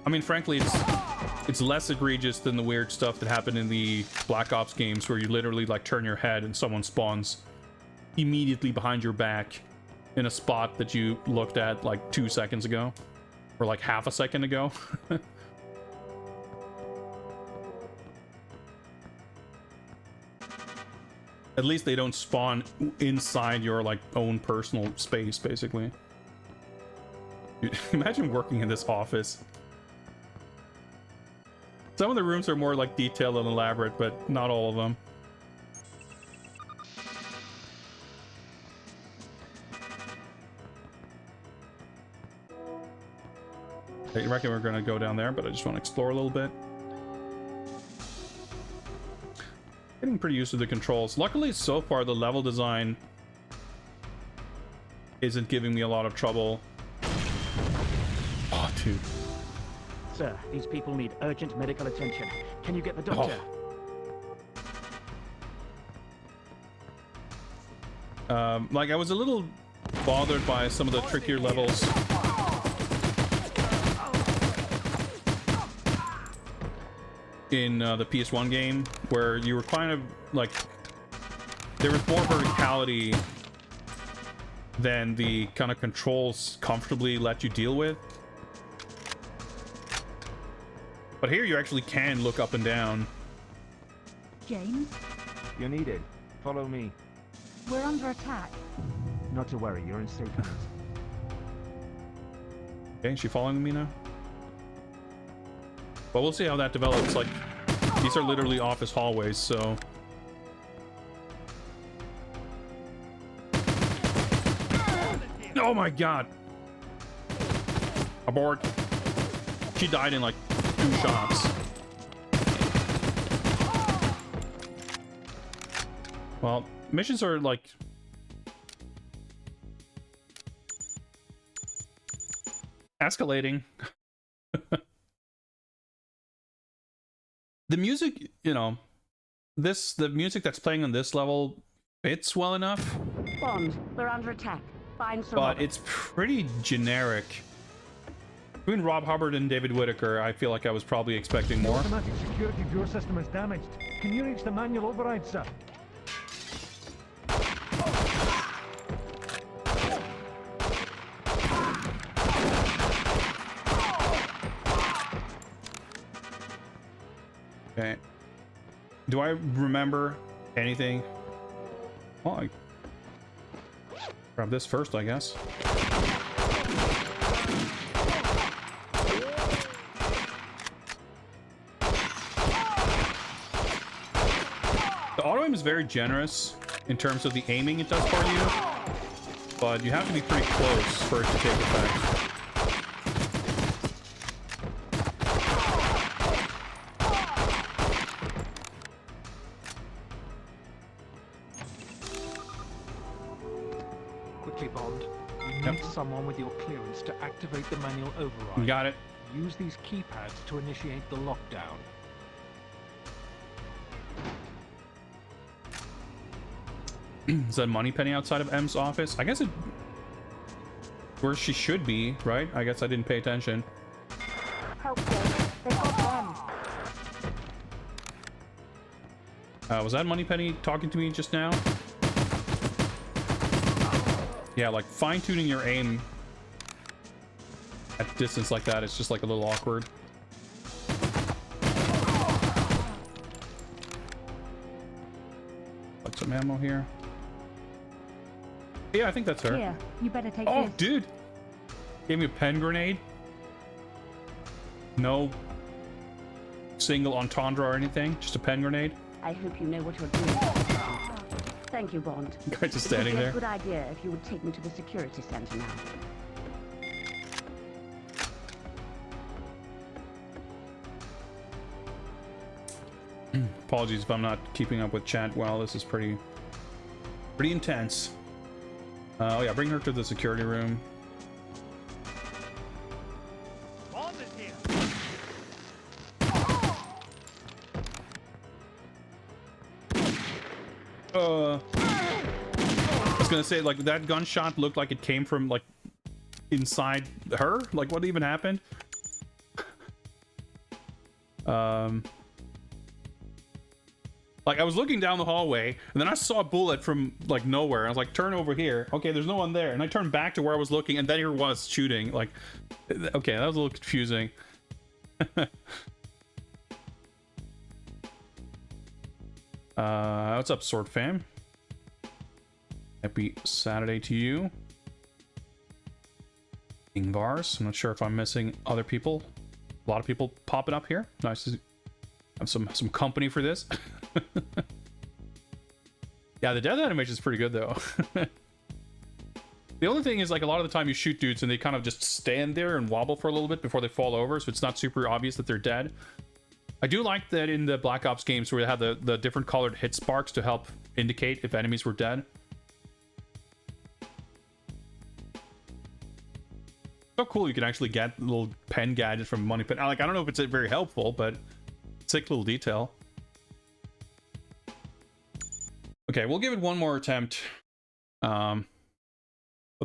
I mean, frankly, it's less egregious than the weird stuff that happened in the Black Ops games where you literally like turn your head and someone spawns immediately behind your back in a spot that you looked at like 2 seconds ago or like half a second ago. At least they don't spawn inside your like own personal space, basically. Dude, imagine working in this office. Some of the rooms are more like detailed and elaborate, but not all of them. I reckon we're gonna go down there, but I just want to explore a little bit. Getting pretty used to the controls. Luckily, so far, the level design isn't giving me a lot of trouble. Oh, dude. Sir, these people need urgent medical attention. Can you get the doctor? Like, I was a little bothered by some of the trickier levels. In the PS1 game, where you were kind of like, there was more verticality than the kind of controls comfortably let you deal with. But here you actually can look up and down. James, You're needed. Follow me. we're under attack. Not to worry, you're in safe hands. Okay, is she following me now? Well, we'll see how that develops. Like, these are literally office hallways, so... Oh my god! Abort. She died in like 2 shots. Well, missions are like... escalating. The music, you know, the music that's playing on this level fits well enough. Bond, we're under attack. Find Sir But Robert. it's pretty generic. Between Rob Hubbard and David Whittaker, I feel like I was probably expecting more. Automatic security door system is damaged. Can you reach the manual override, sir? Okay. Do I remember anything? Oh, I grab this first, I guess. The auto aim is very generous in terms of the aiming it does for you, but you have to be pretty close for it to take effect. Quickly, Bond. We need someone with your clearance to activate the manual override. Got it. Use these keypads to initiate the lockdown. Is that Moneypenny outside of M's office? I guess it... where she should be, right? I guess I didn't pay attention. Help, James. They got them. Was that Moneypenny talking to me just now? Yeah, like fine-tuning your aim at distance like that, it's just like a little awkward. Put some ammo here. Yeah, I think that's her. Here, you better take Oh, this. dude! Gave me a pen grenade. No single entendre or anything, just a pen grenade. I hope you know what you're doing. Thank you, Bond. Guy just standing It would be there. a good idea if you would take me to the security center now. Apologies if I'm not keeping up with chat well. This is pretty intense. Oh yeah, bring her to the security room. Bond is here. I was gonna say, like, that gunshot looked like it came from, like, inside her. Like, what even happened? Like, I was looking down the hallway, and then I saw a bullet from, like, nowhere. I was like, turn over here. Okay, there's no one there. And I turned back to where I was looking, and then here was shooting. Like, okay, that was a little confusing. What's up, Sword Fam? Happy Saturday to you. Ingvars. I'm not sure if I'm missing other people. A lot of people popping up here. Nice to have some company for this. Yeah, the death animation is pretty good though. The only thing is, like, a lot of the time you shoot dudes and they kind of just stand there and wobble for a little bit before they fall over, so it's not super obvious that they're dead. I do like that in the Black Ops games where they have the different colored hit sparks to help indicate if enemies were dead. So cool you can actually get little pen gadgets from Money Pen. Like, I don't know if it's very helpful, but sick little detail. Okay, we'll give it one more attempt. But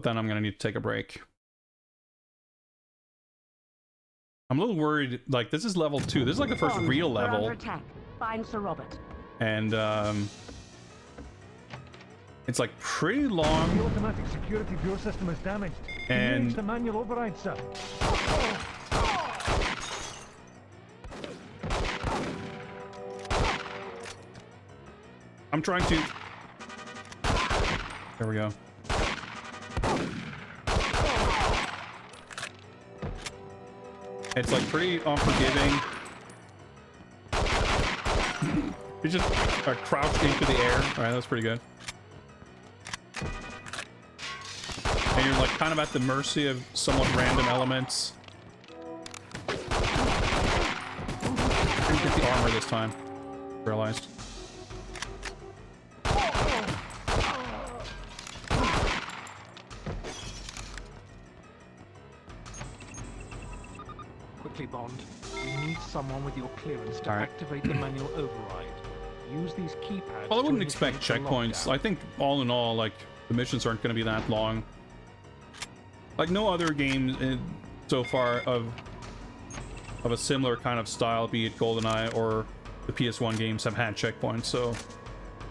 then I'm gonna need to take a break. I'm a little worried, like, this is level 2. This is like the first real level. Under attack. Find Sir Robert. And it's like pretty long. The automatic security door system is damaged. And Engage the manual override, sir. I'm trying to... There we go. It's like pretty unforgiving. You just crouched into the air. Alright, that's pretty good. And you're like kind of at the mercy of somewhat random elements. Didn't get the armor this time. Realized. Quickly, Bond. We need someone with your clearance to All right. activate the manual override. Use these keypads. Well, I to wouldn't expect initiate the checkpoints. lockdown. I think all in all, like, the missions aren't going to be that long. Like, no other game so far of a similar kind of style, be it GoldenEye or the PS1 games, have had checkpoints, so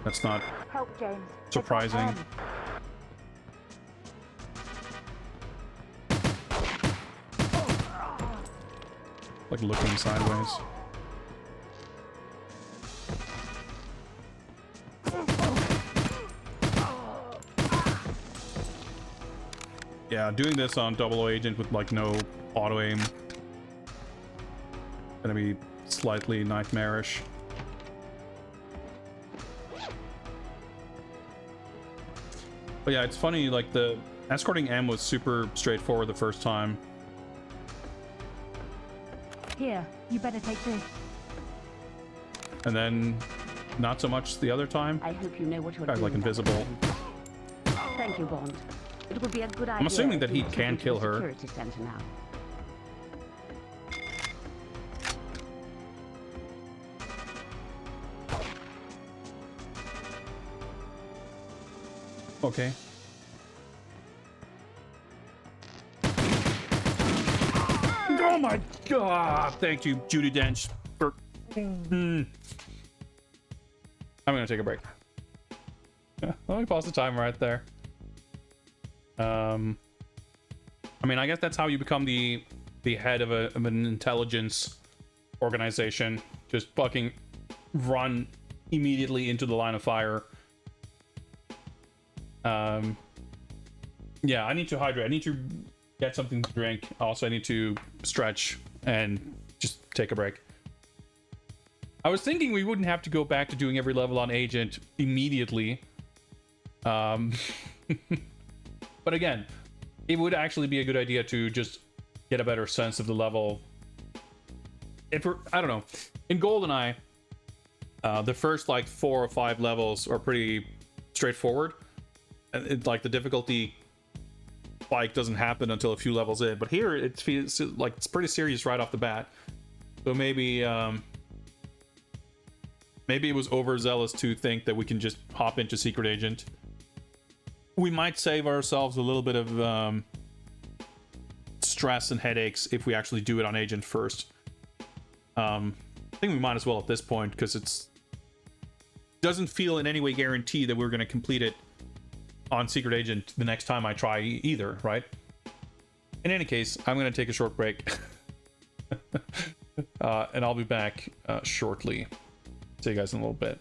that's not Help, James. surprising. Like looking sideways. Yeah, doing this on Double Agent with like no auto aim gonna be slightly nightmarish. But yeah, it's funny, like the escorting M was super straightforward the first time. Here, you better take this. And then not so much the other time. I hope you know what you're Kind of like doing. invisible. Thank you, Bond. It would be a good idea. I'm assuming that if he you took can me to kill the her. Security center now. Okay. Oh my god! Thank you, Judi Dench, for... I'm gonna take a break. Let me pause the timer right there. I mean, I guess that's how you become the head of an intelligence organization. Just fucking run immediately into the line of fire. Yeah, I need to hydrate. I need to get something to drink. Also, I need to stretch and just take a break. I was thinking we wouldn't have to go back to doing every level on Agent immediately. But again, it would actually be a good idea to just get a better sense of the level. If we're, I don't know, in GoldenEye, The first like 4 or 5 levels are pretty straightforward, and like the difficulty spike doesn't happen until a few levels in. But here it feels like it's pretty serious right off the bat. So maybe maybe it was overzealous to think that we can just hop into Secret Agent. We might save ourselves a little bit of stress and headaches if we actually do it on Agent first. I think we might as well at this point, because it's doesn't feel in any way guarantee that we're going to complete it on Secret Agent the next time I try either, right? In any case, I'm going to take a short break. And I'll be back shortly. See you guys in a little bit.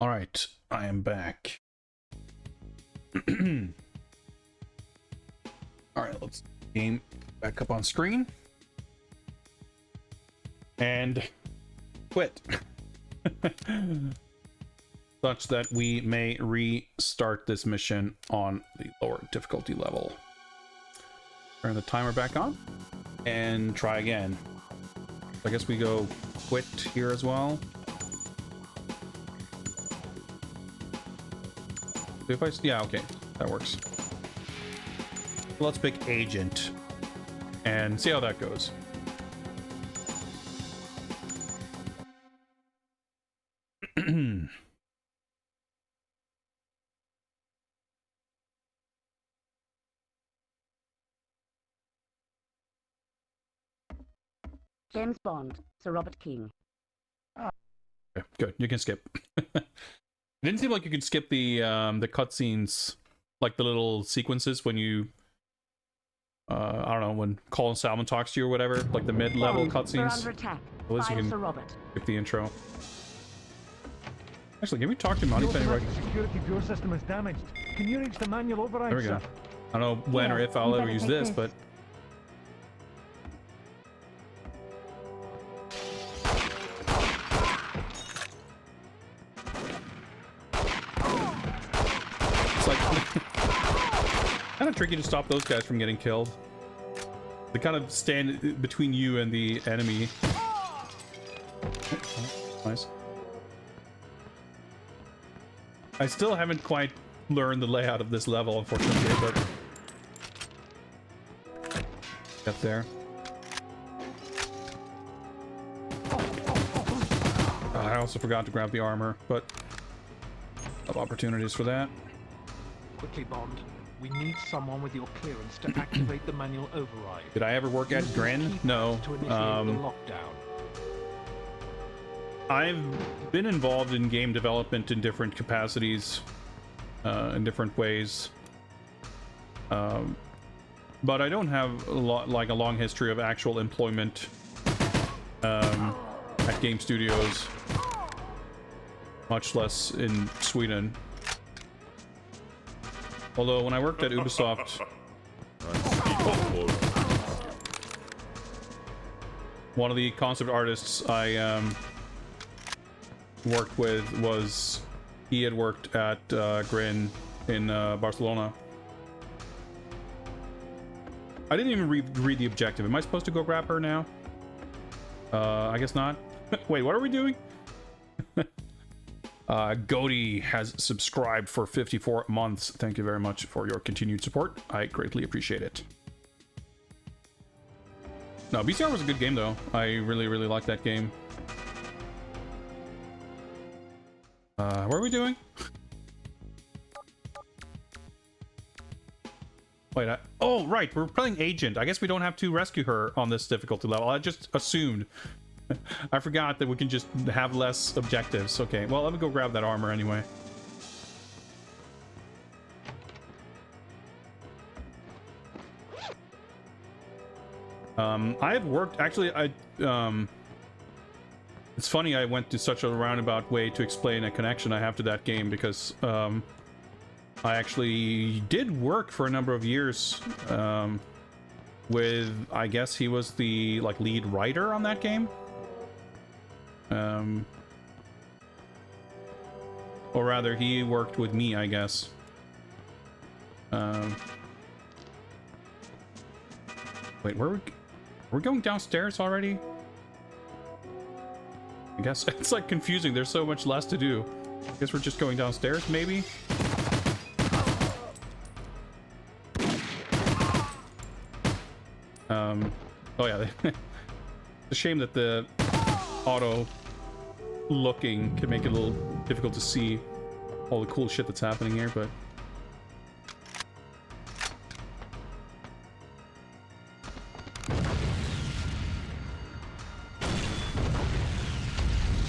All right, I am back. All right, let's game back up on screen and quit. Such that we may restart this mission on the lower difficulty level. Turn the timer back on and try again. I guess we go quit here as well. If I, yeah, okay, that works. Let's pick agent and see how that goes. James Bond, Sir Robert King. Okay, good. You can skip. It didn't seem like you could skip the cutscenes, like the little sequences when you, I don't know, when Colin Salmon talks to you or whatever, like the mid-level cutscenes. Under attack. At least you Fire, can Sir Robert. skip the intro. Actually, can we talk to Monty The Penny right? automatic security door system is damaged. Can you reach the manual override, There we go. sir? I don't know when or Yeah, if I'll you ever better use take this, this. but it's like kind of tricky to stop those guys from getting killed. They kind of stand between you and the enemy. Oh, nice. I still haven't quite learned the layout of this level, unfortunately, but get there. I also forgot to grab the armor, but have opportunities for that. Quickly, Bond. We need someone with your clearance to activate the manual override. Did I ever work at Use the Grin? keypad No. To initiate the lockdown. I've been involved in game development in different capacities, in different ways, but I don't have a long history of actual employment at game studios, much less in Sweden. Although when I worked at Ubisoft, one of the concept artists I worked with he had worked at Grin in Barcelona. I didn't even read the objective. Am I supposed to go grab her now? I guess not. Wait, what are we doing? Goaty has subscribed for 54 months. Thank you very much for your continued support. I greatly appreciate it. No, BCR was a good game though. I really liked that game. What are we doing? Wait, oh, right, we're playing Agent. I guess we don't have to rescue her on this difficulty level. I just assumed. I forgot that we can just have less objectives. Okay, well, let me go grab that armor anyway. I've worked, actually, it's funny I went to such a roundabout way to explain a connection I have to that game because I actually did work for a number of years with, I guess he was the lead writer on that game. Or rather, he worked with me, I guess. Wait, we're going downstairs already? I guess it's like confusing. There's so much less to do. I guess we're just going downstairs, maybe? Oh yeah. It's a shame that the auto looking can make it a little difficult to see all the cool shit that's happening here, but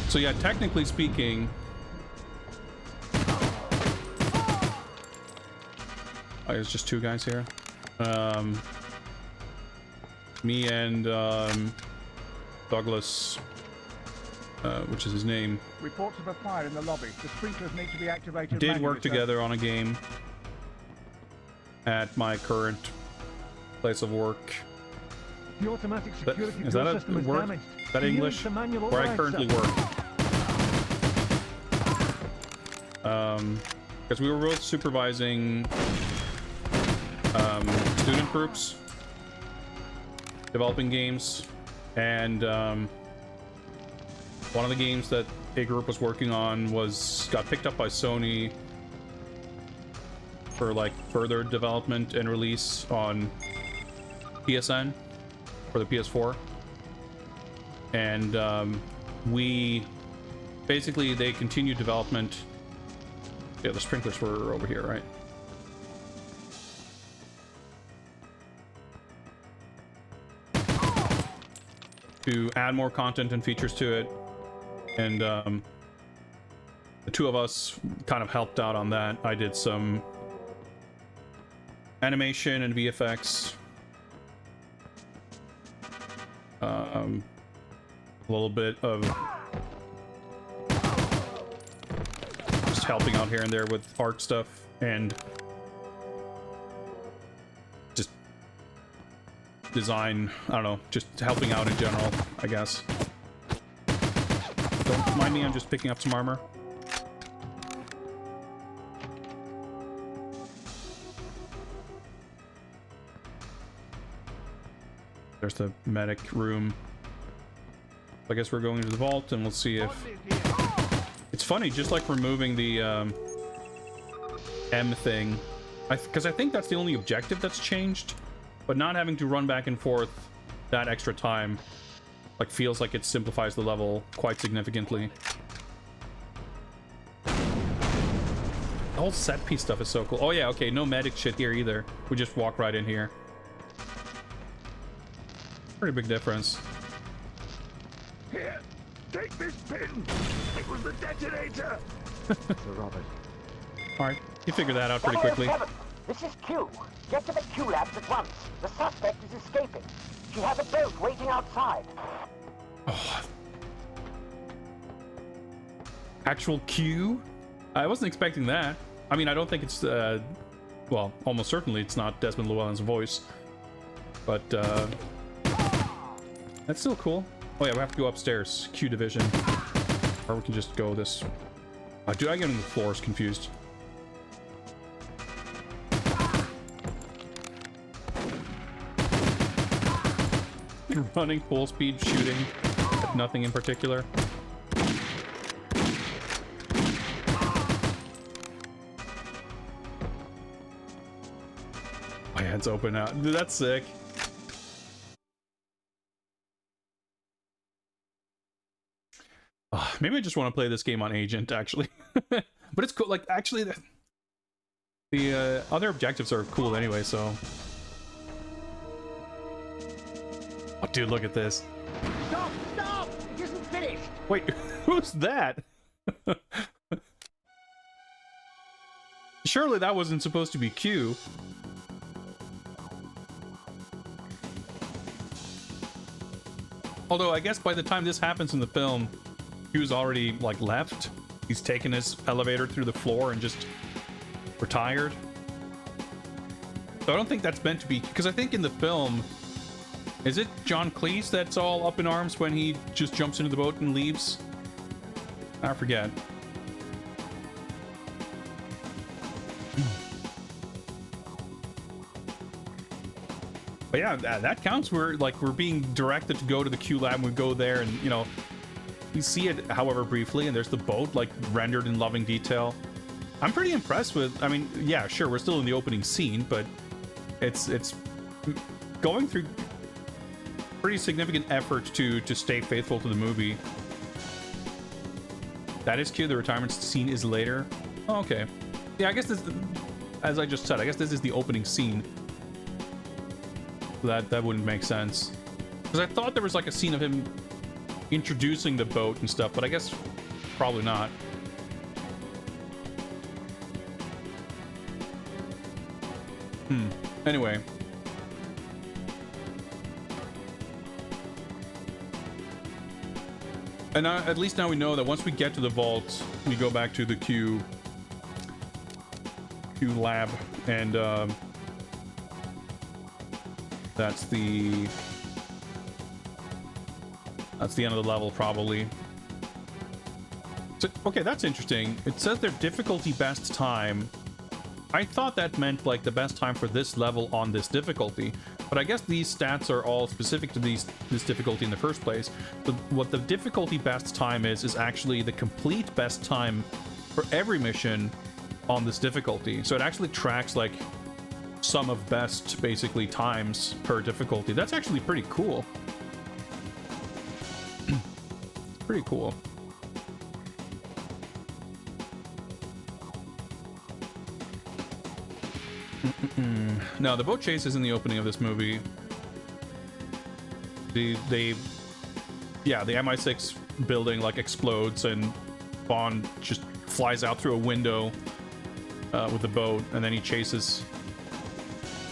so yeah, technically speaking, there's just two guys here. Me and Douglas which is his name, Reports of a fire in the lobby. The sprinklers need to be activated. did manually, work sir. together on a game at my current place of work. The automatic security Is door that a system is word? damaged. Is that Use English? the manual Where I override, currently sir. work. Because we were both supervising student groups, developing games, and one of the games that a group was working on got picked up by Sony for like further development and release on PSN for the PS4, and we basically they continued development. Yeah, the sprinklers were over here, right? To add more content and features to it, and the two of us kind of helped out on that. I did some animation and VFX, a little bit of just helping out here and there with art stuff, and just design, I don't know, just helping out in general, I guess. Don't mind me, I'm just picking up some armor. There's the medic room. I guess we're going into the vault and we'll see if... It's funny, just like removing the M thing, because I think that's the only objective that's changed, but not having to run back and forth that extra time like feels like it simplifies the level quite significantly. The whole set piece stuff is so cool. Oh yeah, okay, no medic shit here either. We just walk right in here. Pretty big difference. Here, take this pin. It was the detonator. Sir Robert. Alright, you figure that out pretty quickly. 007, this is Q. Get to the Q labs at once. The suspect is escaping. She has a boat waiting outside. Oh. Actual Q? I wasn't expecting that. I mean, I don't think it's, well, almost certainly it's not Desmond Llewellyn's voice. But, that's still cool. Oh yeah, we have to go upstairs. Q division. Or we can just go this... dude, I get in the floors confused. Running full speed, shooting at nothing in particular. My head's open now. Dude, that's sick. Maybe I just want to play this game on Agent, actually. But it's cool. Like, actually, the other objectives are cool anyway, so... Oh, dude, look at this. Stop! Stop! It isn't finished! Wait, who's that? Surely that wasn't supposed to be Q. Although, I guess by the time this happens in the film, Q's already, like, left. He's taken his elevator through the floor and just retired. So I don't think that's meant to be... Because I think in the film... Is it John Cleese that's all up in arms when he just jumps into the boat and leaves? I forget. But yeah, that counts. We're being directed to go to the Q lab, and we go there, and you know, you see it, however briefly, and there's the boat like rendered in loving detail. I'm pretty impressed with. I mean, yeah, sure, we're still in the opening scene, but it's going through pretty significant effort to stay faithful to the movie. That is Q. The retirement scene is later. Oh, okay. Yeah, I guess this, as I just said, I guess this is the opening scene. So that wouldn't make sense. Because I thought there was like a scene of him introducing the boat and stuff, but I guess probably not. Anyway. And at least now we know that once we get to the vault, we go back to the Q lab, and that's the end of the level, probably. So, okay, that's interesting. It says their difficulty best time. I thought that meant like the best time for this level on this difficulty, but I guess these stats are all specific to this difficulty in the first place. But what the difficulty best time is actually the complete best time for every mission on this difficulty. So it actually tracks like sum of best, basically, times per difficulty. That's actually pretty cool. Pretty cool. Now, the boat chase is in the opening of this movie. The MI6 building like explodes and Bond just flies out through a window with the boat, and then he chases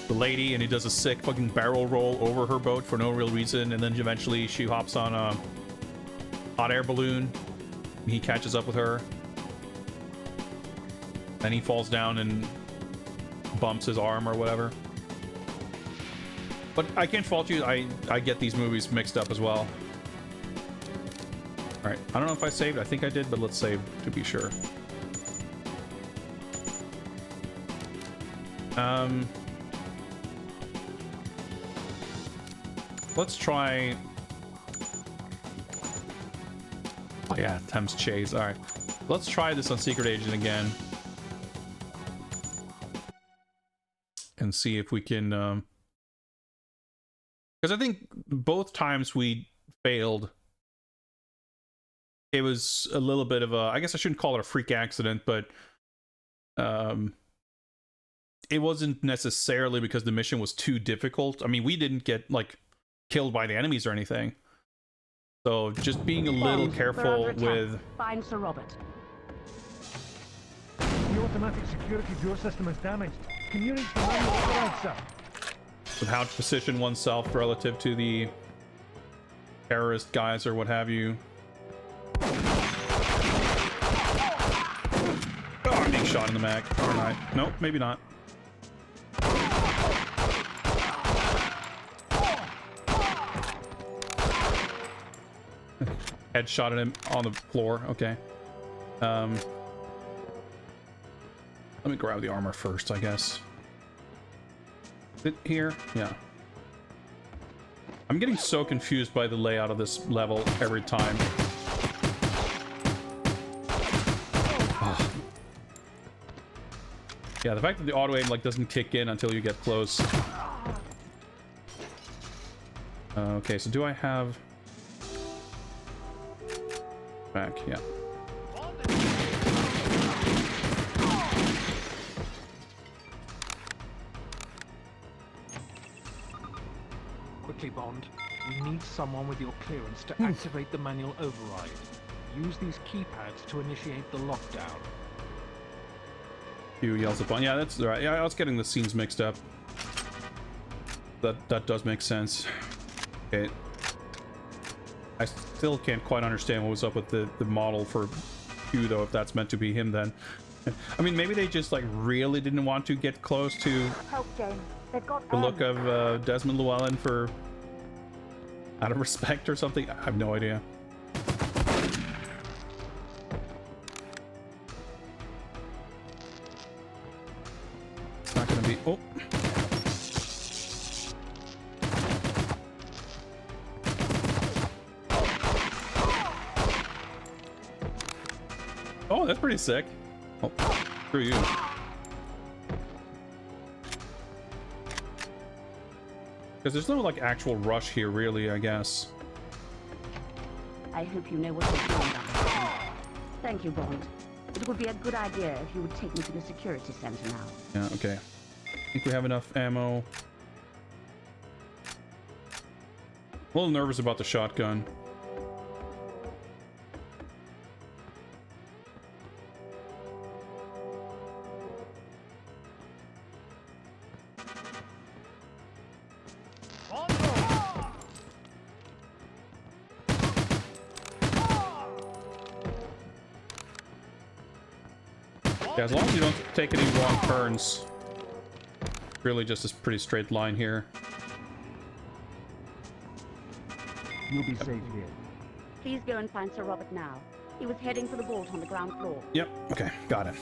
the lady, and he does a sick fucking barrel roll over her boat for no real reason, and then eventually she hops on a hot air balloon. He catches up with her. Then he falls down and bumps his arm or whatever. But I can't fault you. I get these movies mixed up as well. Alright, I don't know if I saved. I think I did, but let's save to be sure. Let's try... Oh yeah, Thames Chase. Alright. Let's try this on Secret Agent again. And see if we can... Because I think both times we failed, it was a little bit of a... I guess I shouldn't call it a freak accident, but... it wasn't necessarily because the mission was too difficult. I mean, we didn't get, like, killed by the enemies or anything. So just being a little careful with... Find Sir Robert. The automatic security door system is damaged. Can you reach the manual override, sir? With how to position oneself relative to the terrorist guys or what have you. Oh, I'm being shot in the mag. Or not. Nope, maybe not. Headshot at him on the floor. Okay. Let me grab the armor first, I guess. Is it here? Yeah. I'm getting so confused by the layout of this level every time. Ugh. Yeah, the fact that the auto aim like doesn't kick in until you get close. Okay, so do I have... Back, yeah. Quickly, Bond. We need someone with your clearance to activate the manual override. Use these keypads to initiate the lockdown. Hugh yells upon. Yeah, that's right. Yeah, I was getting the scenes mixed up. That does make sense. Okay. I still can't quite understand what was up with the model for Hugh, though, if that's meant to be him then. I mean, maybe they just like really didn't want to get close to the look of Desmond Llewellyn for out of respect or something. I have no idea. It's not gonna be... Oh! Oh, that's pretty sick. Oh, screw you. Because there's no, like, actual rush here, really, I guess. I hope you know what you're doing. Thank you, Bond. It would be a good idea if you would take me to the security center now. Yeah, okay. I think we have enough ammo. A little nervous about the shotgun. Yeah, as long as you don't take any wrong turns. Really just a pretty straight line here. You'll be safe here. Please go and find Sir Robert now. He was heading for the vault on the ground floor. Yep, okay, got it.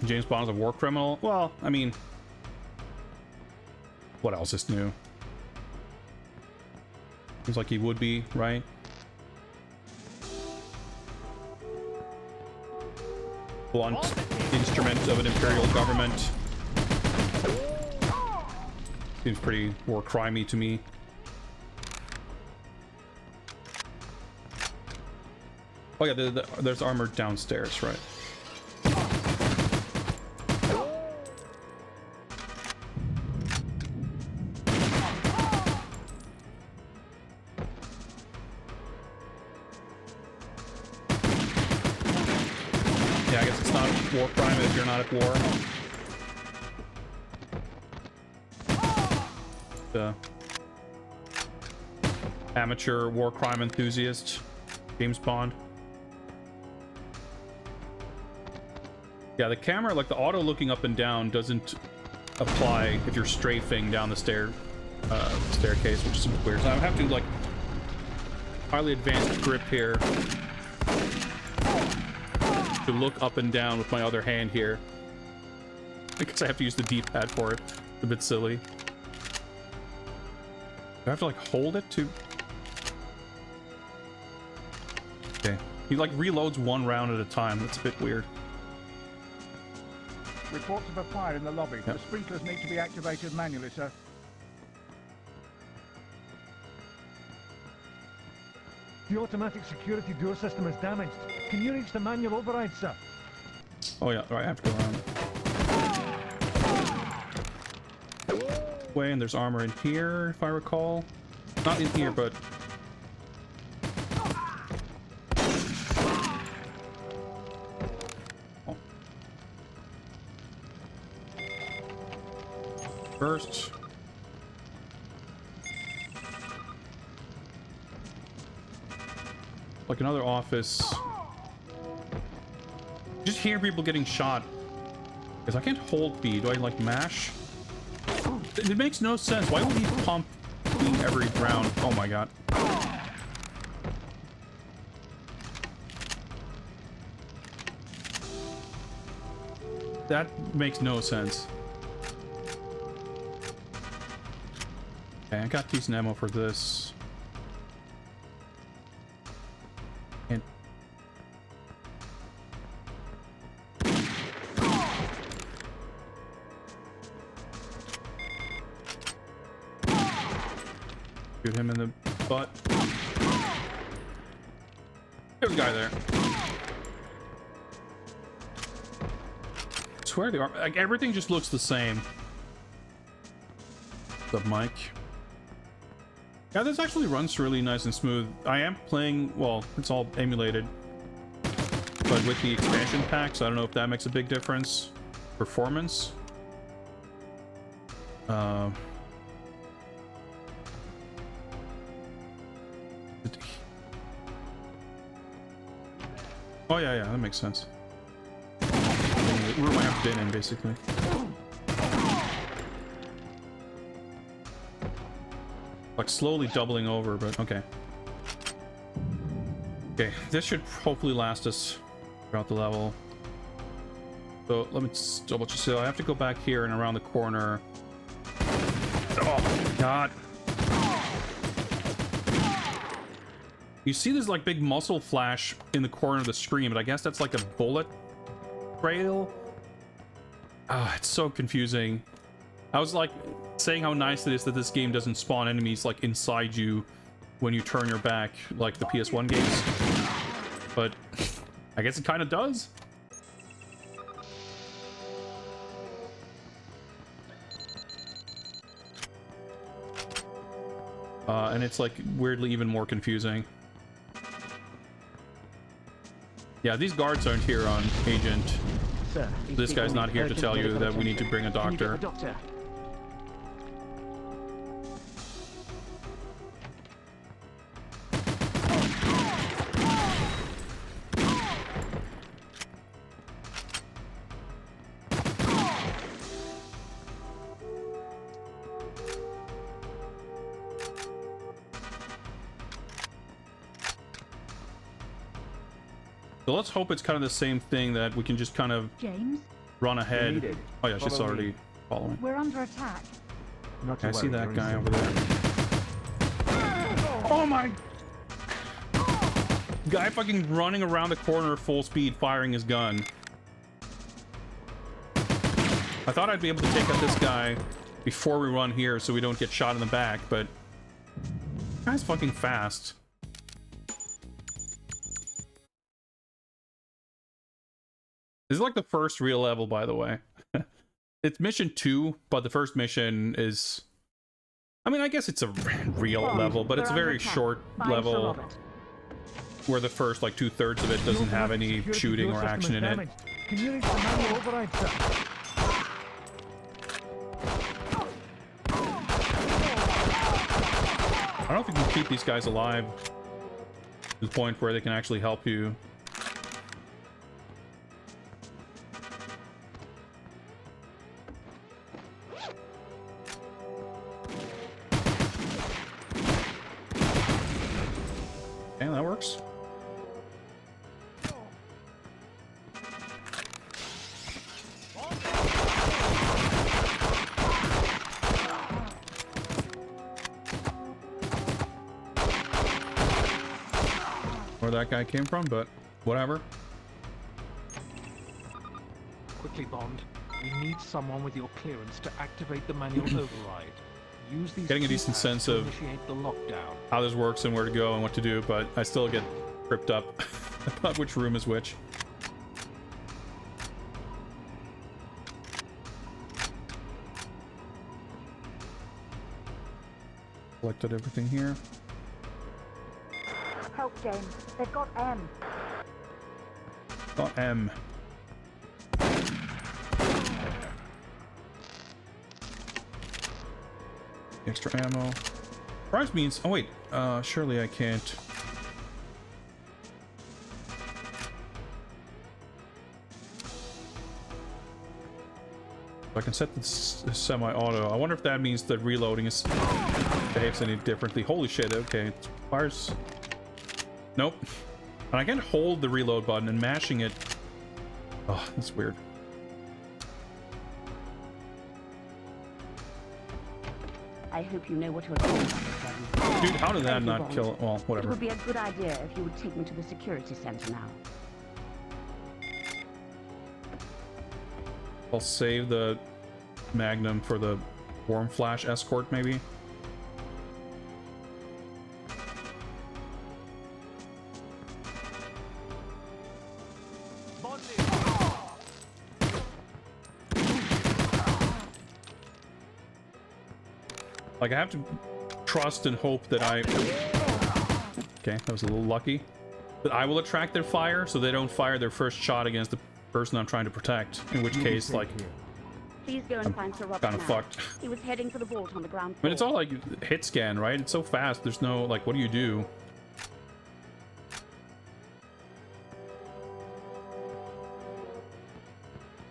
James Bond is a war criminal? Well, I mean... What else is new? Seems like he would be, right? Blunt instrument of an imperial government. Seems pretty war crimey to me. Oh yeah, there's armor downstairs, right? Yeah, I guess it's not a war crime if you're not at war. The amateur war crime enthusiast, James Bond. Yeah, the camera, like the auto looking up and down, doesn't apply if you're strafing down the staircase, which is weird. So I have to like highly advanced grip here to look up and down with my other hand here. I guess I have to use the D-pad for it. It's a bit silly. Do I have to like hold it to? Okay, he like reloads one round at a time. That's a bit weird. Reports of a fire in the lobby. Yep. The sprinklers need to be activated manually, sir. The automatic security door system is damaged. Can you reach the manual override, sir? Oh yeah, right, I have to go around. Way, and there's armor in here, if I recall. Not in here, but... Oh. First... Like another office. Just hear people getting shot. Because I can't hold B. Do I like mash? It makes no sense. Why would he pump B every round? Oh my god. That makes no sense. Okay, I got decent ammo for this. And shoot him in the butt. There's a guy there. I swear the arm, like everything just looks the same. What's up, Mike? Yeah, this actually runs really nice and smooth. I am playing, well, it's all emulated, but with the expansion packs, I don't know if that makes a big difference. Performance. Oh yeah, that makes sense. The room I have been in, basically. Like slowly doubling over, but okay. Okay, this should hopefully last us throughout the level. So let me just double check. So I have to go back here and around the corner. Oh god. You see this like big muscle flash in the corner of the screen, but I guess that's like a bullet trail. Ah, it's so confusing. I was like saying how nice it is that this game doesn't spawn enemies like inside you when you turn your back like the PS1 games, but I guess it kind of does. And it's like weirdly even more confusing. Yeah, these guards aren't here on Agent. Sir, This guy's not here to tell you that we need to bring a doctor. Doctor. So let's hope it's kind of the same thing, that we can just kind of James, run ahead. needed. Oh yeah, she's Follow already me. following. we're under attack. Not to I see worry, that you're guy in over there. Oh my! Guy fucking running around the corner full speed, firing his gun. I thought I'd be able to take out this guy before we run here so we don't get shot in the back, but guy's fucking fast. This is like the first real level, by the way. It's mission 2, but the first mission is... I mean, I guess it's a real level, but it's a very short level where the first, like, 2/3 of it doesn't have any shooting or action in it. Can you reach the manual override, sir? I don't know if you can keep these guys alive to the point where they can actually help you. Okay, that works. Where that guy came from, but whatever. Quickly, Bond. We need someone with your clearance to activate the manual override. Use these Getting a decent keypads sense to of initiate the lockdown. how this works and where to go and what to do, but I still get tripped up about which room is which. Collected everything here. Help, James. They've got M. Got M. Extra ammo. Prize means... Oh wait, surely I can't... I can set this semi-auto. I wonder if that means that reloading is behaves any differently. Holy shit, okay. It fires... Nope. And I can hold the reload button, and mashing it... Oh, that's weird. I hope you know what you're doing. Dude, how did that Thank you, not Bond. kill... Well, It whatever. would be a good idea if you would take me to the security center now. I'll save the Magnum for the Warm Flash escort, maybe. Like, I have to trust and hope that I... Okay, that was a little lucky. That I will attract their fire, so they don't fire their first shot against the person I'm trying to protect. In which case, like... Please go and find Sir Robert Kind of now. fucked. He was heading for the vault on the ground I floor. mean, it's all like hit scan, right? It's so fast, there's no... Like, what do you do?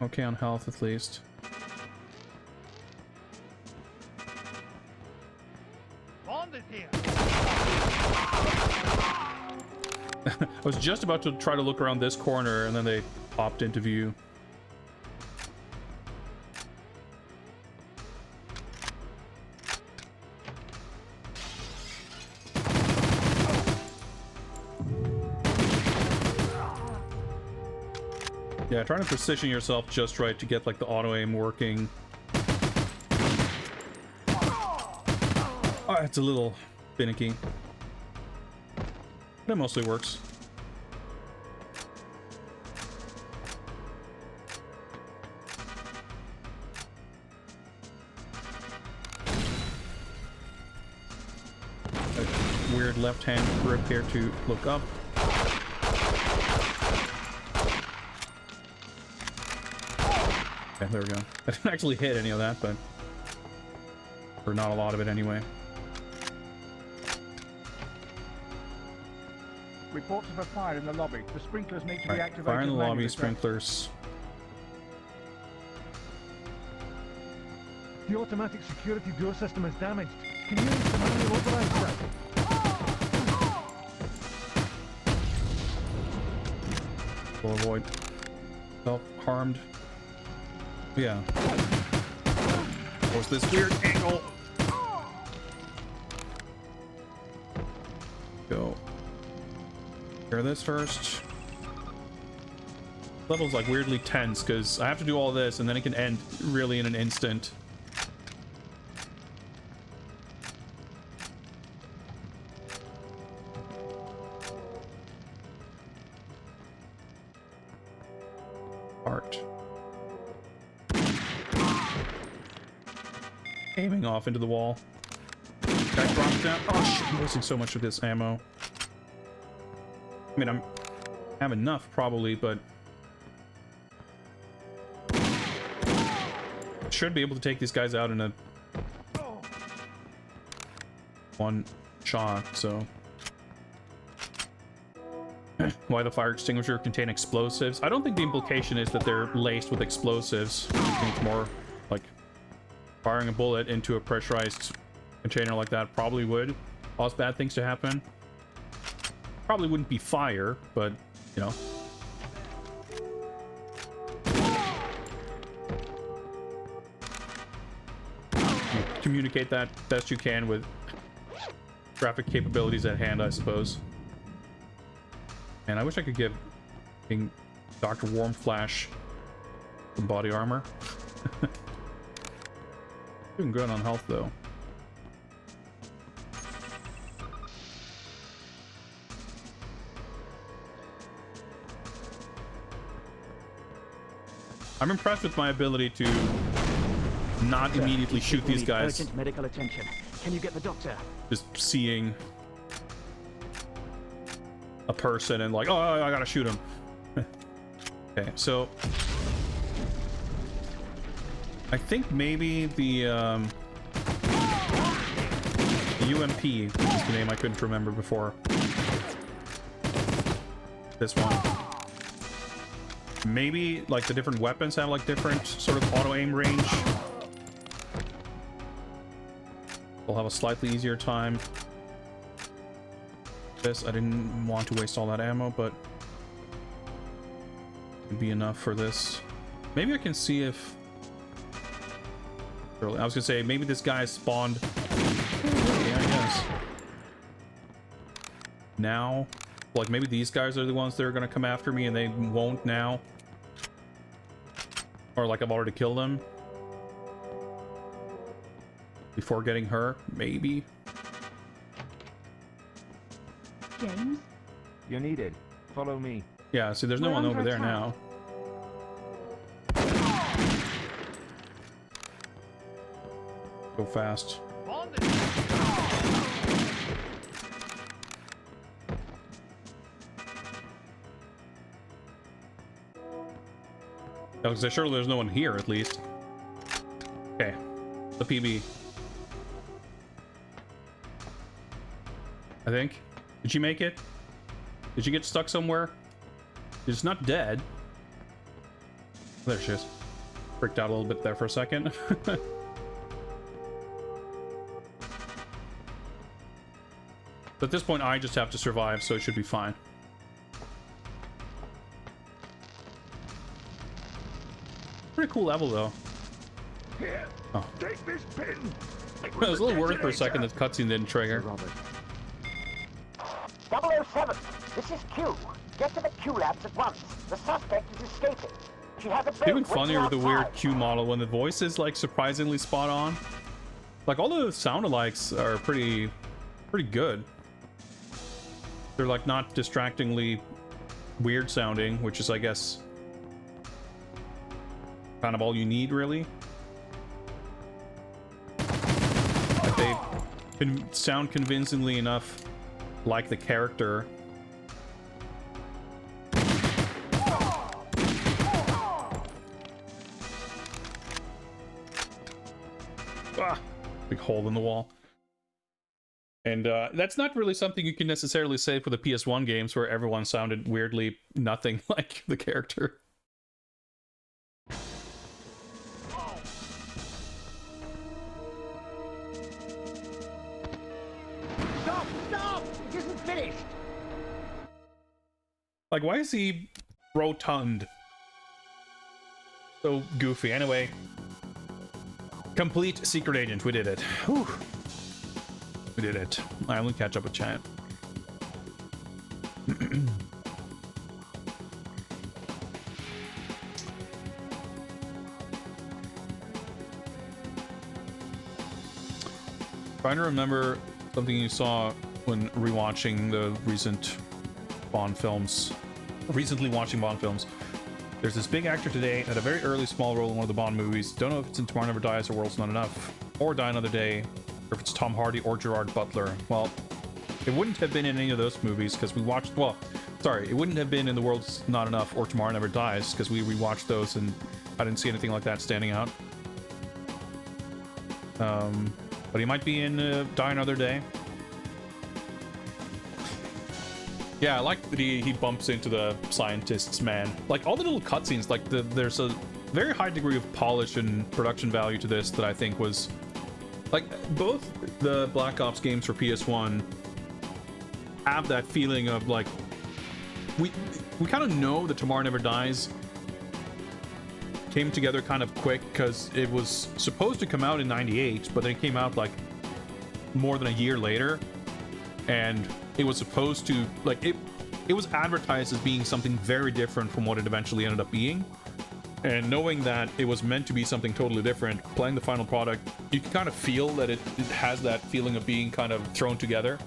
Okay, on health at least. Bond is here. I was just about to try to look around this corner, and then they popped into view. Yeah, trying to position yourself just right to get like the auto aim working. Oh, it's a little finicky. But it mostly works. A weird left-hand grip here to look up. Okay, there we go. I didn't actually hit any of that, but... Or not a lot of it anyway. Reports of a fire in the lobby. The sprinklers need to be Right, activated. fire in the lobby, manually. sprinklers. The automatic security door system is damaged. Can you reach the manual override, sir? We'll avoid self-harmed. Yeah. What's this weird angle? Go. Clear this first. Level's like weirdly tense because I have to do all this and then it can end really in an instant. Art. Aiming off into the wall. Guy drops down. Oh shit, I'm wasting so much of this ammo. I mean, I have enough probably, but should be able to take these guys out in a one shot, so. Why the fire extinguisher contain explosives? I don't think the implication is that they're laced with explosives. I think it's more like firing a bullet into a pressurized container like that probably would cause bad things to happen. Probably wouldn't be fire, but you know. You communicate that best you can with graphic capabilities at hand, I suppose. And I wish I could give King Dr. Warmflash some body armor. Doing good on health though. I'm impressed with my ability to not immediately shoot these guys. Urgent medical attention. Can you get the doctor? Just seeing a person and like, oh, I gotta shoot him. Okay, so I think maybe the UMP is the name I couldn't remember before. This one. Maybe like the different weapons have like different sort of auto aim range. We'll have a slightly easier time. This, I didn't want to waste all that ammo, but it'd be enough for this. Maybe I can see if I was gonna say maybe this guy spawned. Yeah, I guess. Now, like maybe these guys are the ones that are gonna come after me and they won't now. Or like I've already killed them before getting her, maybe. James? You're needed. Follow me. Yeah, see, there's no one over there now. Go fast. I was gonna say, surely there's no one here, at least. Okay, the PB. I think. Did she make it? Did she get stuck somewhere? She's not dead. There she is. Freaked out a little bit there for a second. But at this point, I just have to survive, so it should be fine. Pretty cool level, though. Here, oh. Take this pin. I was a little worried for a second that the cutscene didn't trigger. 007, this is Q. Get to the Q labs at once. The suspect is escaping. She has a boat Even funnier with the weird outside. Q model when the voice is like surprisingly spot on. Like all the sound alikes are pretty good. They're like not distractingly weird sounding, which is I guess kind of all you need really. Like they can sound convincingly enough like the character. Ah, big hole in the wall. And that's not really something you can necessarily say for the PS1 games where everyone sounded weirdly nothing like the character. Stop! Stop! It isn't finished! Like, why is he Rotund. So goofy. Anyway, complete secret agent. We did it. Whew. We did it. I only catch up with chat. Trying to remember something you saw when rewatching the recent Bond films. Recently watching Bond films. There's this big actor today had a very early small role in one of the Bond movies. Don't know if it's in Tomorrow Never Dies or World's Not Enough or Die Another Day, or if it's Tom Hardy or Gerard Butler. Well, it wouldn't have been in any of those movies because we watched, well, sorry, it wouldn't have been in The World's Not Enough or Tomorrow Never Dies because we rewatched those and I didn't see anything like that standing out. But he might be in Die Another Day. Yeah, I like that he bumps into the scientist's man. Like, all the little cutscenes, like, there's a very high degree of polish and production value to this that I think was... Like, both the Black Ops games for PS1 have that feeling of, like... We kind of know that Tomorrow Never Dies came together kind of quick because it was supposed to come out in 98, but then it came out, like, more than a year later. And it was supposed to, like, it was advertised as being something very different from what it eventually ended up being. And knowing that it was meant to be something totally different, playing the final product, you can kind of feel that it has that feeling of being kind of thrown together.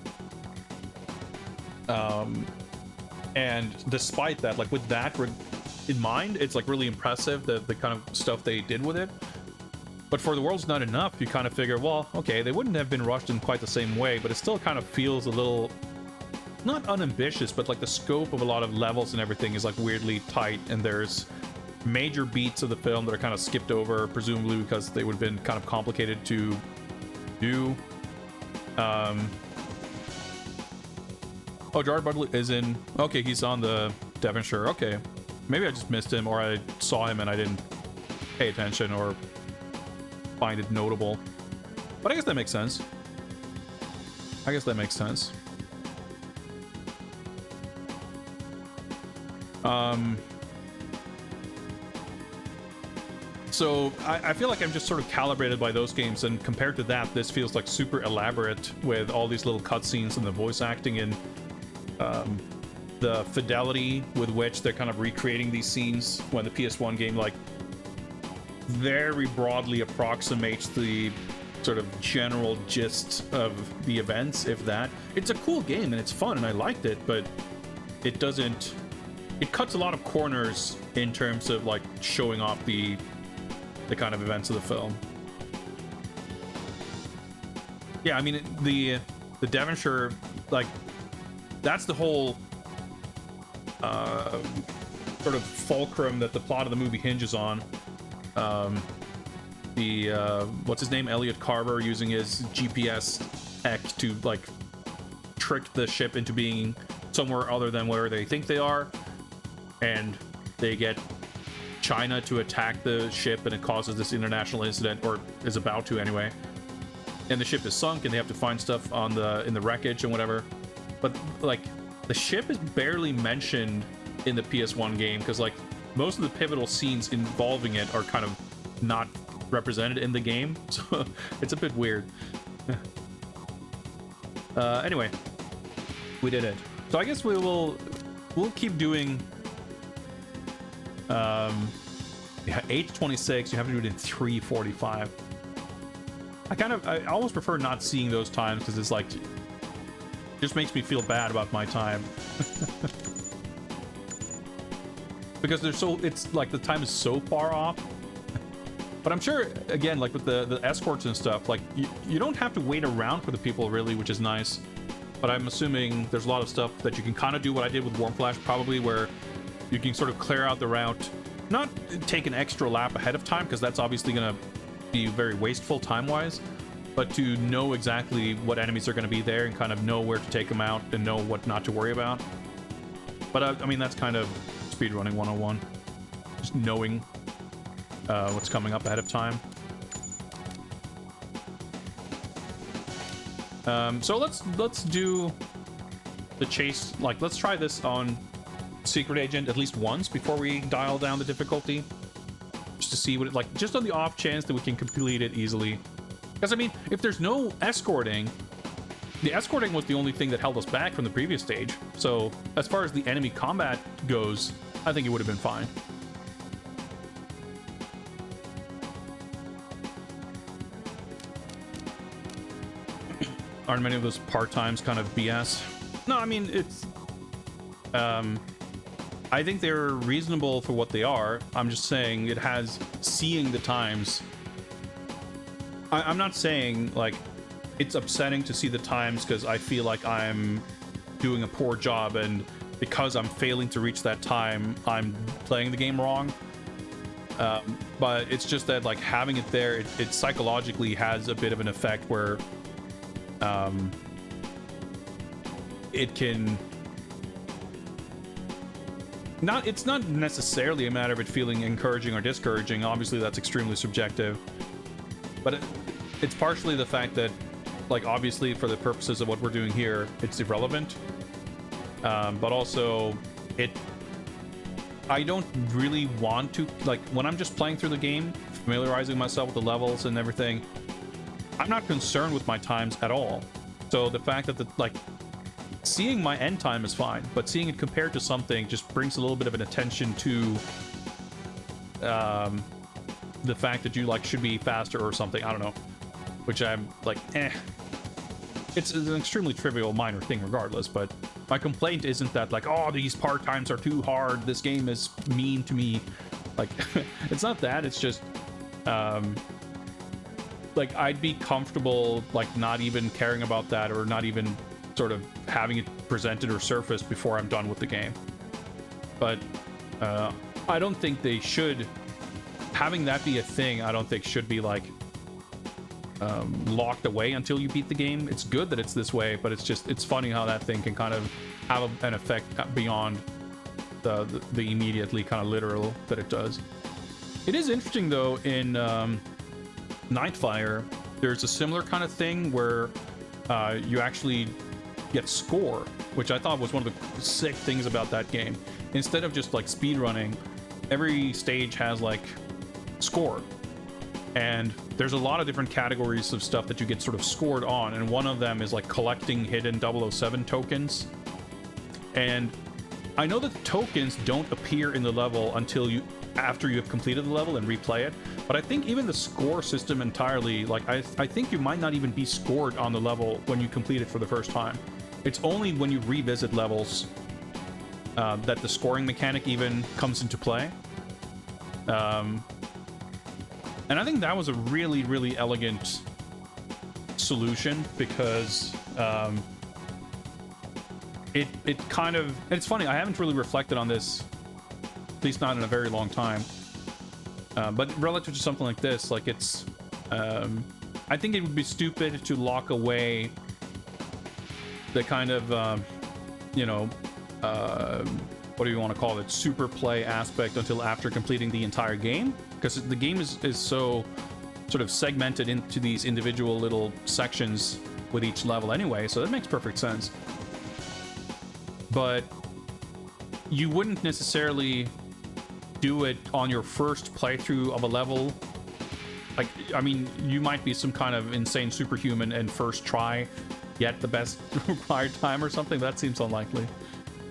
And despite that, like, with that in mind, it's, like, really impressive, the kind of stuff they did with it. But for The World's Not Enough, you kind of figure, well, okay, they wouldn't have been rushed in quite the same way, but it still kind of feels a little, not unambitious, but like the scope of a lot of levels and everything is like weirdly tight, and there's major beats of the film that are kind of skipped over, presumably because they would have been kind of complicated to do. Oh, Gerard Butler is in, okay, he's on the Devonshire, okay. Maybe I just missed him, or I saw him and I didn't pay attention, or find it notable, but I guess that makes sense. I guess that makes sense. So I feel like I'm just sort of calibrated by those games, and compared to that, this feels like super elaborate with all these little cutscenes and the voice acting and the fidelity with which they're kind of recreating these scenes when the PS1 game, like, very broadly approximates the sort of general gist of the events, if that. It's a cool game and it's fun and I liked it, but it doesn't... It cuts a lot of corners in terms of, like, showing off the kind of events of the film. Yeah, I mean, the Devonshire, like, that's the whole sort of fulcrum that the plot of the movie hinges on. What's his name? Elliot Carver using his GPS tech to, like, trick the ship into being somewhere other than where they think they are, and they get China to attack the ship, and it causes this international incident, or is about to anyway. And the ship is sunk, and they have to find stuff on in the wreckage and whatever. But, like, the ship is barely mentioned in the PS1 game, because, like, most of the pivotal scenes involving it are kind of not represented in the game, so it's a bit weird. Anyway, we did it. So I guess we'll keep doing. Yeah, 8:26. You have to do it in 3:45. I almost prefer not seeing those times because it's like, just makes me feel bad about my time. Because it's like the time is so far off. But I'm sure, again, like with the escorts and stuff, like you don't have to wait around for the people really, which is nice. But I'm assuming there's a lot of stuff that you can kind of do what I did with Warm Flash, probably, where you can sort of clear out the route, not take an extra lap ahead of time, because that's obviously going to be very wasteful time-wise, but to know exactly what enemies are going to be there and kind of know where to take them out and know what not to worry about. But I mean, that's kind of speedrunning 101, just knowing what's coming up ahead of time. So let's do the chase. Like, let's try this on secret agent at least once before we dial down the difficulty, just to see what it like, just on the off chance that we can complete it easily. Because I mean, if there's no escorting, the escorting was the only thing that held us back from the previous stage. So as far as the enemy combat goes, I think it would have been fine. Aren't many of those part-times kind of BS? No, I mean, it's... I think they're reasonable for what they are. I'm just saying it has seeing the times. I'm not saying, like, it's upsetting to see the times because I feel like I'm doing a poor job, and because I'm failing to reach that time, I'm playing the game wrong. But it's just that, like, having it there, it psychologically has a bit of an effect where it can not, it's not necessarily a matter of it feeling encouraging or discouraging. Obviously that's extremely subjective, but it's partially the fact that, like, obviously for the purposes of what we're doing here, it's irrelevant, but also I don't really want to, like, when I'm just playing through the game, familiarizing myself with the levels and everything, I'm not concerned with my times at all. So the fact that like, seeing my end time is fine, but seeing it compared to something just brings a little bit of an attention to the fact that you, like, should be faster or something. I don't know, which I'm like, it's an extremely trivial minor thing regardless, but my complaint isn't that, like, oh, these part times are too hard, this game is mean to me. Like, it's not that, it's just like, I'd be comfortable, like, not even caring about that, or not even sort of having it presented or surfaced before I'm done with the game. But I don't think they should, having that be a thing, I don't think should be, like, locked away until you beat the game. It's good that it's this way, but it's just, it's funny how that thing can kind of have an effect beyond the immediately kind of literal that it does. It is interesting, though, in Nightfire, there's a similar kind of thing where you actually get score, which I thought was one of the sick things about that game. Instead of just, like, speedrunning, every stage has, like, score. And there's a lot of different categories of stuff that you get sort of scored on, and one of them is, like, collecting hidden 007 tokens. And I know that the tokens don't appear in the level until after you have completed the level and replay it, but I think even the score system entirely, like, I think you might not even be scored on the level when you complete it for the first time. It's only when you revisit levels that the scoring mechanic even comes into play. And I think that was a really, really elegant solution, because it kind of, and it's funny, I haven't really reflected on this, at least not in a very long time, but relative to something like this, like, it's I think it would be stupid to lock away the kind of you know, what do you want to call it, super play aspect until after completing the entire game, because the game is so sort of segmented into these individual little sections with each level anyway, so that makes perfect sense. But you wouldn't necessarily do it on your first playthrough of a level. Like, I mean, you might be some kind of insane superhuman and first try get the best required time or something. That seems unlikely.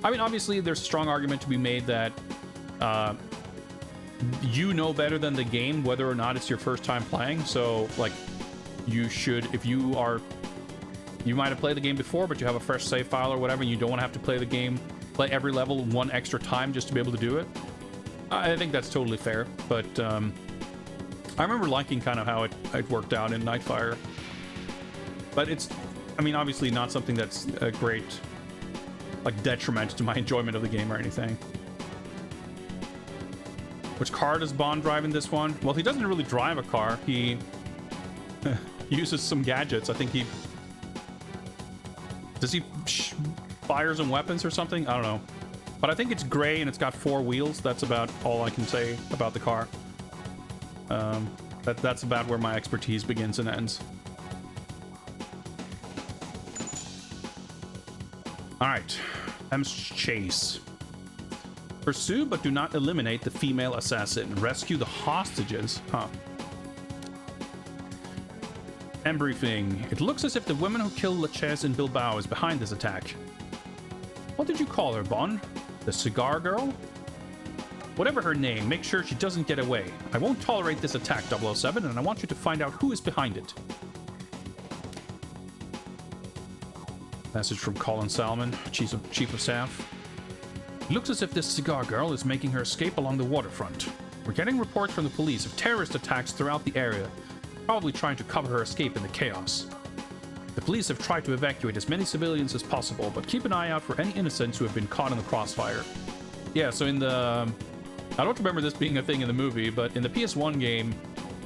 I mean, obviously there's a strong argument to be made that you know better than the game whether or not it's your first time playing. So, like, you should, if you are, you might have played the game before, but you have a fresh save file or whatever, and you don't want to have to play the game, play every level one extra time just to be able to do it. I think that's totally fair, but I remember liking kind of how it worked out in Nightfire. But it's, I mean, obviously not something that's a great, like, detriment to my enjoyment of the game or anything. Which car does Bond drive in this one? Well, he doesn't really drive a car. He uses some gadgets. I think he... Does he fire some weapons or something? I don't know. But I think it's gray and it's got 4 wheels. That's about all I can say about the car. That's about where my expertise begins and ends. All right, M's Chase. Pursue but do not eliminate the female assassin. Rescue the hostages. Huh. And briefing. It looks as if the woman who killed Lachez in Bilbao is behind this attack. What did you call her, Bon? The cigar girl? Whatever her name, make sure she doesn't get away. I won't tolerate this attack, 007, and I want you to find out who is behind it. Message from Colin Salmon, Chief of Staff. It looks as if this cigar girl is making her escape along the waterfront. We're getting reports from the police of terrorist attacks throughout the area, probably trying to cover her escape in the chaos. The police have tried to evacuate as many civilians as possible, but keep an eye out for any innocents who have been caught in the crossfire. Yeah, so in the... I don't remember this being a thing in the movie, but in the PS1 game,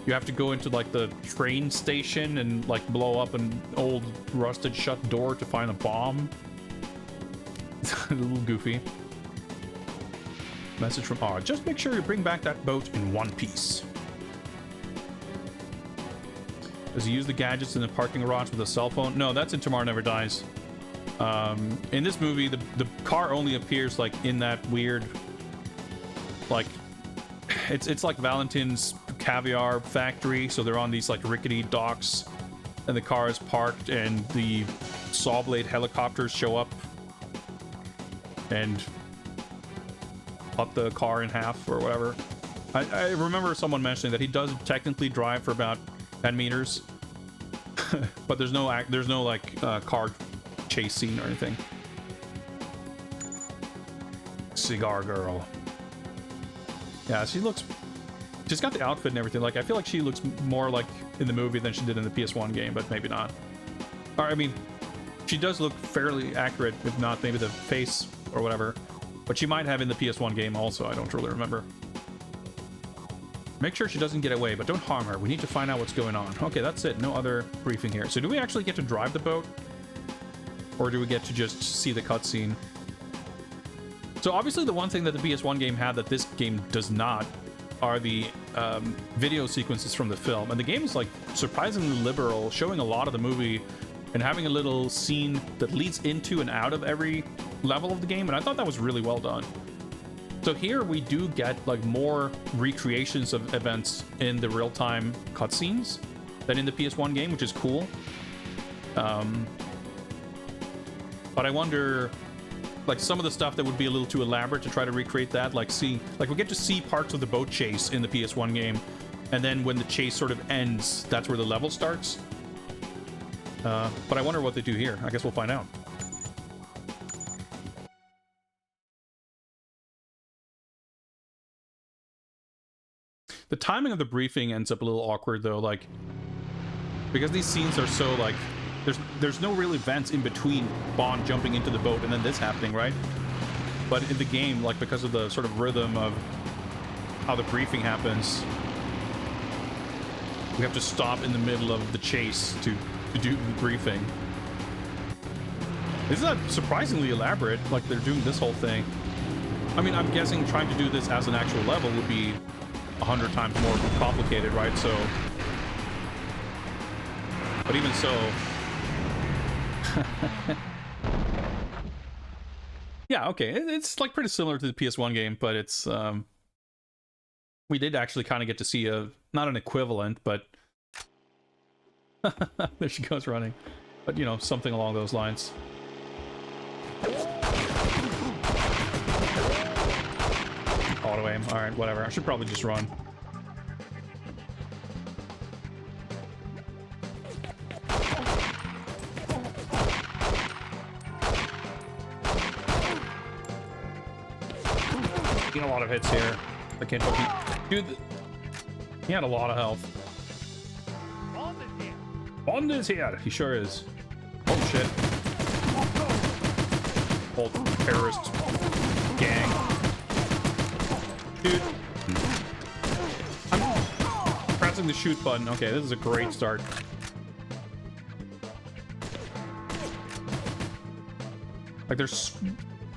you have to go into, like, the train station and, like, blow up an old rusted shut door to find a bomb. It's a little goofy. Message from R. Just make sure you bring back that boat in one piece. Does he use the gadgets in the parking garage with a cell phone? No, that's in Tomorrow Never Dies. In this movie, the car only appears, like, in that weird... Like, it's like Valentin's caviar factory, so they're on these, like, rickety docks, and the car is parked, and the saw blade helicopters show up and cut the car in half or whatever. I remember someone mentioning that he does technically drive for about 10 meters, but there's no like car chase scene or anything. Cigar girl. Yeah, she's got the outfit and everything. Like, I feel like she looks more like in the movie than she did in the PS1 game, but maybe not. Or, I mean, she does look fairly accurate, if not maybe the face or whatever. But she might have in the PS1 game also, I don't really remember. Make sure she doesn't get away, but don't harm her. We need to find out what's going on. Okay, that's it. No other briefing here. So do we actually get to drive the boat? Or do we get to just see the cutscene? So obviously the one thing that the PS1 game had that this game does not are the video sequences from the film. And the game is, like, surprisingly liberal, showing a lot of the movie and having a little scene that leads into and out of every level of the game. And I thought that was really well done. So here we do get, like, more recreations of events in the real-time cutscenes than in the PS1 game, which is cool. But I wonder, like, some of the stuff that would be a little too elaborate to try to recreate that, like we get to see parts of the boat chase in the PS1 game, and then when the chase sort of ends, that's where the level starts. But I wonder what they do here. I guess we'll find out. The timing of the briefing ends up a little awkward, though, like, because these scenes are so, like, there's no real events in between Bond jumping into the boat and then this happening, right? But in the game, like, because of the sort of rhythm of how the briefing happens, we have to stop in the middle of the chase to do the briefing. This is surprisingly elaborate, like they're doing this whole thing. I mean, I'm guessing trying to do this as an actual level would be 100 times more complicated, right? So, but even so, yeah, okay, it's like pretty similar to the PS1 game, but it's we did actually kind of get to see not an equivalent, but there she goes running, but you know, something along those lines. Auto aim. All right, whatever. I should probably just run. Getting a lot of hits here. I can't tell. Dude, he had a lot of health. Bond is here. Bond is here. He sure is. Oh shit. Whole terrorist gang. Dude. I'm pressing the shoot button. Okay, this is a great start. Like, there's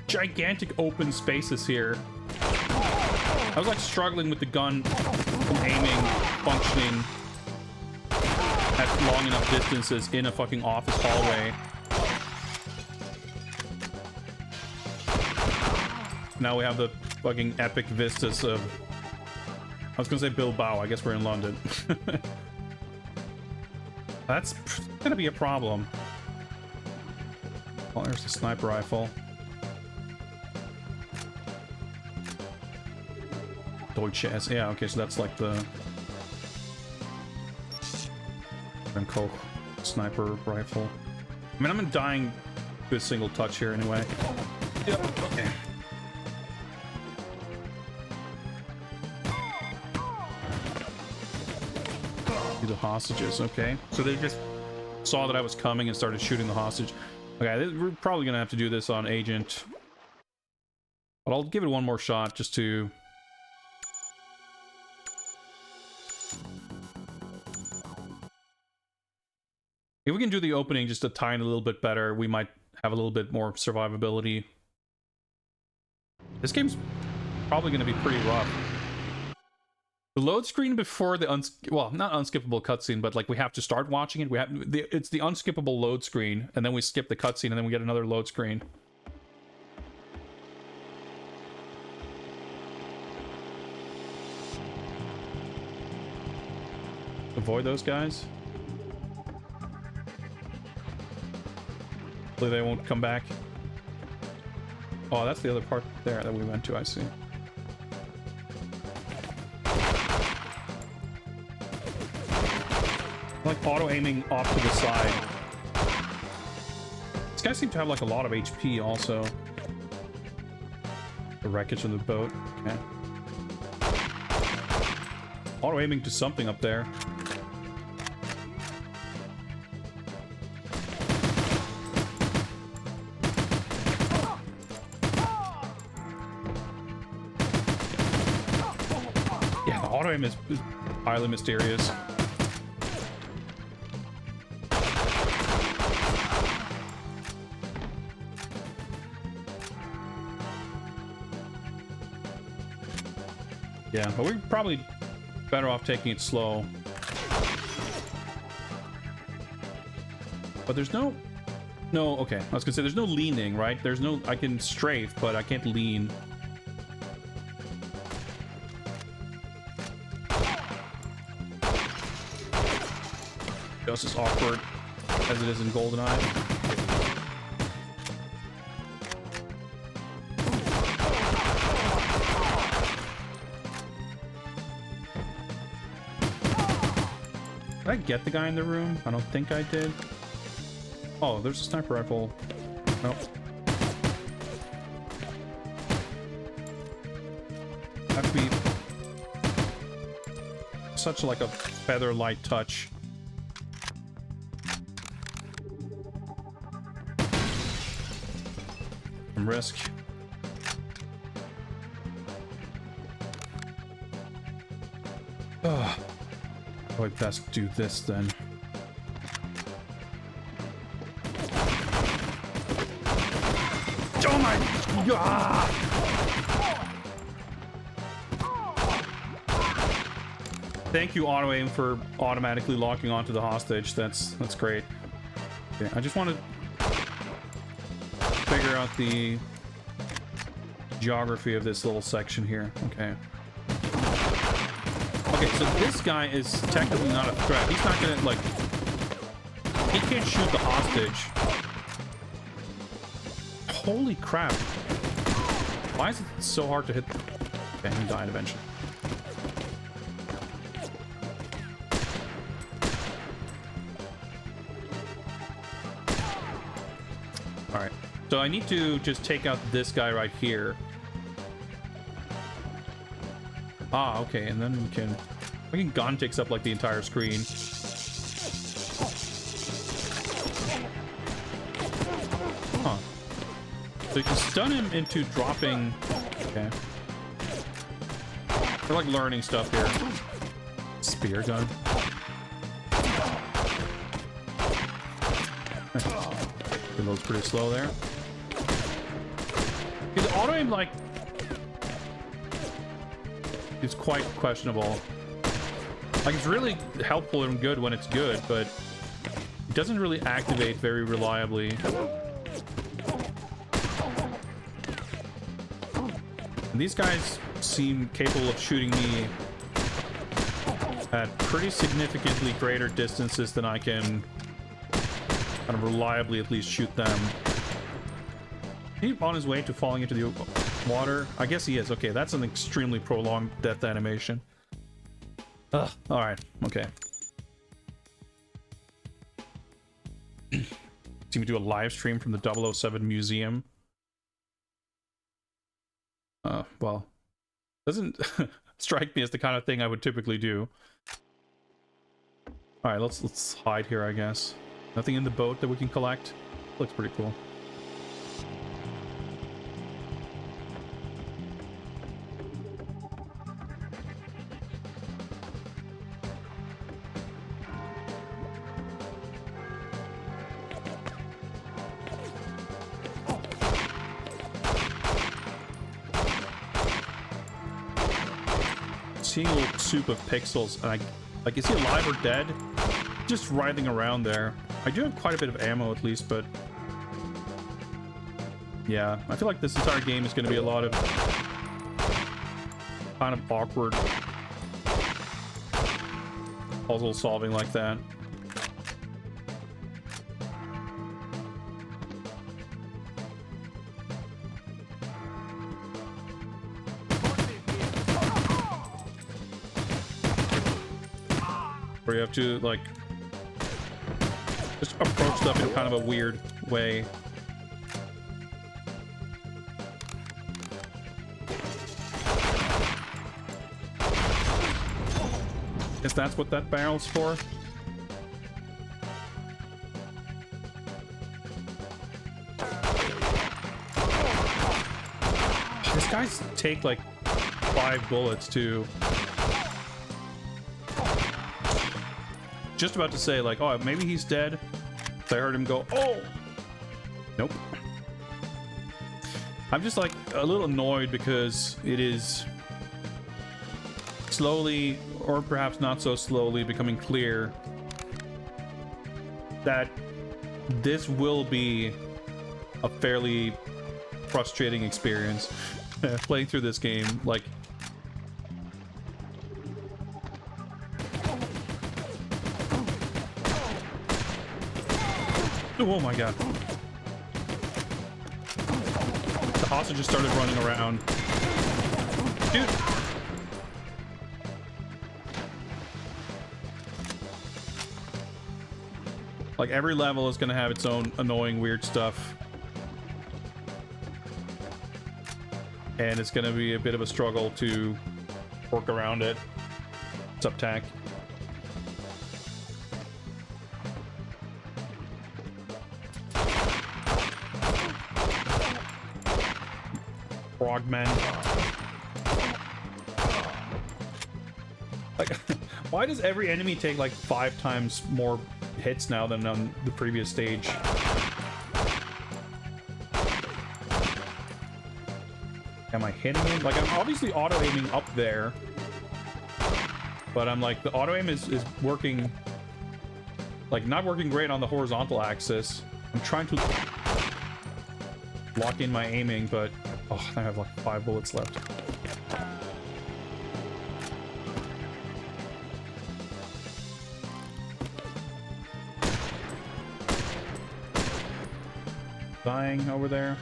gigantic open spaces here. I was like struggling with the gun from aiming, functioning at long enough distances in a fucking office hallway. Now we have the fucking epic vistas of... I was gonna say Bilbao, I guess we're in London. That's gonna be a problem. Oh, there's the sniper rifle. Deutsche S. Yeah, okay, so that's like the... Koch sniper rifle. I mean, I'm dying to a single touch here anyway. Yep, okay. The hostages, okay. So they just saw that I was coming and started shooting the hostage. Okay, we're probably gonna have to do this on Agent. But I'll give it one more shot just to... If we can do the opening just a tiny little bit better, we might have a little bit more survivability. This game's probably going to be pretty rough. The load screen before the well, not unskippable cutscene, but like we have to start watching it. We have it's the unskippable load screen, and then we skip the cutscene, and then we get another load screen. Avoid those guys. Hopefully they won't come back. Oh, that's the other part there that we went to, I see. Like auto-aiming off to the side. These guys seem to have like a lot of HP also. The wreckage of the boat. Okay. Auto-aiming to something up there. Auto-aim is highly mysterious. Yeah, but we're probably better off taking it slow. But there's no... No, okay. I was gonna say, there's no leaning, right? There's no... I can strafe, but I can't lean. Just as awkward as it is in GoldenEye. Did I get the guy in the room? I don't think I did. Oh, there's a sniper rifle. Nope. Have to be such like a feather light touch. Risk. Oh, I best do this then. Oh my god! Thank you, auto aim, for automatically locking onto the hostage. That's great. Okay, I just want to figure out the geography of this little section here. Okay. Okay, so this guy is technically not a threat. He's not gonna, like... He can't shoot the hostage. Holy crap. Why is it so hard to hit? Okay, he died eventually. Alright. So I need to just take out this guy right here. Ah, okay, and then we can gun takes up like the entire screen. Huh. So you can stun him into dropping. Okay. We're like learning stuff here. Spear gun. It looks pretty slow there. The auto aim, like, is quite questionable. Like, it's really helpful and good when it's good, but it doesn't really activate very reliably. And these guys seem capable of shooting me at pretty significantly greater distances than I can kind of reliably at least shoot them. Is he on his way to falling into the water? I guess he is. Okay, that's an extremely prolonged death animation. Ugh, alright, okay. Seem to do a live stream from the 007 museum. Well, doesn't strike me as the kind of thing I would typically do. Alright, let's hide here, I guess. Nothing in the boat that we can collect. Looks pretty cool. Seeing a little soup of pixels, and like, is he alive or dead? Just writhing around there. I do have quite a bit of ammo at least, but yeah, I feel like this entire game is going to be a lot of kind of awkward puzzle solving like that. Where you have to, like, just approach stuff in kind of a weird way. Guess that's what that barrel's for. These guys take like 5 bullets too. Just about to say, like, oh, maybe he's dead. I heard him go, oh! Nope. I'm just, like, a little annoyed because it is slowly, or perhaps not so slowly, becoming clear that this will be a fairly frustrating experience. Playing through this game, like, oh my god. The hostage just started running around. Dude! Like, every level is gonna have its own annoying, weird stuff. And it's gonna be a bit of a struggle to work around it. What's up, Tack? Frogmen. Like, why does every enemy take like 5 times more hits now than on the previous stage? Am I hitting him? Like, I'm obviously auto-aiming up there, but I'm like, the auto-aim is working, like, not working great on the horizontal axis. I'm trying to lock in my aiming, but oh, I have like 5 bullets left. Dying over there.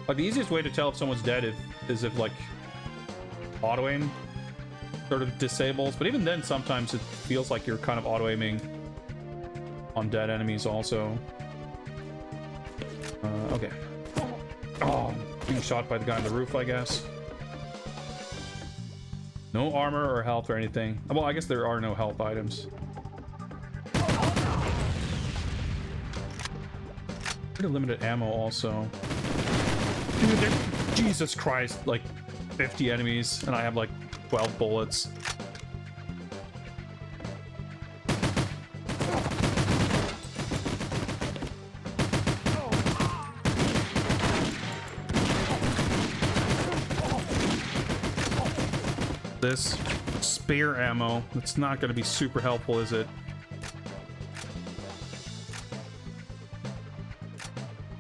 Like, the easiest way to tell if someone's dead is if like auto aim sort of disables, but even then sometimes it feels like you're kind of auto aiming on dead enemies also. Okay. Oh, being shot by the guy on the roof, I guess. No armor or health or anything. Well, I guess there are no health items. Pretty limited ammo also. Dude, Jesus Christ, like 50 enemies, and I have like 12 bullets. This spear ammo, it's not going to be super helpful, is it?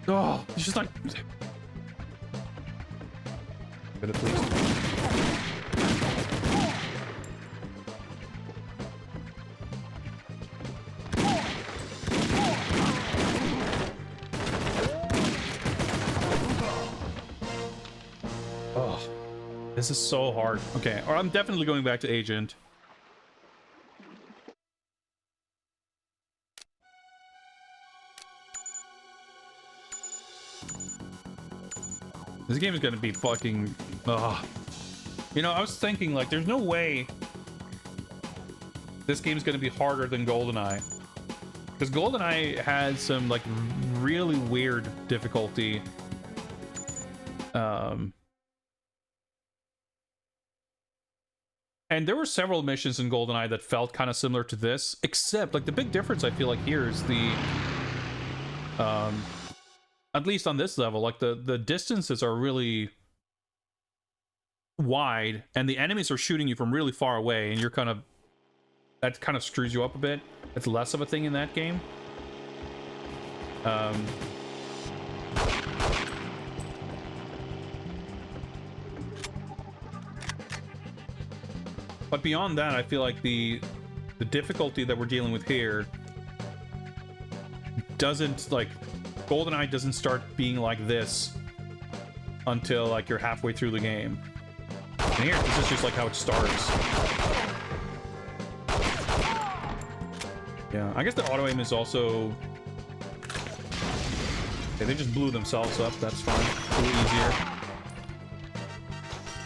Oh, it's just like... Good at least. Oh, this is so hard. Okay, or I'm definitely going back to Agent. This game is gonna be fucking... You know, I was thinking, like, there's no way this game's gonna be harder than GoldenEye. Because GoldenEye has some, like, really weird difficulty. And there were several missions in GoldenEye that felt kind of similar to this, except, like, the big difference I feel like here is the... at least on this level, like, the distances are really wide, and the enemies are shooting you from really far away, and you're kind of... That kind of screws you up a bit. It's less of a thing in that game. But beyond that, I feel like the difficulty that we're dealing with here doesn't, like... GoldenEye doesn't start being like this until, like, you're halfway through the game. And here, this is just, like, how it starts. Yeah, I guess the auto-aim is also... Okay, they just blew themselves up, that's fine. It's a little easier.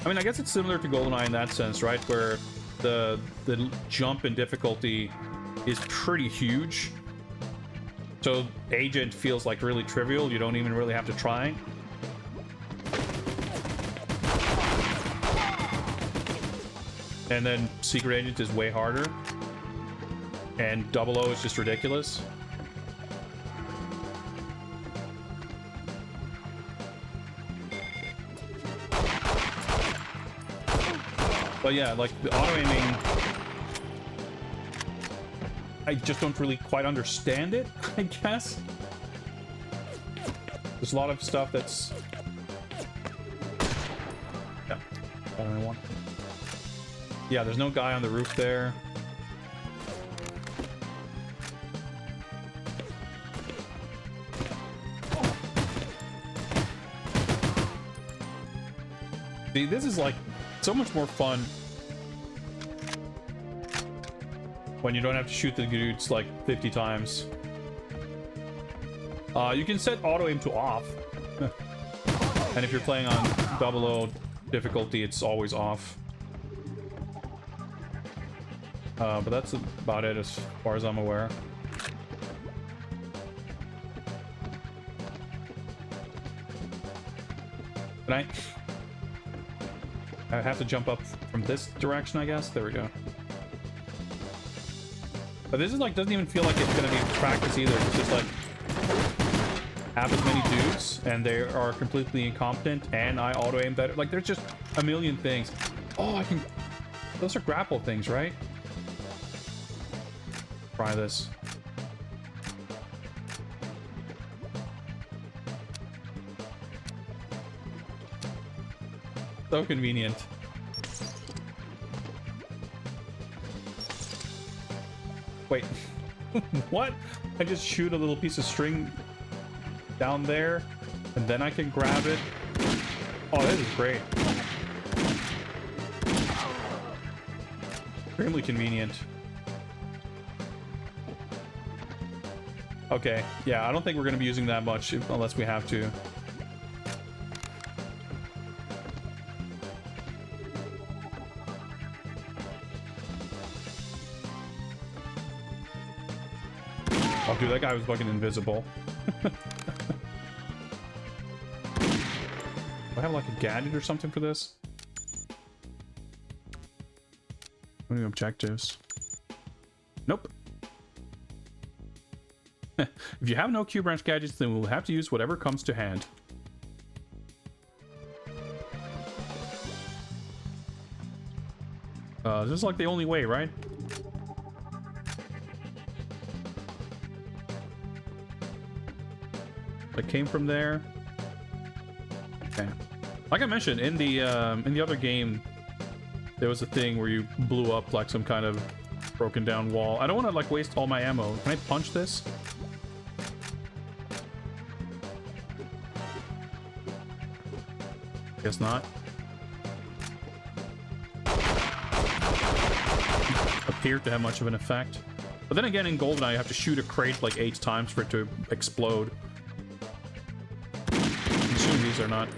I mean, I guess it's similar to GoldenEye in that sense, right? Where the jump in difficulty is pretty huge. So Agent feels like really trivial. You don't even really have to try. And then Secret Agent is way harder. And 00 is just ridiculous. But yeah, like the auto-aiming... I just don't really quite understand it, I guess. There's a lot of stuff that's... Yeah, I don't want. Yeah, there's no guy on the roof there. See, this is like so much more fun when you don't have to shoot the dudes like 50 times. You can set auto-aim to off. And if you're playing on 00 difficulty, it's always off. But that's about it as far as I'm aware. Can I have to jump up from this direction, I guess? There we go. But this is like, doesn't even feel like it's gonna be practice either. It's just like, have as many dudes, and they are completely incompetent, and I auto-aim better. Like, there's just a million things. Oh, I can... Those are grapple things, right? Try this. So convenient. Wait. What? I just shoot a little piece of string down there, and then I can grab it. Oh, this is great. Extremely convenient. Okay, yeah, I don't think we're going to be using that much unless we have to. Oh, dude, that guy was fucking invisible. Do I have like a gadget or something for this? What are the objectives? Nope. If you have no Q-branch gadgets, then we'll have to use whatever comes to hand. This is like the only way, right? I came from there. Okay. Like I mentioned in the other game, there was a thing where you blew up like some kind of broken down wall. I don't want to like waste all my ammo. Can I punch this? Guess not. Appeared to have much of an effect. But then again, in GoldenEye, you have to shoot a crate like 8 times for it to explode. I'm assuming these are not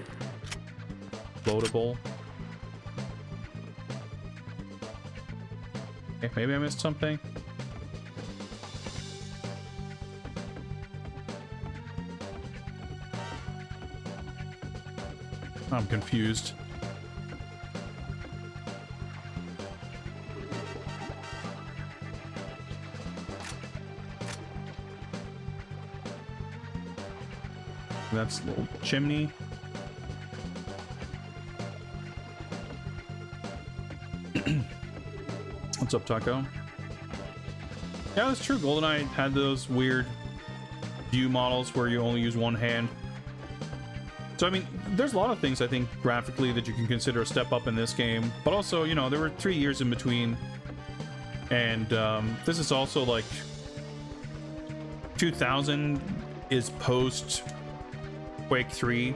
explodable. Okay, maybe I missed something. I'm confused. That's a little chimney. What's up, Taco? Yeah, that's true. GoldenEye had those weird view models where you only use one hand. So, I mean, there's a lot of things, I think, graphically that you can consider a step up in this game. But also, you know, there were 3 years in between. And this is also, like... 2000 is post Quake 3.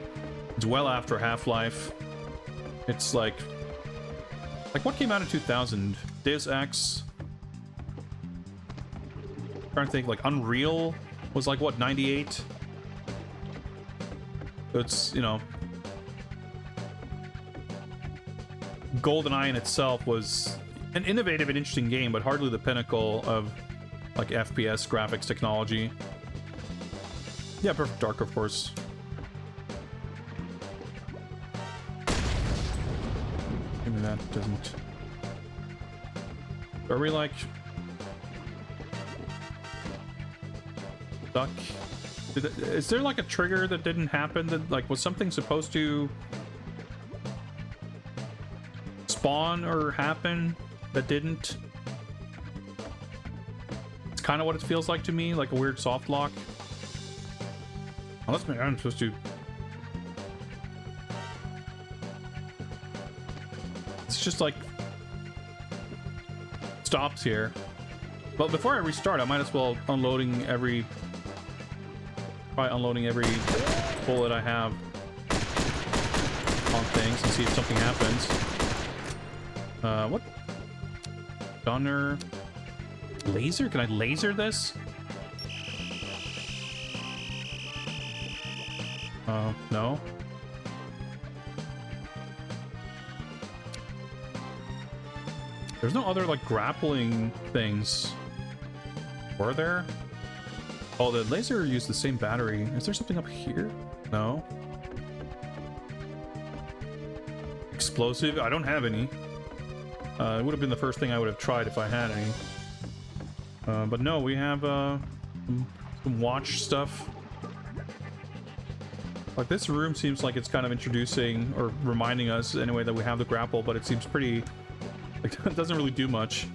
It's well after Half-Life. It's like what came out in 2000? Deus Ex? I'm trying to think, like Unreal was like what, 98? It's, you know, GoldenEye in itself was an innovative and interesting game, but hardly the pinnacle of like FPS graphics technology. Yeah, Perfect Dark, of course. Maybe that doesn't. Are we like stuck? Is there like a trigger that didn't happen? That like was something supposed to spawn or happen that didn't? It's kind of what it feels like to me, like a weird soft lock. Unless maybe I'm supposed to. It's just like stops here. But before I restart, I might as well try unloading every bullet I have on things and see if something happens. What? Gunner. Laser? Can I laser this? No. There's no other, like, grappling things. Were there? Oh, the laser used the same battery. Is there something up here? No. Explosive? I don't have any. It would have been the first thing I would have tried if I had any. But no, we have some watch stuff. Like, this room seems like it's kind of introducing or reminding us anyway that we have the grapple, but it seems pretty, like, it doesn't really do much.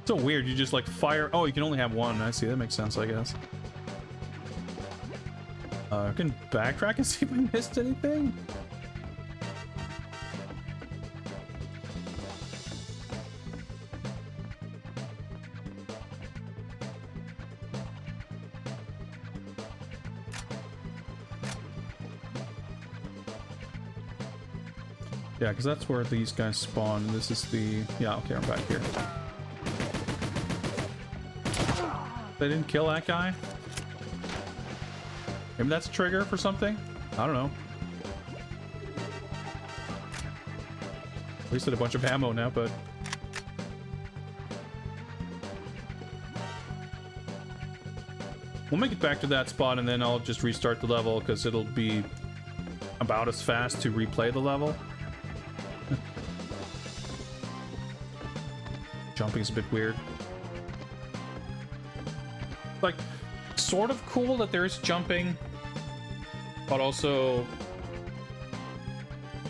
So weird, you just like fire. Oh, you can only have one. I see, that makes sense, I guess. I can backtrack and see if I missed anything. Yeah, because that's where these guys spawn. This is the... Yeah, okay, I'm back here. They didn't kill that guy? Maybe that's a trigger for something? I don't know. Wasted a bunch of ammo now, but... We'll make it back to that spot and then I'll just restart the level because it'll be about as fast to replay the level. Jumping's a bit weird. Like, sort of cool that there is jumping, but also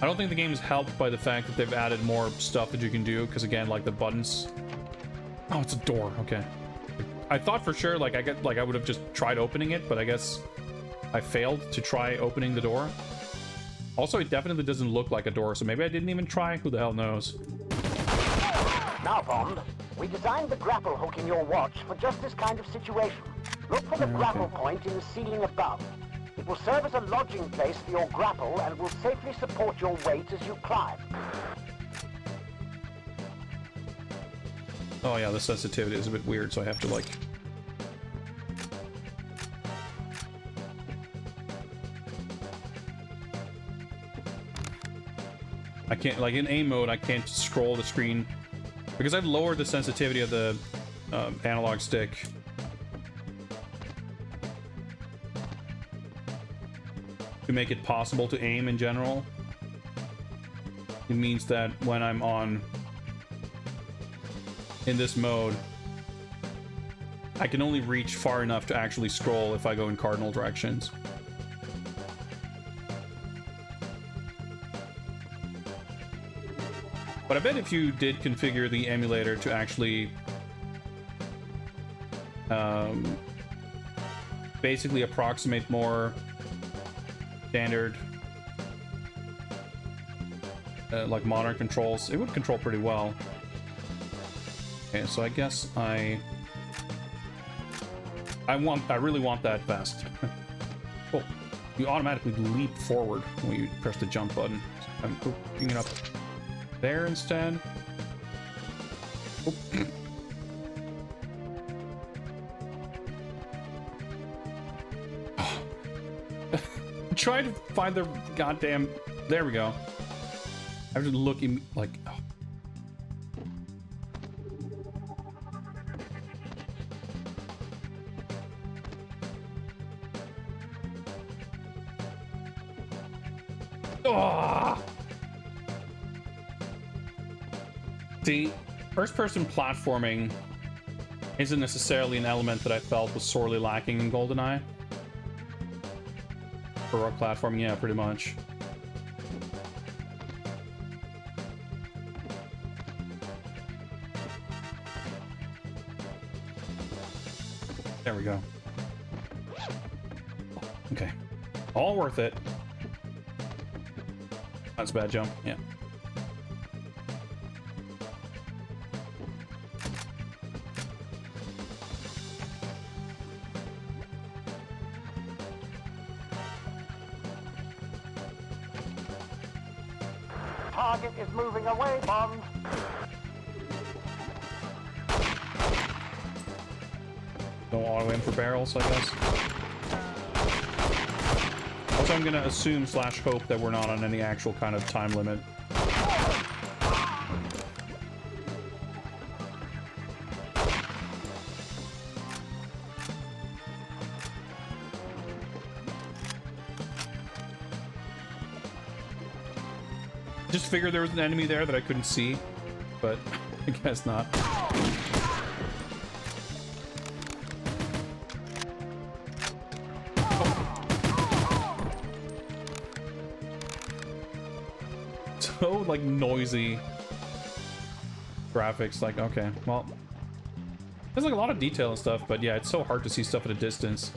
I don't think the game is helped by the fact that they've added more stuff that you can do, because again, like the buttons Oh, it's a door. Okay. I thought for sure, like, I would have just tried opening it, but I guess I failed to try opening the door. Also, it definitely doesn't look like a door, so maybe I didn't even try. Who the hell knows? Now, Bond, we designed the grapple hook in your watch for just this kind of situation. Look for the grapple point in the ceiling above. It will serve as a lodging place for your grapple and will safely support your weight as you climb. Oh yeah, the sensitivity is a bit weird, so I have to like... I can't, like in aim mode, I can't scroll the screen because I've lowered the sensitivity of the analog stick. To make it possible to aim in general. It means that when I'm on in this mode, I can only reach far enough to actually scroll if I go in cardinal directions. But I bet if you did configure the emulator to actually basically approximate more standard like modern controls, it would control pretty well. Okay, so I guess I really want that vest. Cool. You automatically leap forward when you press the jump button. I'm picking it up there instead. Oh. Try to find the goddamn... There we go. I was looking like... Oh. Oh! See, first-person platforming isn't necessarily an element that I felt was sorely lacking in GoldenEye. Heroic platforming, yeah, pretty much. There we go. Okay. All worth it. That's a bad jump, yeah. Target is moving away, Bond. Don't auto aim for barrels, I guess. Also, I'm gonna assume / hope that we're not on any actual kind of time limit. Just figured there was an enemy there that I couldn't see, but I guess not. So like noisy graphics, like okay, well, there's like a lot of detail and stuff, but yeah, it's so hard to see stuff at a distance.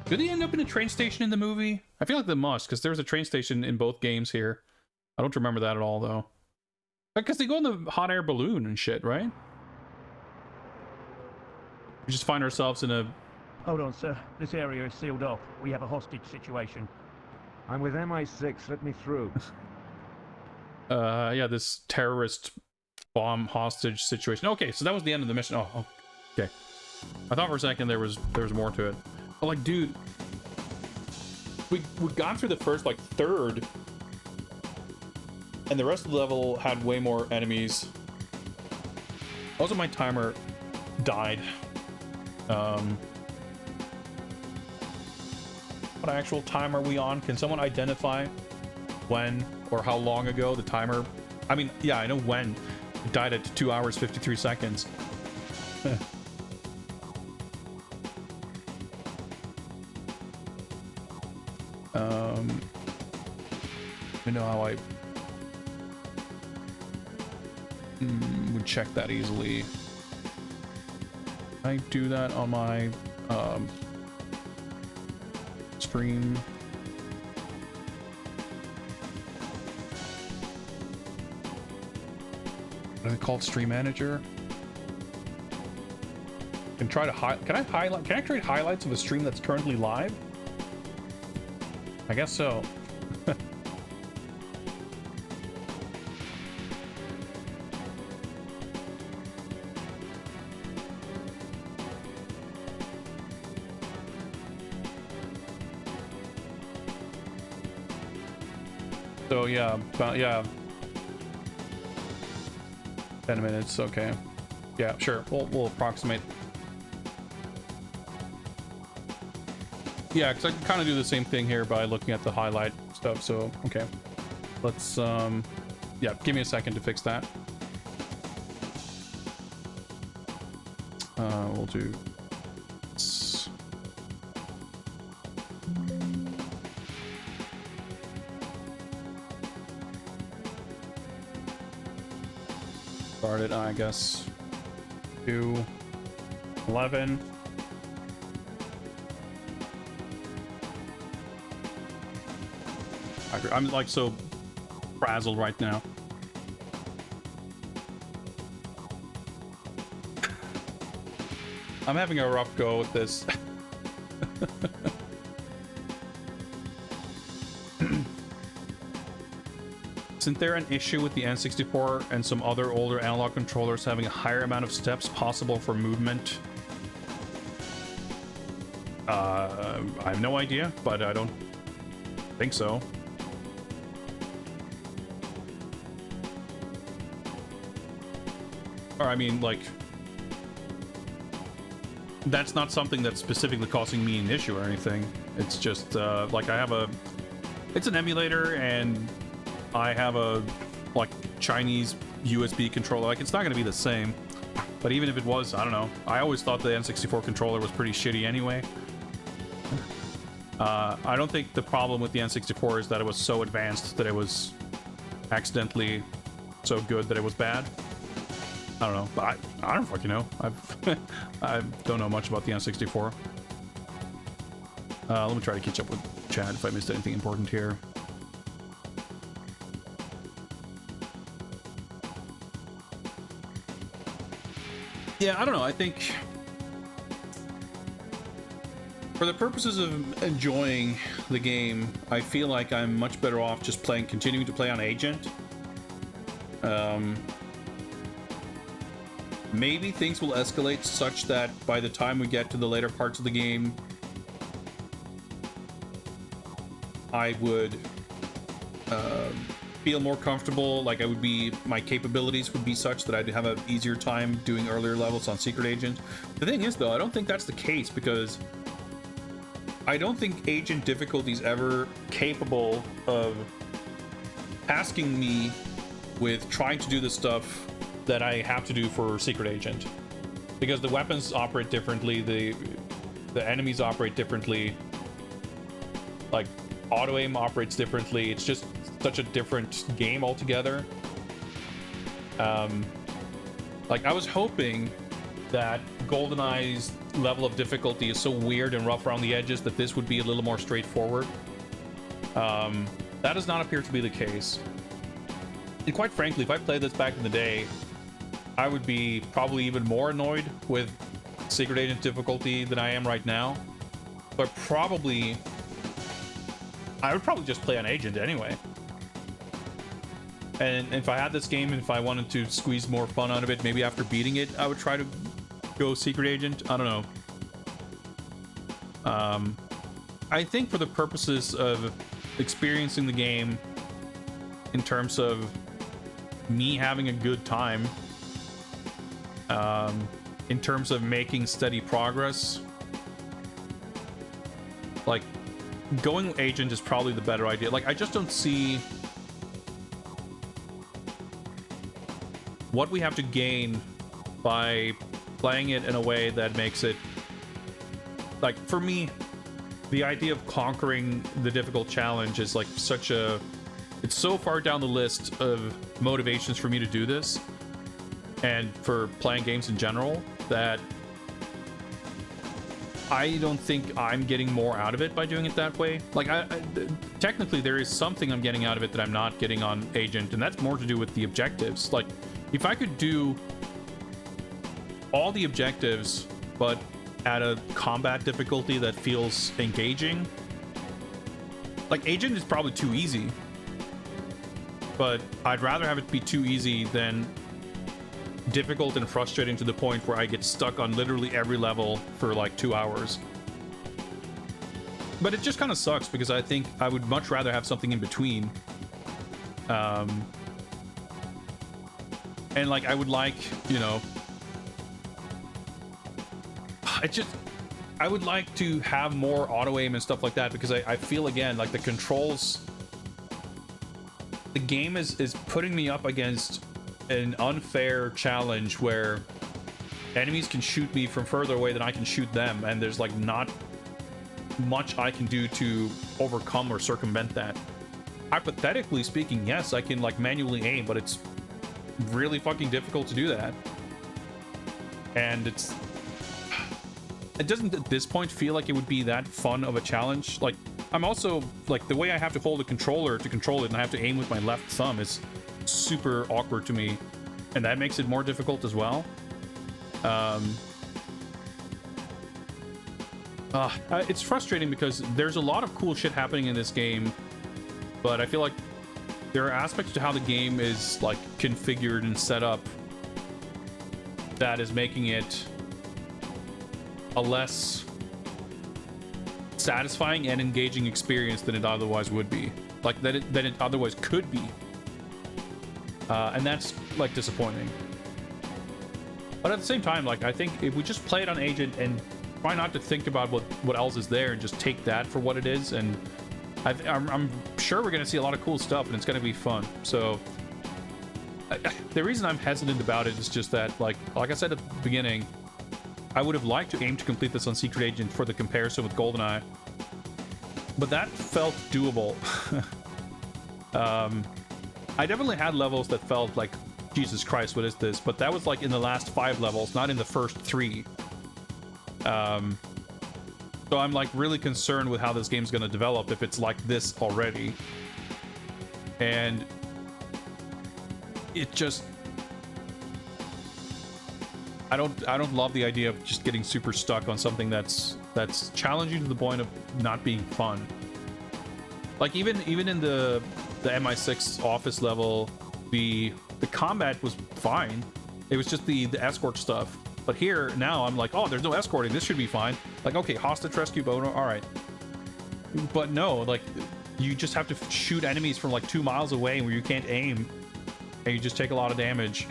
Do they end up in a train station in the movie? I feel like they must, because there's a train station in both games here. I don't remember that at all, though. Because they go in the hot air balloon and shit, right? We just find ourselves in a... Hold on, sir. This area is sealed off. We have a hostage situation. I'm with MI6. Let me through. Yeah, this terrorist bomb hostage situation. Okay, so that was the end of the mission. Oh, okay. I thought for a second there was more to it. But like, dude, we got through the first like third, and the rest of the level had way more enemies. Also, my timer died. What actual time are we on? Can someone identify when or how long ago the timer... I mean, yeah, I know when. It died at 2 hours, 53 seconds. I know how I would check that easily. I do that on my stream. What is it called? Stream manager. Can try to can I highlight? Can I create highlights of a stream that's currently live? I guess so. So yeah, about, yeah. 10 minutes, okay. Yeah, sure. We'll approximate. Yeah, because I can kind of do the same thing here by looking at the highlight stuff. So okay, let's yeah, give me a second to fix that. We'll do this. Started, I guess. 2, 11. I'm like so frazzled right now. I'm having a rough go with this. Isn't there an issue with the N64 and some other older analog controllers having a higher amount of steps possible for movement? I have no idea, but I don't think so. Or I mean, like, that's not something that's specifically causing me an issue or anything. It's just like I have it's an emulator and I have a like Chinese USB controller. Like, it's not going to be the same. But even if it was, I don't know. I always thought the N64 controller was pretty shitty anyway. I don't think the problem with the N64 is that it was so advanced that it was accidentally so good that it was bad. I don't know, but I don't fucking know. I don't know much about the N64. Let me try to catch up with Chad if I missed anything important here. Yeah, I don't know. I think for the purposes of enjoying the game, I feel like I'm much better off just continuing to play on Agent. Maybe things will escalate such that by the time we get to the later parts of the game, I would feel more comfortable. Like my capabilities would be such that I'd have an easier time doing earlier levels on Secret Agent. The thing is, though, I don't think that's the case, because I don't think Agent difficulty is ever capable of tasking me with trying to do the stuff that I have to do for Secret Agent, because the weapons operate differently, the enemies operate differently, like auto aim operates differently. It's just such a different game altogether. Like, I was hoping that GoldenEye's level of difficulty is so weird and rough around the edges that this would be a little more straightforward. That does not appear to be the case. And quite frankly, if I played this back in the day, I would be probably even more annoyed with Secret Agent difficulty than I am right now. But I would probably just play on Agent anyway. And if I had this game and if I wanted to squeeze more fun out of it, maybe after beating it, I would try to go Secret Agent. I don't know. I think for the purposes of experiencing the game in terms of me having a good time, in terms of making steady progress, like, going Agent is probably the better idea. Like, I just don't see what we have to gain by playing it in a way that makes it, like, for me, the idea of conquering the difficult challenge is like it's so far down the list of motivations for me to do this and for playing games in general that I don't think I'm getting more out of it by doing it that way. Like, technically there is something I'm getting out of it that I'm not getting on Agent, and that's more to do with the objectives. Like, if I could do all the objectives, but at a combat difficulty that feels engaging, like, Agent is probably too easy, but I'd rather have it be too easy than difficult and frustrating to the point where I get stuck on literally every level for like 2 hours. But it just kind of sucks because I think I would much rather have something in between. And like, I would like, you know, I would like to have more auto aim and stuff like that, because I feel, again, like the controls, the game is putting me up against an unfair challenge where enemies can shoot me from further away than I can shoot them, and there's like not much I can do to overcome or circumvent that. Hypothetically speaking, yes, I can like manually aim, but it's really fucking difficult to do that. And it doesn't at this point feel like it would be that fun of a challenge. Like, I'm also like, the way I have to hold a controller to control it and I have to aim with my left thumb is super awkward to me, and that makes it more difficult as well. It's frustrating because there's a lot of cool shit happening in this game, but I feel like there are aspects to how the game is like configured and set up that is making it a less satisfying and engaging experience than it otherwise would be, like that it otherwise could be. And that's like disappointing. But at the same time, like, I think if we just play it on Agent and try not to think about what else is there and just take that for what it is, and I'm sure we're gonna see a lot of cool stuff and it's gonna be fun. So the reason I'm hesitant about it is just that, like I said at the beginning, I would have liked to aim to complete this on Secret Agent for the comparison with GoldenEye, but that felt doable. I definitely had levels that felt like, Jesus Christ, what is this? But that was like in the last 5 levels, not in the first 3. So I'm like really concerned with how this game's gonna develop if it's like this already. And it just, I don't love the idea of just getting super stuck on something that's challenging to the point of not being fun. Like, even in the MI6 office level, the combat was fine. It was just the escort stuff. But here now I'm like, oh, there's no escorting, this should be fine. Like, okay, hostage rescue boat, all right. But no, like, you just have to shoot enemies from like 2 miles away where you can't aim, and you just take a lot of damage.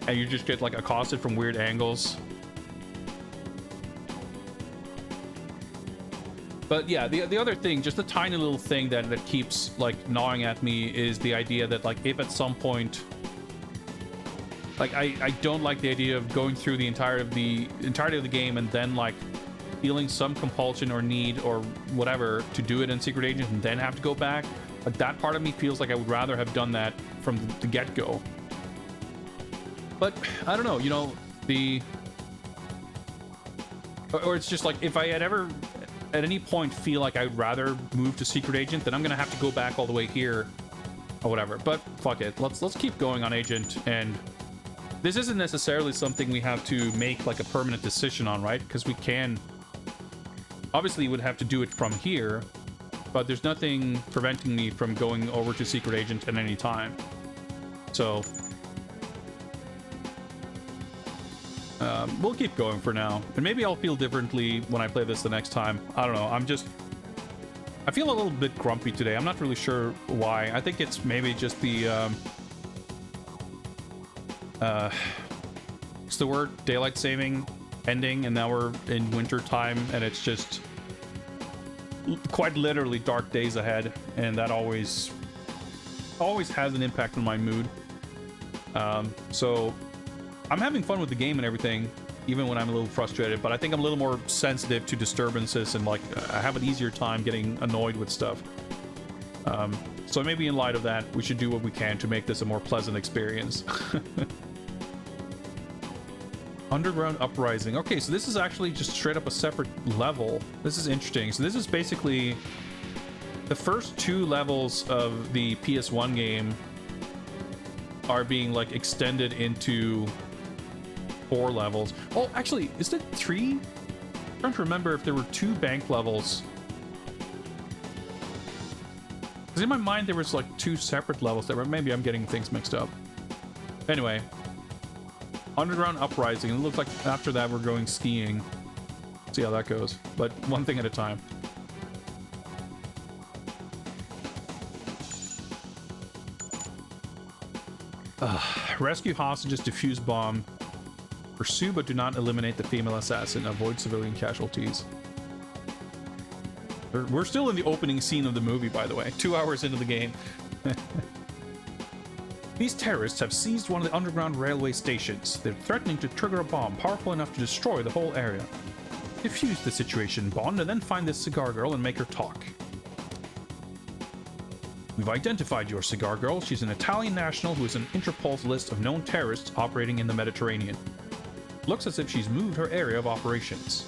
And you just get like accosted from weird angles. But yeah, the other thing, just a tiny little thing that keeps like gnawing at me, is the idea that like, if at some point, like, I don't like the idea of going through the entirety of the game and then like feeling some compulsion or need or whatever to do it in Secret Agent and then have to go back. Like, that part of me feels like I would rather have done that from the get-go. But I don't know, you know, or it's just like, if I had ever at any point feel like I'd rather move to Secret Agent, then I'm gonna have to go back all the way here or whatever. But fuck it, let's keep going on Agent. And this isn't necessarily something we have to make like a permanent decision on, right? Because we can obviously would have to do it from here, but there's nothing preventing me from going over to Secret Agent at any time. So we'll keep going for now, and maybe I'll feel differently when I play this the next time. I don't know, I feel a little bit grumpy today. I'm not really sure why. I think it's maybe just the what's the word, daylight saving ending, and now we're in winter time, and it's just quite literally dark days ahead, and that always has an impact on my mood. So I'm having fun with the game and everything, even when I'm a little frustrated, but I think I'm a little more sensitive to disturbances, and like, I have an easier time getting annoyed with stuff. So maybe in light of that, we should do what we can to make this a more pleasant experience. Underground Uprising. Okay, so this is actually just straight up a separate level. This is interesting. So this is basically the first 2 levels of the PS1 game are being like extended into 4 levels. Oh, actually, is it 3? I'm trying to remember if there were 2 bank levels. Because in my mind there was like 2 separate levels that were, maybe I'm getting things mixed up. Anyway, Underground Uprising. It looks like after that we're going skiing. See how that goes. But one thing at a time. Rescue hostages, defuse bomb. Pursue but do not eliminate the female assassin. Avoid civilian casualties. We're still in the opening scene of the movie, by the way. 2 hours into the game. These terrorists have seized one of the underground railway stations. They're threatening to trigger a bomb powerful enough to destroy the whole area. Defuse the situation, Bond, and then find this cigar girl and make her talk. We've identified your cigar girl. She's an Italian national who is in Interpol's list of known terrorists operating in the Mediterranean. Looks as if she's moved her area of operations.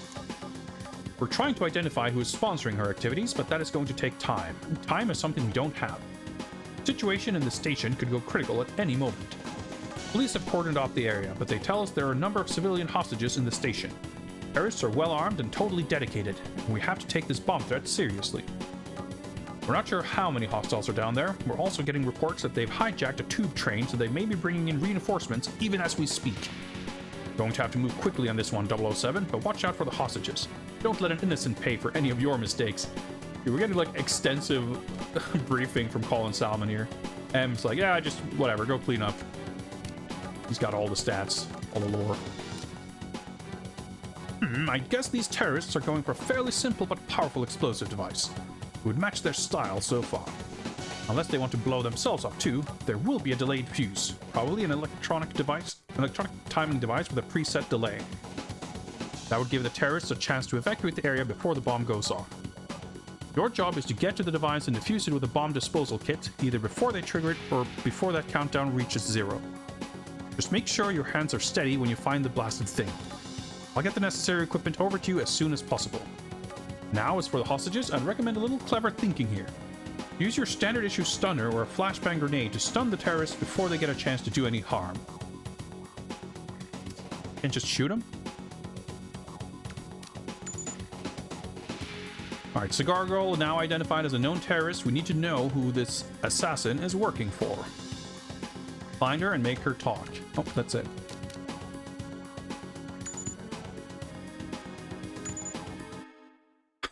We're trying to identify who is sponsoring her activities, but that is going to take time. Time is something we don't have. The situation in the station could go critical at any moment. Police have cordoned off the area, but they tell us there are a number of civilian hostages in the station. Terrorists are well armed and totally dedicated, and we have to take this bomb threat seriously. We're not sure how many hostiles are down there. We're also getting reports that they've hijacked a tube train, so they may be bringing in reinforcements even as we speak. Going to have to move quickly on this one, 007, but watch out for the hostages. Don't let an innocent pay for any of your mistakes. We're getting like extensive briefing from Colin Salmon here. M's like, yeah, just whatever, go clean up. He's got all the stats, all the lore. I guess these terrorists are going for a fairly simple but powerful explosive device. It would match their style so far. Unless they want to blow themselves up too, there will be a delayed fuse. Probably an electronic timing device with a preset delay. That would give the terrorists a chance to evacuate the area before the bomb goes off. Your job is to get to the device and defuse it with a bomb disposal kit, either before they trigger it or before that countdown reaches 0. Just make sure your hands are steady when you find the blasted thing. I'll get the necessary equipment over to you as soon as possible. Now, as for the hostages, I'd recommend a little clever thinking here. Use your standard issue stunner or a flashbang grenade to stun the terrorists before they get a chance to do any harm. And just shoot them? Alright, Cigar Girl, now identified as a known terrorist. We need to know who this assassin is working for. Find her and make her talk. Oh, that's it.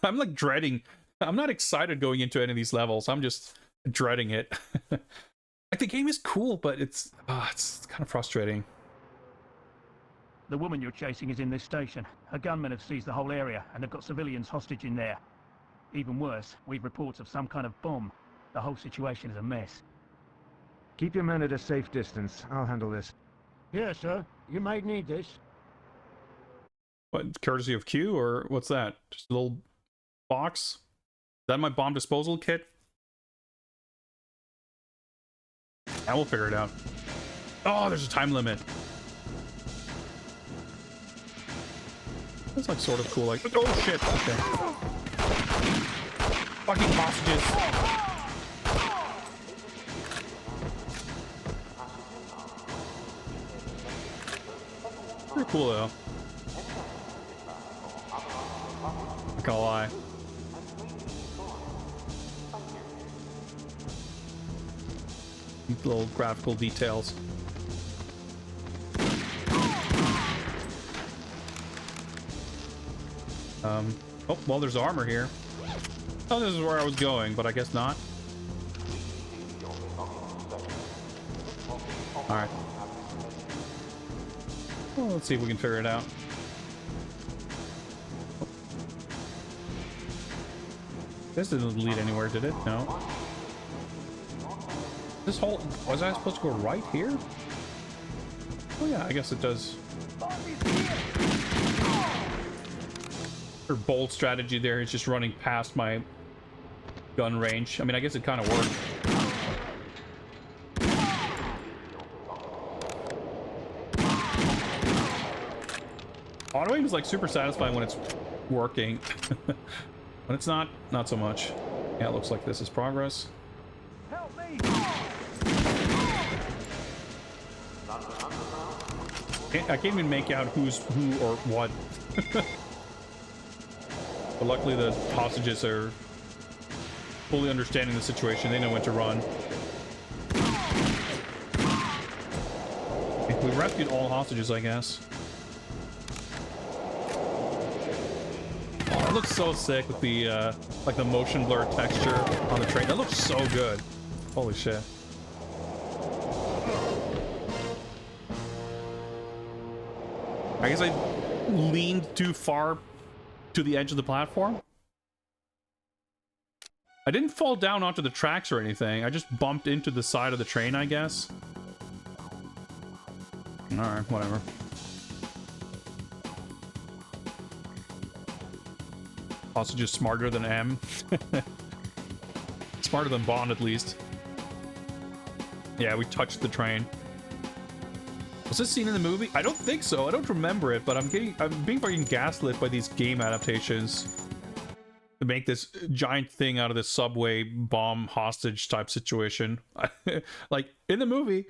I'm like dreading. I'm not excited going into any of these levels. I'm just dreading it. Like the game is cool, but it's kind of frustrating. The woman you're chasing is in this station. Her gunmen have seized the whole area, and they've got civilians hostage in there. Even worse, we've reports of some kind of bomb. The whole situation is a mess. Keep your men at a safe distance. I'll handle this. Yes, sir. You might need this. What, courtesy of Q, or what's that? Just a little box? Is that my bomb disposal kit? And we'll figure it out. Oh, there's a time limit. That's like sort of cool, like, oh shit, okay. Fucking hostages. Pretty cool though. Not gonna lie. These little graphical details. Oh, well, there's armor here. Oh, this is where I was going, but I guess not. Alright. Well, let's see if we can figure it out. This didn't lead anywhere, did it? No. This whole... Was I supposed to go right here? Oh yeah, I guess it does. Her bold strategy there is just running past my gun range. I mean, I guess it kind of worked. Auto aim is like super satisfying when it's working. When it's not so much. Yeah, it looks like this is progress. Help me! I can't even make out who's who or what. But luckily the hostages are fully understanding the situation. They know when to run. We rescued all hostages, I guess. Oh, it looks so sick with the like the motion blur texture on the train. That looks so good. Holy shit. I guess I leaned too far to the edge of the platform. I didn't fall down onto the tracks or anything. I just bumped into the side of the train, I guess. Alright, whatever. Also just smarter than M. Smarter than Bond, at least. Yeah, we touched the train. Was this scene in the movie? I don't think so. I don't remember it, but I'm being fucking gaslit by these game adaptations to make this giant thing out of this subway bomb hostage type situation. Like in the movie,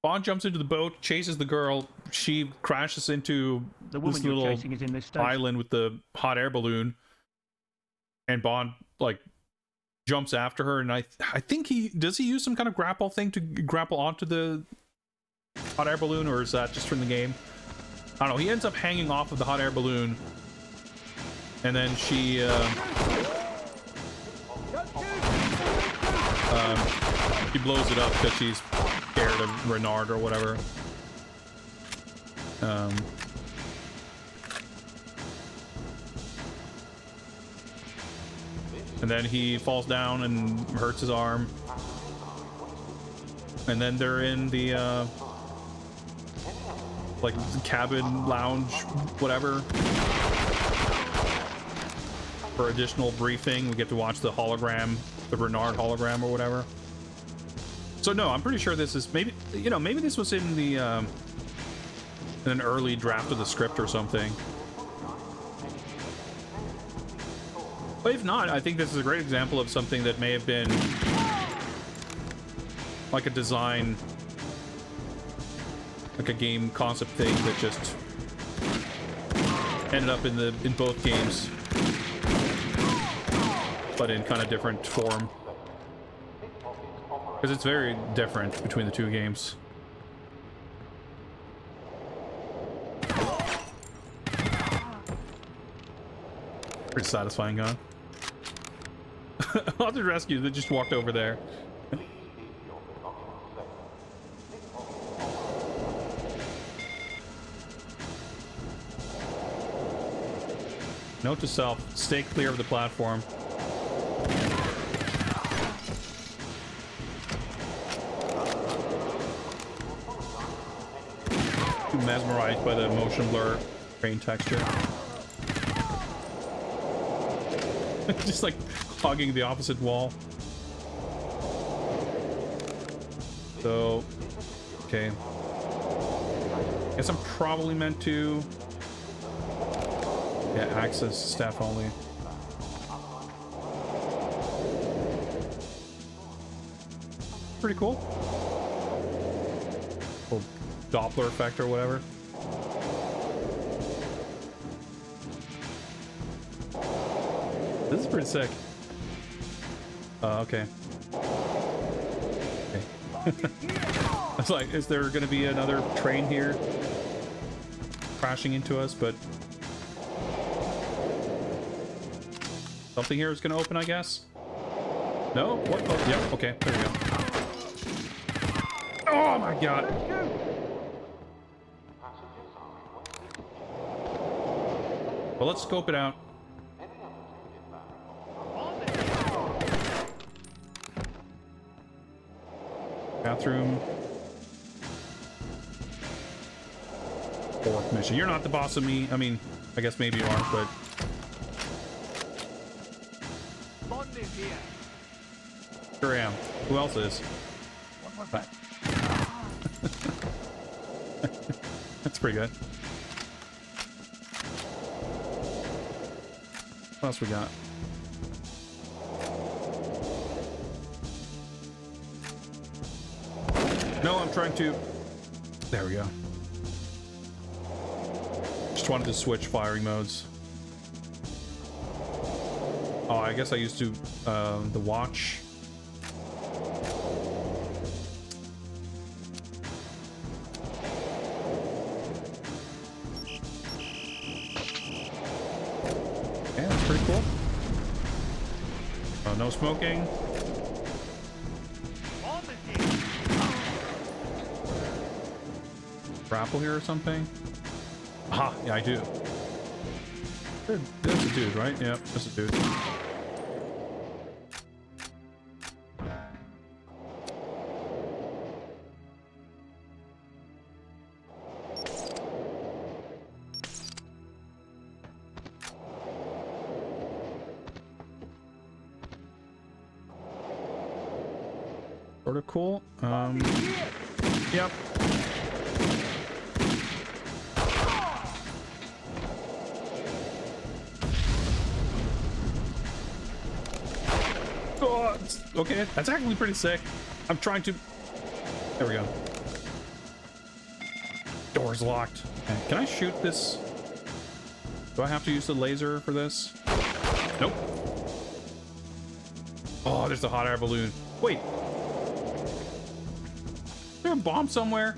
Bond jumps into the boat, chases the girl, she crashes into this little island with the hot air balloon, and Bond like jumps after her, and I think he use some kind of grapple thing to grapple onto the hot air balloon, or is that just from the game? I don't know. He ends up hanging off of the hot air balloon, and then she blows it up because she's scared of Renard or whatever. And then he falls down and hurts his arm, and then they're in the like cabin lounge, whatever, for additional briefing. We get to watch the hologram, the Renard hologram or whatever. So no, I'm pretty sure this is maybe, you know, maybe this was in the in an early draft of the script or something. But if not, I think this is a great example of something that may have been like a design, like a game concept thing that just ended up in both games, but in kind of different form, because it's very different between the two games. Pretty satisfying gun. Hostage rescue that just walked over there. Note to self, stay clear of the platform. Too mesmerized by the motion blur train texture. Just like hogging the opposite wall. So, okay. Guess I'm probably meant to... Yeah, access staff only. Pretty cool. Little Doppler effect or whatever. This is pretty sick. Okay. I was like, is there gonna be another train here crashing into us? But something here is gonna open, I guess. No? What? Oh, yeah. Okay. There we go. Oh my god. Well, let's scope it out. Bathroom. Fourth mission. You're not the boss of me. I mean, I guess maybe you are, but... Bond is here. Sure am. Who else is? What was that? That's pretty good. What else we got? No, I'm trying to... There we go. Just wanted to switch firing modes. Oh, I guess I used to... the watch. Yeah, that's pretty cool. No smoking. Grapple here or something? Aha, yeah, I do. That's a dude, right? Yeah, that's a dude. Sort of cool. Yep. Oh, okay, that's actually pretty sick. I'm trying to... There we go. Door's locked. Okay, can I shoot this? Do I have to use the laser for this? Nope. Oh, there's a hot air balloon. Wait. Is there a bomb somewhere?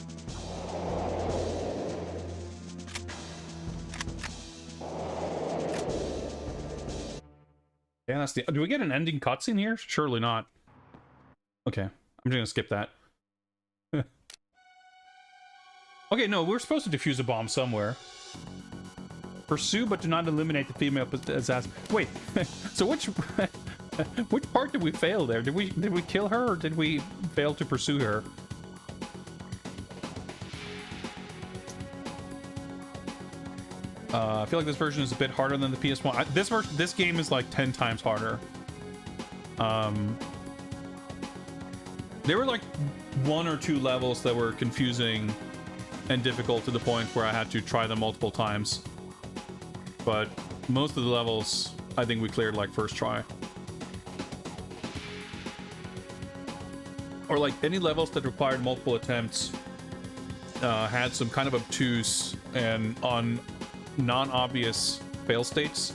Yeah, that's the... Do we get an ending cutscene here? Surely not. Okay, I'm just gonna skip that. Okay, no, we're supposed to defuse a bomb somewhere. Pursue, but do not eliminate the female assassin. Wait, so which which part did we fail there? Did we kill her, or did we fail to pursue her? I feel like this version is a bit harder than the PS1. This game is like 10 times harder. There were like 1 or 2 levels that were confusing and difficult to the point where I had to try them multiple times. But most of the levels, I think we cleared like first try. Or like any levels that required multiple attempts had some kind of obtuse and non-obvious fail states,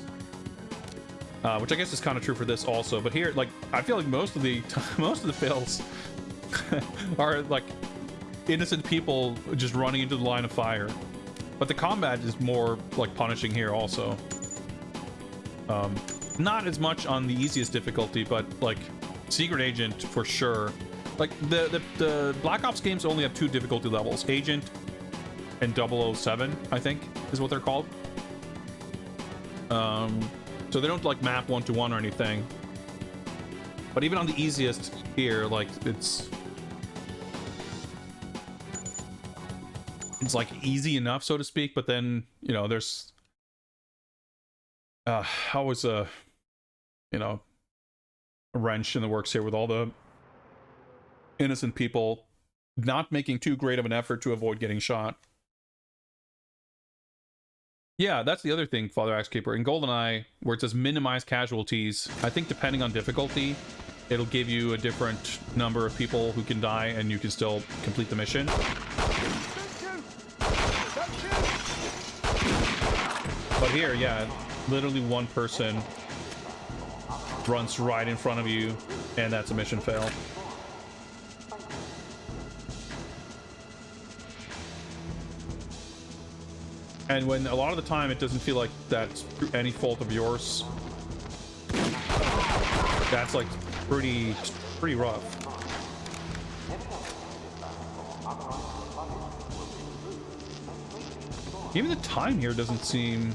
which I guess is kind of true for this also. But here, like, I feel like most of the fails are like innocent people just running into the line of fire. But the combat is more like punishing here also. Not as much on the easiest difficulty, but like Secret Agent for sure. Like the Black Ops games only have 2 difficulty levels: Agent and 007, I think is what they're called. So they don't like map 1-to-1 or anything. But even on the easiest here, like it's like easy enough, so to speak. But then, you know, there's always a, you know, a wrench in the works here with all the innocent people not making too great of an effort to avoid getting shot. Yeah, that's the other thing, Father Axekeeper. In GoldenEye, where it says minimize casualties, I think depending on difficulty, it'll give you a different number of people who can die, and you can still complete the mission. But here, yeah, literally one person runs right in front of you, and that's a mission fail. And when a lot of the time it doesn't feel like that's any fault of yours, that's like pretty rough. Even the time here doesn't seem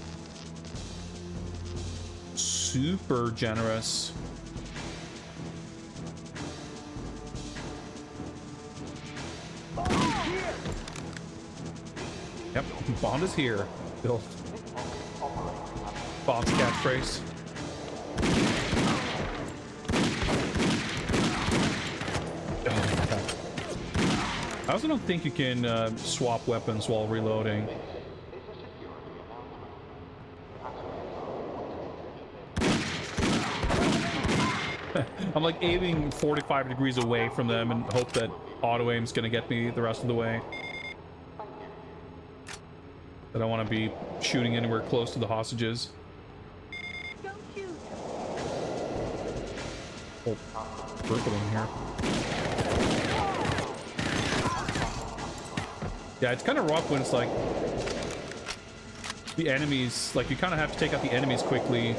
super generous. Yep, Bond is here. Bill. Bond's catchphrase. I also don't think you can swap weapons while reloading. I'm like aiming 45 degrees away from them and hope that auto aim's gonna get me the rest of the way. I don't want to be shooting anywhere close to the hostages. Don't shoot. Oh, purple in here. Yeah, it's kind of rough when it's like the enemies, like you kind of have to take out the enemies quickly.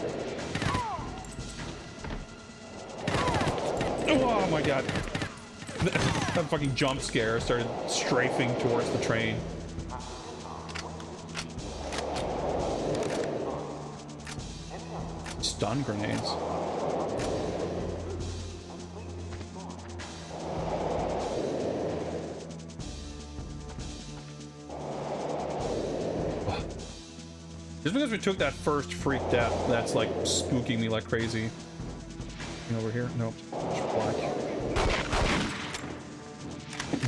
Oh my god. That fucking jump scare started strafing towards the train. Stun grenades. Just because we took that first freak death, that's like spooking me like crazy. Over here? Nope. It's black.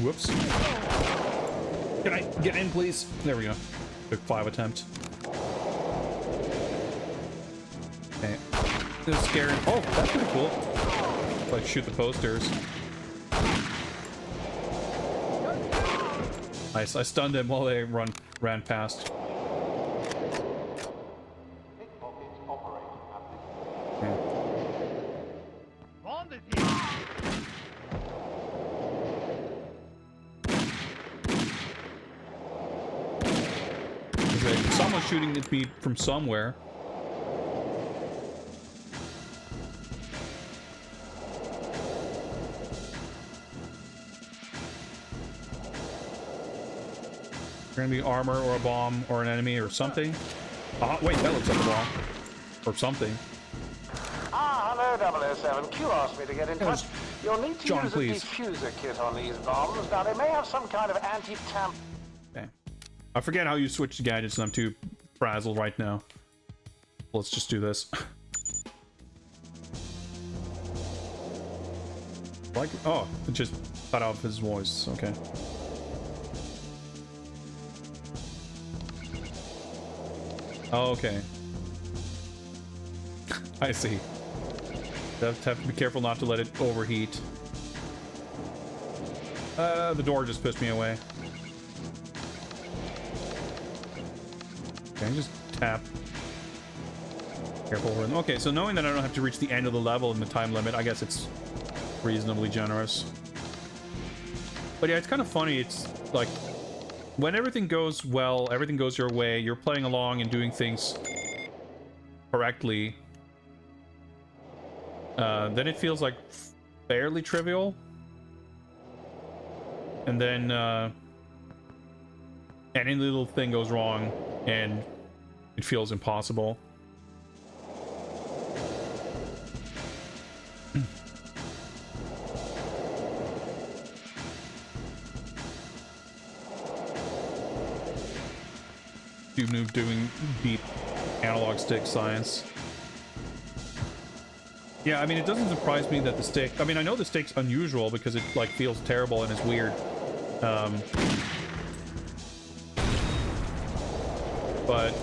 Whoops. Can I get in, please? There we go. Took 5 attempts. Okay. This is scary. Oh, that's pretty cool. Like shoot the posters. Nice. I stunned him while they ran past. Someone's shooting at me from somewhere. Gonna be armor or a bomb or an enemy or something. Wait, that looks like a bomb or something. Ah, hello, 007. Q asked me to get in touch. You'll need to use please. a diffuser kit on these bombs. Now, they may have some kind of anti-tamp... Okay. I forget how you switch to gadgets and I'm too frazzled right now. Let's just do this. Like, oh, it just cut off his voice. Okay. Oh, okay. I see. Have to be careful not to let it overheat. The door just pushed me away. Okay, just tap. Careful. Okay, so knowing that I don't have to reach the end of the level in the time limit, I guess it's reasonably generous. But yeah, it's kind of funny. It's like when everything goes well, everything goes your way, you're playing along and doing things correctly, then it feels like fairly trivial. And then any little thing goes wrong and it feels impossible. Noob doing deep analog stick science. Yeah, I mean, it doesn't surprise me that the stick... I mean, I know the stick's unusual because it, like, feels terrible and is weird. But...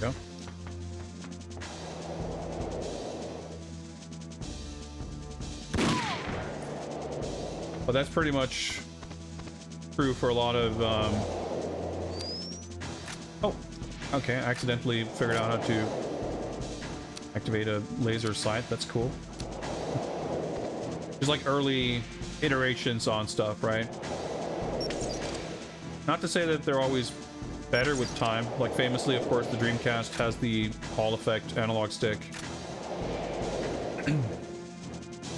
Go. But that's pretty much true for a lot of, Oh, okay, I accidentally figured out how to activate a laser sight. That's cool. There's like early iterations on stuff, right? Not to say that they're always better with time. Like famously, of course, the Dreamcast has the Hall effect analog stick.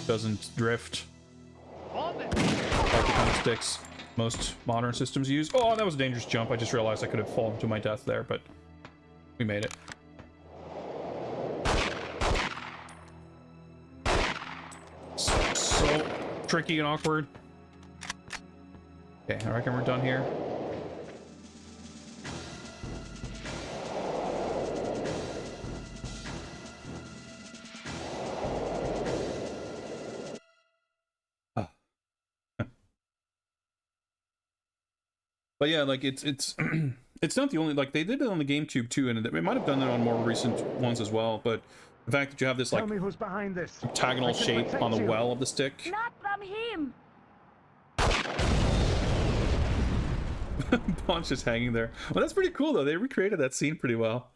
Doesn't drift. Like the kind of sticks most modern systems use. Oh, that was a dangerous jump. I just realized I could have fallen to my death there, but we made it. So tricky and awkward. Okay, I reckon we're done here. But yeah, like it's It's not the only, like, they did it on the GameCube too, and it might have done it on more recent ones as well, but the fact that you have this, like, Tell me who's behind this. octagonal shape on the well of the stick. Not from him! Bond's just hanging there. Well, that's pretty cool, though. They recreated that scene pretty well.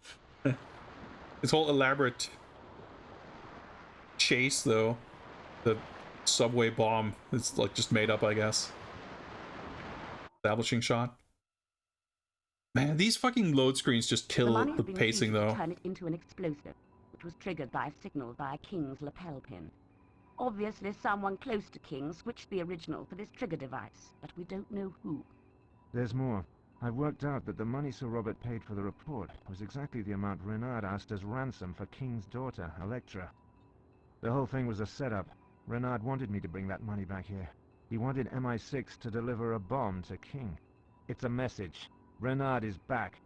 This whole elaborate chase, though. The subway bomb is, like, just made up, I guess. Establishing shot. Man, these fucking load screens just kill the pacing, though. Turn it into an explosive, which was triggered by a signal via King's lapel pin. Obviously, someone close to King switched the original for this trigger device, but we don't know who. There's more. I've worked out that the money Sir Robert paid for the report was exactly the amount Renard asked as ransom for King's daughter, Electra. The whole thing was a setup. Renard wanted me to bring that money back here. He wanted MI6 to deliver a bomb to King. It's a message. Renard is back.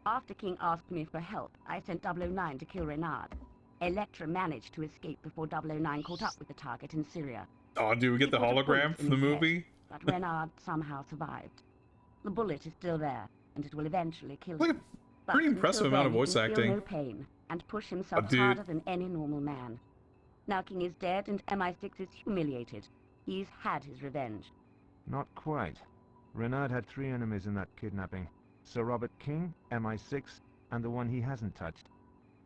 After King asked me for help, I sent 009 to kill Renard. Electra managed to escape before 009 caught up with the target in Syria. Oh, do we get the hologram from the movie? But Renard somehow survived. The bullet is still there, and it will eventually kill Like him. a pretty impressive amount of voice acting. Feel no pain and push himself Dude. harder than any normal man. Now King is dead and MI6 is humiliated. He's had his revenge. Not quite. Renard had 3 enemies in that kidnapping. Sir Robert King, MI6, and the one he hasn't touched.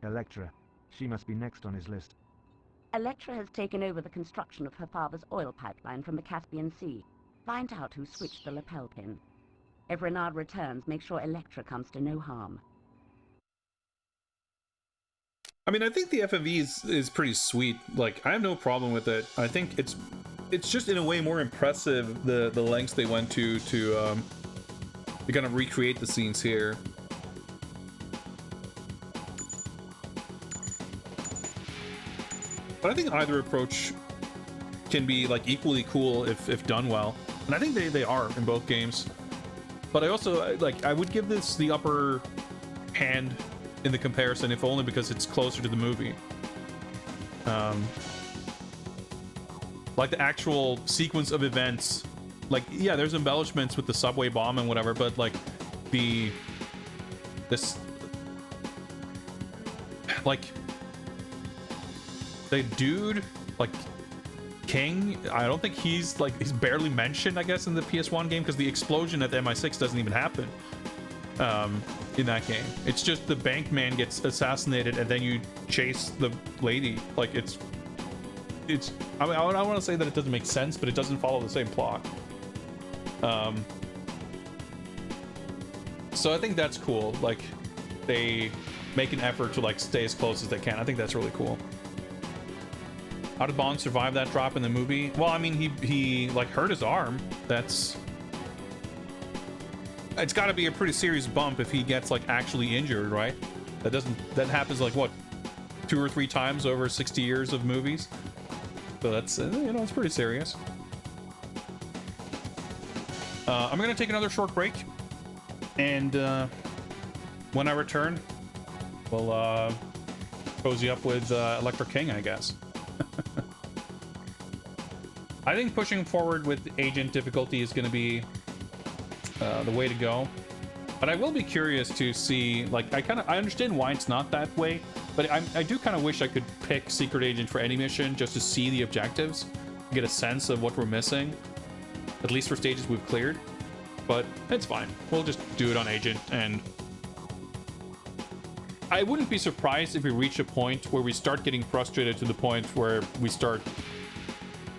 Electra. She must be next on his list. Electra has taken over the construction of her father's oil pipeline from the Caspian Sea. Find out who switched the lapel pin. If Renard returns, make sure Electra comes to no harm. I mean, I think the FMV is pretty sweet. Like, I have no problem with it. I think it's just in a way more impressive the lengths they went to kind of recreate the scenes here. But I think either approach can be like equally cool if done well, and I think they are in both games. But I also like I would give this the upper hand in the comparison, if only because it's closer to the movie. Like the actual sequence of events, like yeah, there's embellishments with the subway bomb and whatever, but like this like the dude like King, I don't think he's barely mentioned, I guess, in the PS1 game, because the explosion at the MI6 doesn't even happen in that game. It's just the bank man gets assassinated and then you chase the lady. Like it's I mean, I don't want to say that it doesn't make sense, but it doesn't follow the same plot. So I think that's cool. Like they make an effort to like stay as close as they can. I think that's really cool. How did Bond survive that drop in the movie? Well, I mean, he like hurt his arm. It's got to be a pretty serious bump if he gets like actually injured, right? That happens like what, 2 or 3 times over 60 years of movies. So that's you know, it's pretty serious. I'm gonna take another short break, and when I return, we'll cozy up with Electra King, I guess. I think pushing forward with agent difficulty is going to be the way to go, but I will be curious to see, like, I understand why it's not that way, but I do kind of wish I could pick secret agent for any mission just to see the objectives, get a sense of what we're missing, at least for stages we've cleared. But it's fine, we'll just do it on agent. And I wouldn't be surprised if we reach a point where we start getting frustrated to the point where we start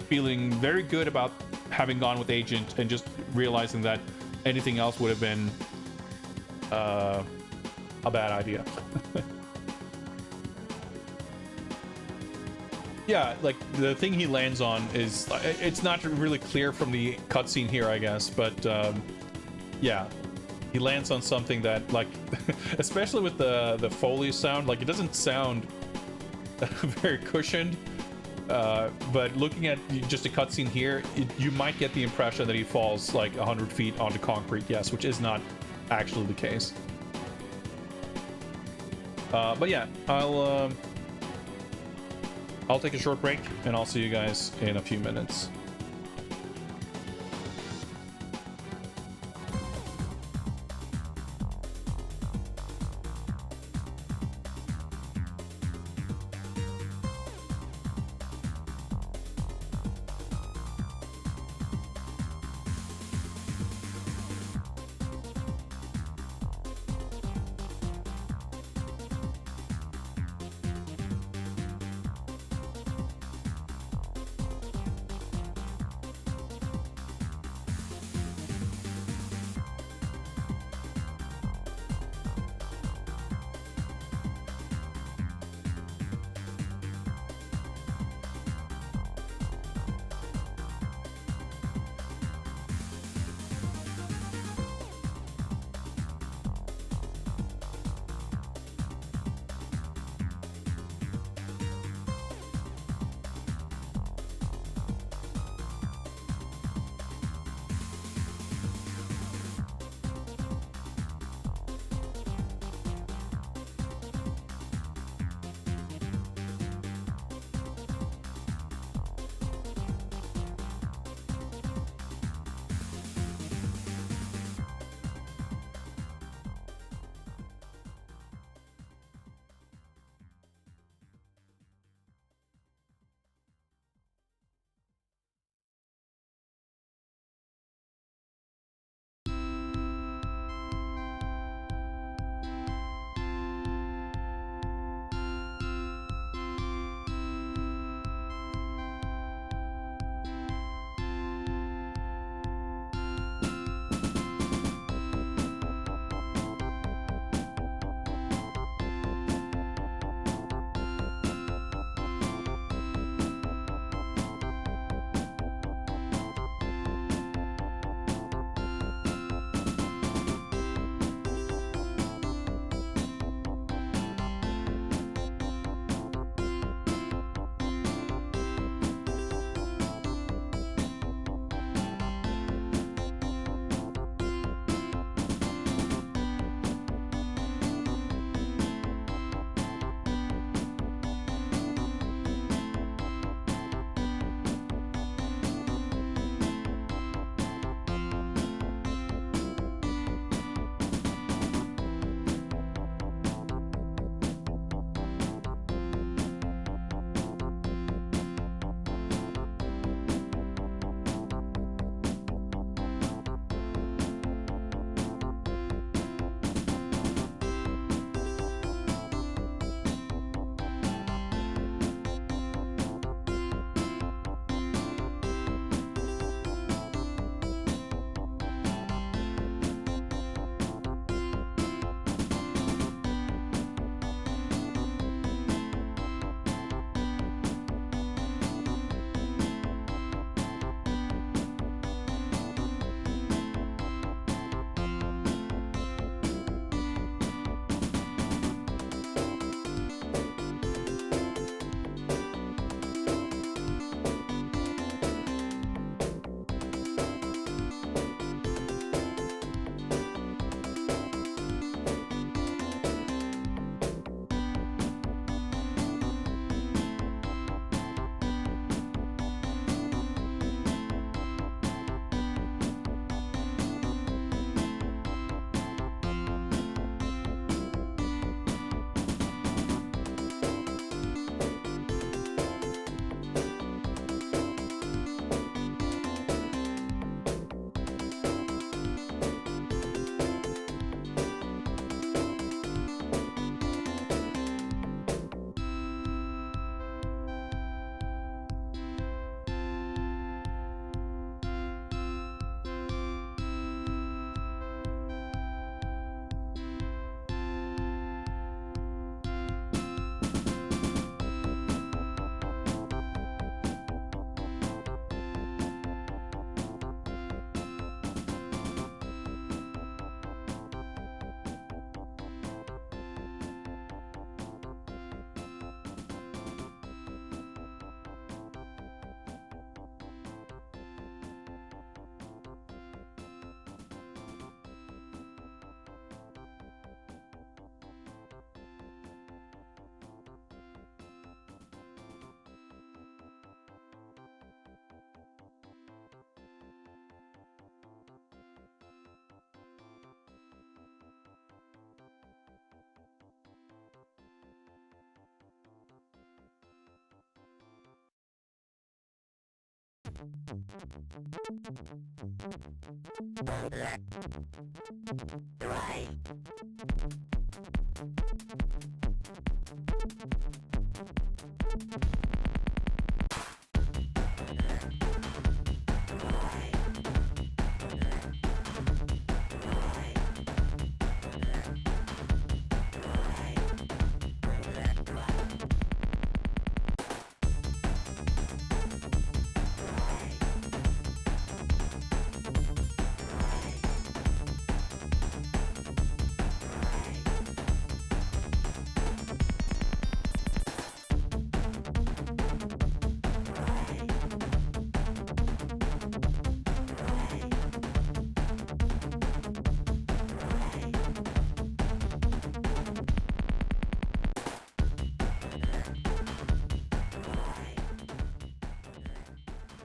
feeling very good about having gone with agent and just realizing that anything else would have been a bad idea. Yeah, like the thing he lands on is, it's not really clear from the cutscene here, I guess, but yeah, he lands on something that, like, especially with the Foley sound, like it doesn't sound very cushioned, but looking at just a cutscene here, you might get the impression that he falls like 100 feet onto concrete, yes, which is not actually the case. But yeah, I'll take a short break, and I'll see you guys in a few minutes.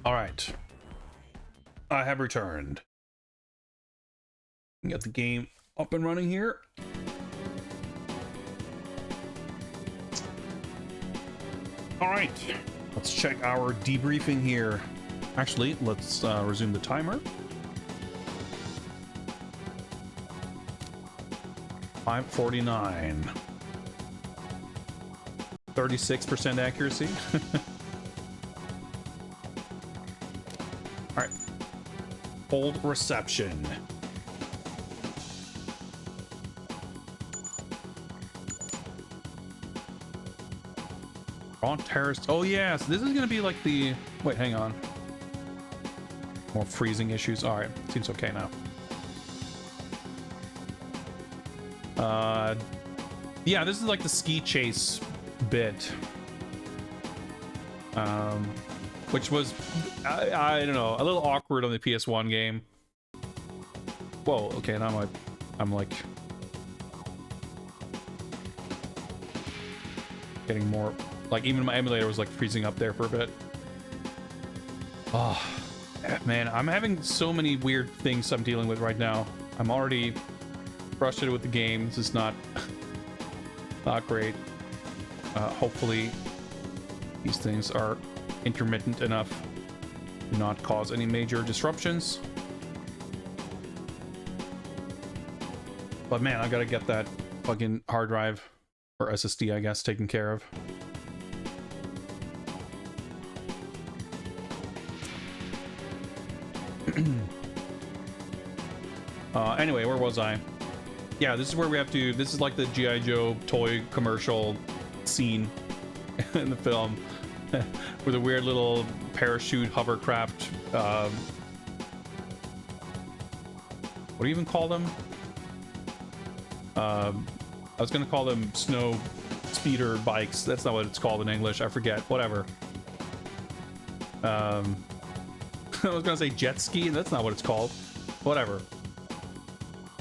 All right, I have returned. Get the game up and running here. All right, let's check our debriefing here. Actually, let's resume the timer. 5:49. 36% accuracy. All right. Hold reception. On terrace. Oh yes, this is gonna be like the. Wait, hang on. More freezing issues. All right, seems okay now. Yeah, this is like the ski chase bit. Which was, I don't know, a little awkward on the PS1 game. Whoa, okay, now I'm like getting more, like even my emulator was like freezing up there for a bit. Oh, man, I'm having so many weird things I'm dealing with right now. I'm already frustrated with the game. This is not great. Hopefully these things are intermittent enough to not cause any major disruptions. But man, I gotta get that fucking hard drive or SSD, I guess, taken care of. Anyway, where was I? Yeah, this is where we have to, this is like the G.I. Joe toy commercial scene in the film with a weird little parachute hovercraft. What do you even call them? I was gonna call them snow speeder bikes. That's not what it's called in English. I forget. Whatever. I was gonna say jet ski. That's not what it's called. Whatever.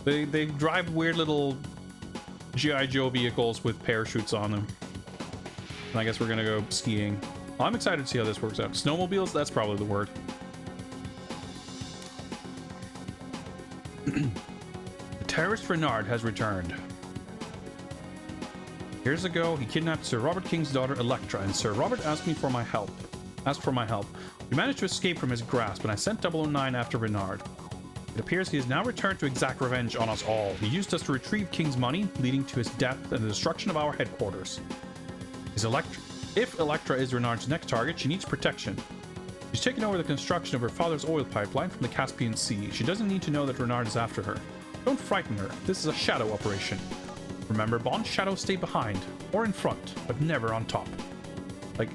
They drive weird little G.I. Joe vehicles with parachutes on them. And I guess we're gonna go skiing. Well, I'm excited to see how this works out. Snowmobiles? That's probably the word. The terrorist Renard has returned. Years ago, he kidnapped Sir Robert King's daughter Electra, and Sir Robert asked for my help. We managed to escape from his grasp, and I sent 009 after Renard. It appears he has now returned to exact revenge on us all. He used us to retrieve King's money, leading to his death and the destruction of our headquarters. If Electra is Renard's next target, she needs protection. She's taken over the construction of her father's oil pipeline from the Caspian Sea. She doesn't need to know that Renard is after her. Don't frighten her. This is a shadow operation. Remember, Bond, shadows stay behind, or in front, but never on top. Like,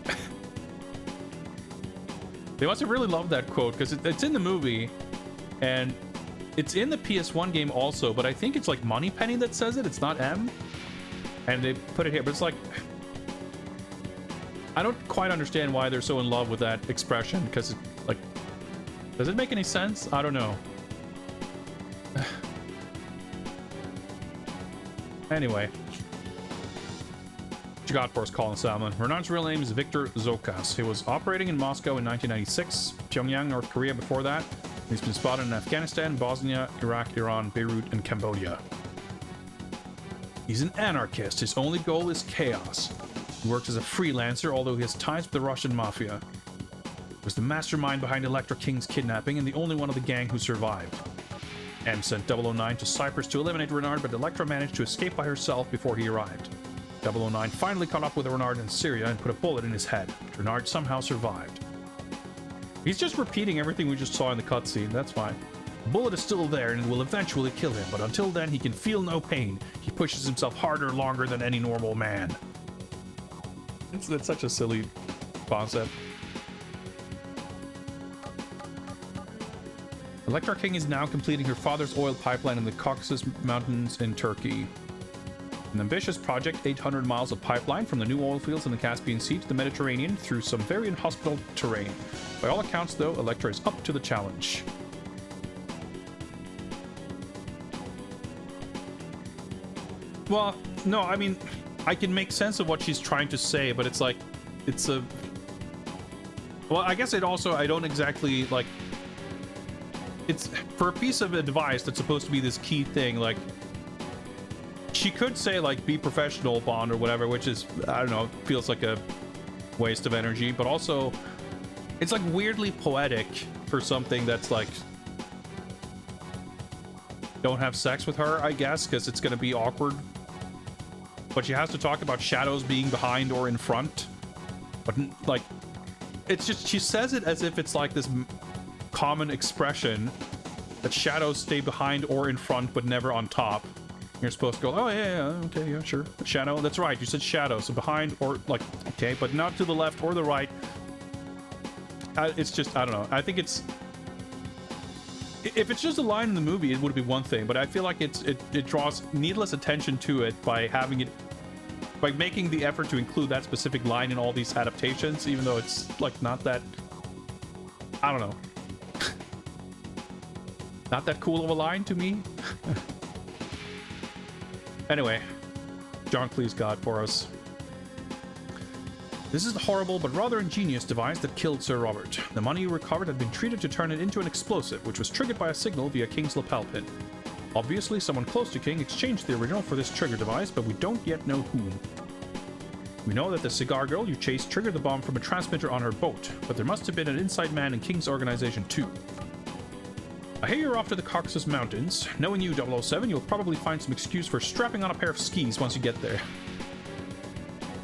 they must have really loved that quote, because it's in the movie, and it's in the PS1 game also, but I think it's like Moneypenny that says it, it's not M. And they put it here, but it's like, I don't quite understand why they're so in love with that expression, because, like, does it make any sense? I don't know. Anyway. What you got for us, Colin Salmon? Renard's real name is Victor Zokas. He was operating in Moscow in 1996, Pyongyang, North Korea before that. He's been spotted in Afghanistan, Bosnia, Iraq, Iran, Beirut, and Cambodia. He's an anarchist. His only goal is chaos. He works as a freelancer, although he has ties with the Russian mafia. was the mastermind behind Electra King's kidnapping and the only one of the gang who survived. M sent 009 to Cyprus to eliminate Renard, but Electra managed to escape by herself before he arrived. 009 finally caught up with Renard in Syria and put a bullet in his head. Renard somehow survived. He's just repeating everything we just saw in the cutscene, that's fine. The bullet is still there and it will eventually kill him, but until then he can feel no pain. He pushes himself harder longer than any normal man. That's such a silly concept. Electra King is now completing her father's oil pipeline in the Caucasus Mountains in Turkey. An ambitious project, 800 miles of pipeline from the new oil fields in the Caspian Sea to the Mediterranean through some very inhospitable terrain. By all accounts, though, Electra is up to the challenge. Well, no, I mean, I can make sense of what she's trying to say, but it's like, it's a... Well, I guess it also, I don't exactly, like... It's, for a piece of advice that's supposed to be this key thing, like... She could say, like, be professional, Bond, or whatever, which is, I don't know, feels like a waste of energy, but also, it's, like, weirdly poetic for something that's, like... Don't have sex with her, I guess, because it's gonna be awkward. But she has to talk about shadows being behind or in front. But, like, it's just, she says it as if it's, like, this common expression that shadows stay behind or in front, but never on top. You're supposed to go, oh, yeah, okay, yeah, sure. Shadow, that's right, you said shadow, so behind or, like, okay, but not to the left or the right. It's just, I don't know. I think it's... If it's just a line in the movie, it would be one thing, but I feel like it draws needless attention to it by having it... By making the effort to include that specific line in all these adaptations, even though it's, like, not that... I don't know. Not that cool of a line to me. Anyway, John Cleese got for us. This is the horrible but rather ingenious device that killed Sir Robert. The money you recovered had been treated to turn it into an explosive, which was triggered by a signal via King's lapel pin. Obviously, someone close to King exchanged the original for this trigger device, but we don't yet know whom. We know that the cigar girl you chased triggered the bomb from a transmitter on her boat, but there must have been an inside man in King's organization too. I hear you're off to the Caucasus Mountains. Knowing you, 007, you'll probably find some excuse for strapping on a pair of skis once you get there.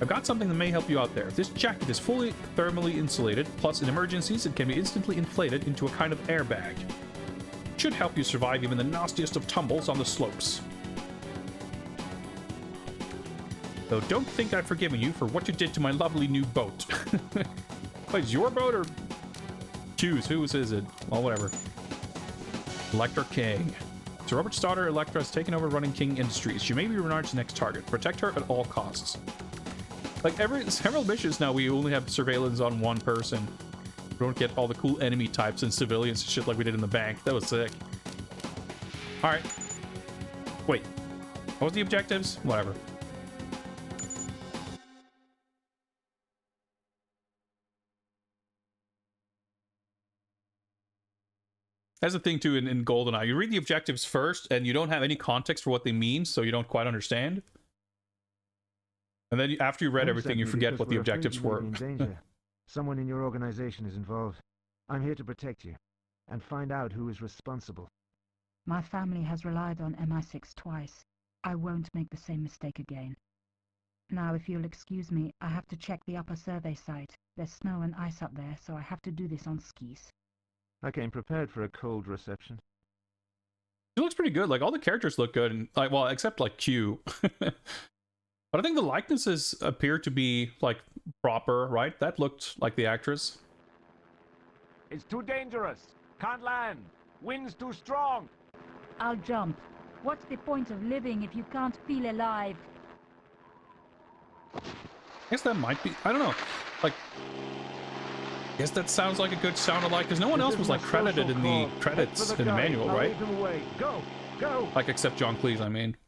I've got something that may help you out there. This jacket is fully thermally insulated, plus in emergencies it can be instantly inflated into a kind of airbag. It should help you survive even the nastiest of tumbles on the slopes. Though don't think I've forgiven you for what you did to my lovely new boat. Wait, is your boat or... Choose, whose is it? Well, whatever. Electra King. Sir Robert's daughter, Electra, has taken over running King Industries. She may be Renard's next target. Protect her at all costs. Like, several missions now, we only have surveillance on one person. We don't get all the cool enemy types and civilians and shit like we did in the bank. That was sick. Alright. Wait. What was the objectives? Whatever. That's the thing, too, in GoldenEye. You read the objectives first, and you don't have any context for what they mean, so you don't quite understand. And then after you read everything, you forget what the objectives were. In danger. Someone in your organization is involved. I'm here to protect you, and find out who is responsible. My family has relied on MI6 twice. I won't make the same mistake again. Now, if you'll excuse me, I have to check the upper survey site. There's snow and ice up there, so I have to do this on skis. I came prepared for a cold reception. It looks pretty good. Like, all the characters look good, and like, well, except like Q. But I think the likenesses appear to be like proper, right? That looked like the actress. It's too dangerous. Can't land. Wind's too strong. I'll jump. What's the point of living if you can't feel alive? I guess that might be, I don't know. Like, I guess that sounds like a good sound alike, because no one else was like credited in the credits in the manual, right? Go, go. Like, except John Cleese, I mean.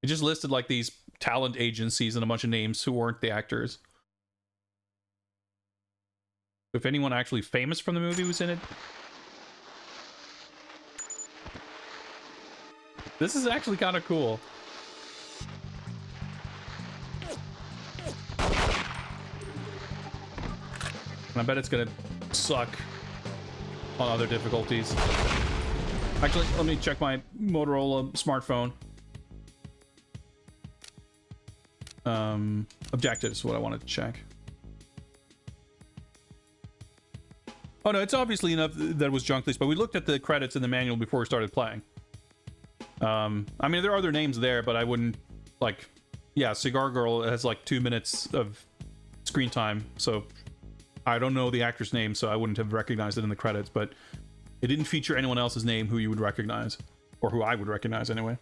It just listed like these talent agencies and a bunch of names who weren't the actors. If anyone actually famous from the movie was in it. This is actually kind of cool. And I bet it's gonna suck on other difficulties. Actually, let me check my Motorola smartphone. Objectives is what I wanted to check. Oh no, it's obviously enough that it was junk list, but we looked at the credits in the manual before we started playing. I mean, there are other names there, but I wouldn't, like, yeah, Cigar Girl has like 2 minutes of screen time, so I don't know the actor's name, so I wouldn't have recognized it in the credits, but it didn't feature anyone else's name who you would recognize, or who I would recognize anyway.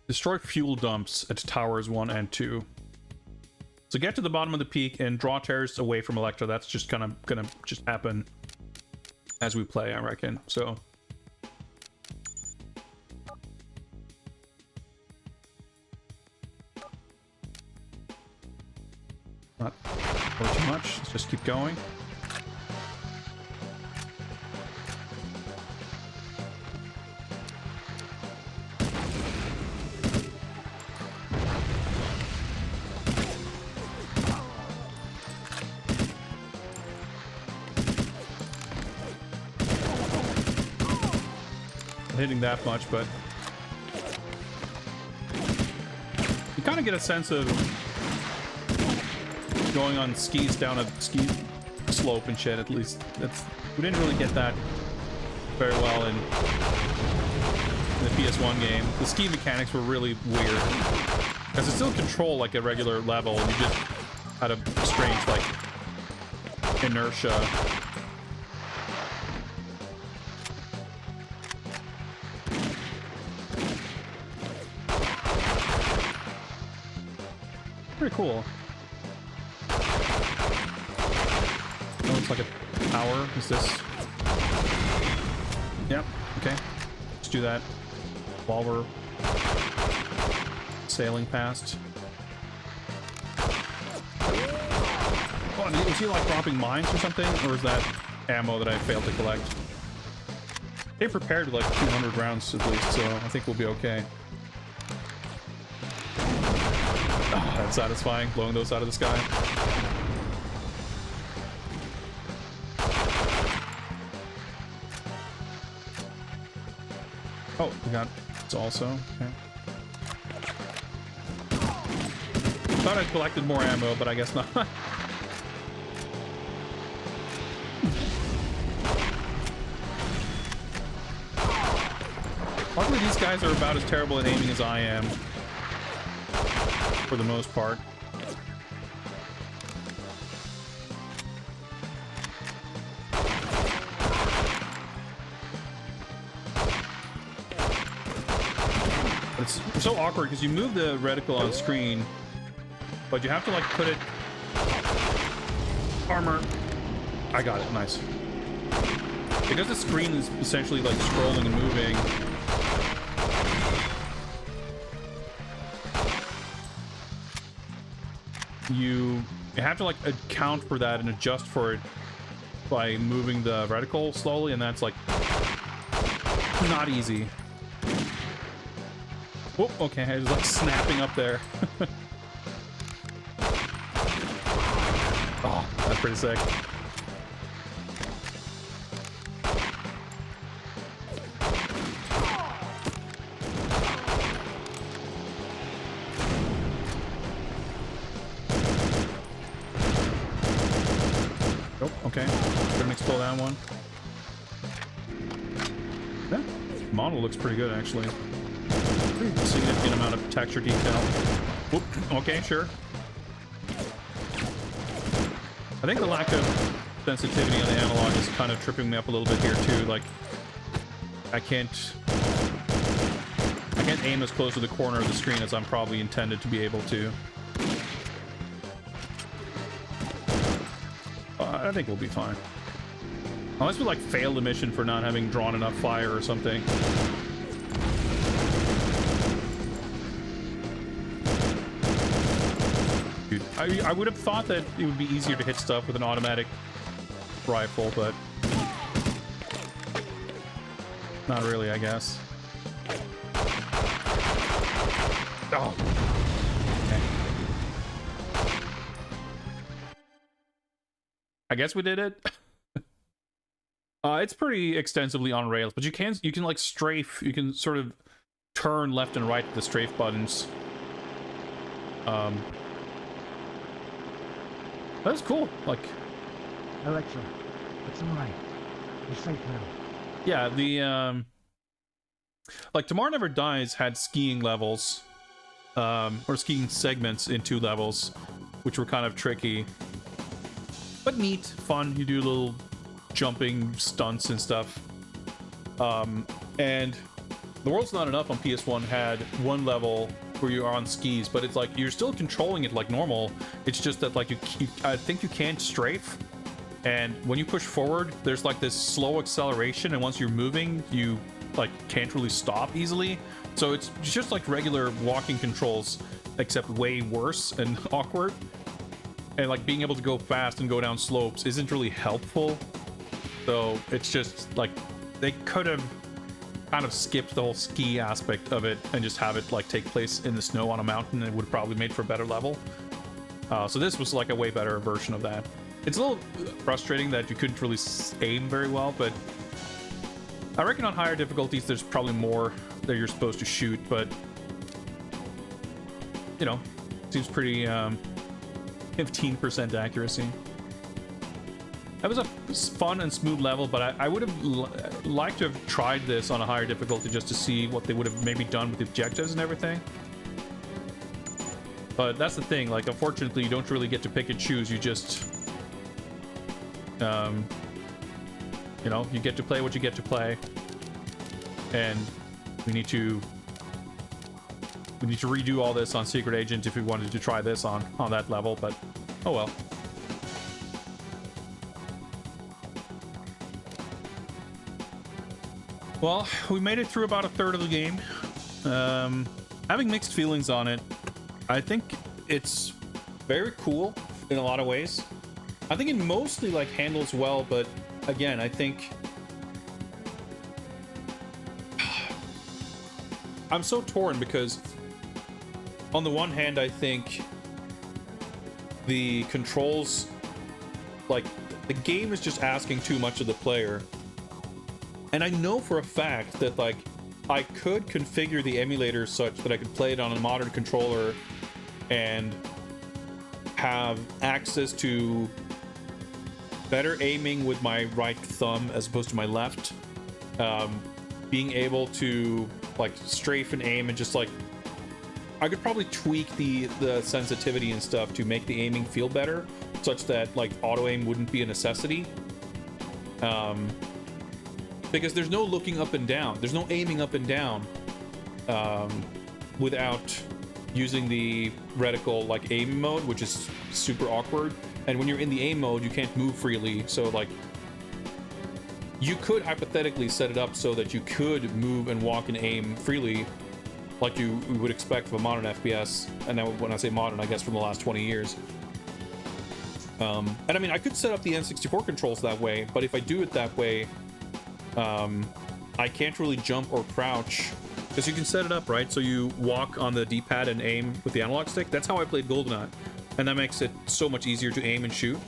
Destroy fuel dumps at towers 1 and 2. So get to the bottom of the peak and draw terrorists away from Electra. That's just kind of gonna just happen as we play, I reckon. So not go too much. Let's just keep going. Hitting that much, but you kind of get a sense of going on skis down a ski slope and shit. At least we didn't really get that very well in the PS1 game. The ski mechanics were really weird because it's still control like a regular level, and you just had a strange like inertia. Pretty cool. Oh, it's like a tower. Is this? Yep. Okay. Let's do that while we're sailing past. Oh, is he like dropping mines or something? Or is that ammo that I failed to collect? They prepared with like 200 rounds at least, so I think we'll be okay. Oh, that's satisfying, blowing those out of the sky. Oh, we got it's also okay. Thought I'd collected more ammo, but I guess not. Luckily, these guys are about as terrible at aiming as I am. For the most part. It's so awkward because you move the reticle on screen, but you have to like put it armor. I got it, nice. Because the screen is essentially like scrolling and moving. You have to like account for that and adjust for it by moving the reticle slowly, and that's like not easy. Oh, okay, I was like snapping up there. Oh, that's pretty sick. Okay, couldn't explode that one. Yeah, model looks pretty good actually. Pretty significant amount of texture detail. Whoop, okay, sure. I think the lack of sensitivity on the analog is kind of tripping me up a little bit here too. Like, I can't aim as close to the corner of the screen as I'm probably intended to be able to. I think we'll be fine. Unless we like fail the mission for not having drawn enough fire or something. Dude, I would have thought that it would be easier to hit stuff with an automatic rifle, but not really, I guess. Oh. Okay. I guess we did it. It's pretty extensively on rails, but you can like strafe. You can sort of turn left and right with the strafe buttons. That's cool. Like, Electra, it's alright. You're safe now. yeah, the like Tomorrow Never Dies had skiing levels, or skiing segments in 2 levels, which were kind of tricky, but neat, fun. You do little jumping stunts and stuff. And The World's Not Enough on PS1 had 1 level where you are on skis, but it's like you're still controlling it like normal. It's just that like I think you can't strafe, and when you push forward, there's like this slow acceleration, and once you're moving, you like can't really stop easily. So it's just like regular walking controls, except way worse and awkward. And like being able to go fast and go down slopes isn't really helpful. So it's just like they could have kind of skipped the whole ski aspect of it and just have it like take place in the snow on a mountain. It would have probably made for a better level. So this was like a way better version of that. It's a little frustrating that you couldn't really aim very well, but I reckon on higher difficulties there's probably more that you're supposed to shoot, but you know, seems pretty 15% accuracy. That was a fun and smooth level, but I would have liked to have tried this on a higher difficulty just to see what they would have maybe done with the objectives and everything. But that's the thing, like, unfortunately, you don't really get to pick and choose. You just, you know, you get to play what you get to play. And we need to redo all this on Secret Agent if we wanted to try this on that level, but oh well. Well, we made it through about a third of the game. Having mixed feelings on it. I think it's very cool in a lot of ways. I think it mostly like handles well, but again, I think I'm so torn because on the one hand, I think the controls, like the game is just asking too much of the player. And I know for a fact that like I could configure the emulator such that I could play it on a modern controller and have access to better aiming with my right thumb as opposed to my left. Being able to like strafe and aim and just like I could probably tweak the sensitivity and stuff to make the aiming feel better, such that like auto aim wouldn't be a necessity. Because there's no looking up and down, there's no aiming up and down without using the reticle like aim mode, which is super awkward. And when you're in the aim mode, you can't move freely. So like you could hypothetically set it up so that you could move and walk and aim freely, like you would expect from a modern FPS. And now when I say modern, I guess from the last 20 years. And I mean, I could set up the N64 controls that way, but if I do it that way, I can't really jump or crouch, because you can set it up, right? So you walk on the D-pad and aim with the analog stick. That's how I played GoldenEye, and that makes it so much easier to aim and shoot.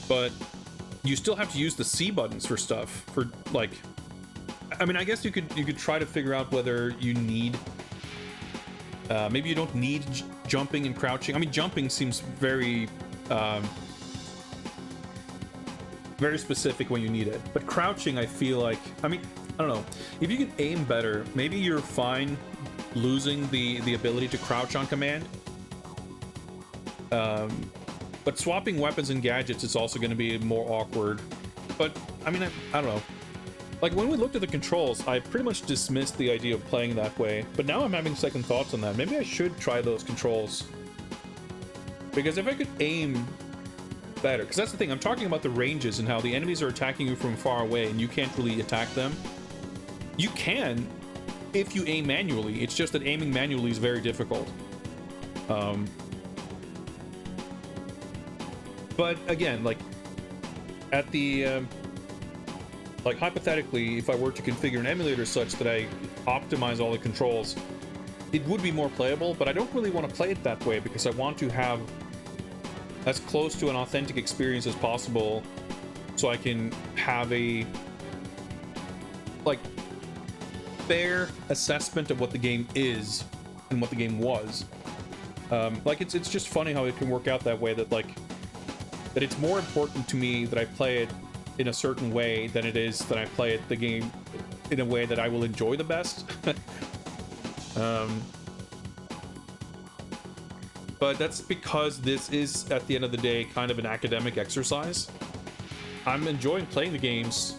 But you still have to use the C buttons for stuff, for like, I mean, I guess you could try to figure out whether you need, maybe you don't need jumping and crouching. I mean, jumping seems very very specific when you need it, but crouching, I feel like, I mean, I don't know, if you can aim better, maybe you're fine losing the ability to crouch on command. But swapping weapons and gadgets is also going to be more awkward. But I mean, I don't know, like when we looked at the controls, I pretty much dismissed the idea of playing that way, but now I'm having second thoughts on that. Maybe I should try those controls, because if I could aim better, because that's the thing, I'm talking about the ranges and how the enemies are attacking you from far away and you can't really attack them. You can if you aim manually, it's just that aiming manually is very difficult. But again, like at the like hypothetically, if I were to configure an emulator such that I optimize all the controls, it would be more playable, but I don't really want to play it that way because I want to have as close to an authentic experience as possible, so I can have a like fair assessment of what the game is and what the game was. Like it's just funny how it can work out that way, that like that it's more important to me that I play it in a certain way than it is that I play it the game in a way that I will enjoy the best. But that's because this is, at the end of the day, kind of an academic exercise. I'm enjoying playing the games,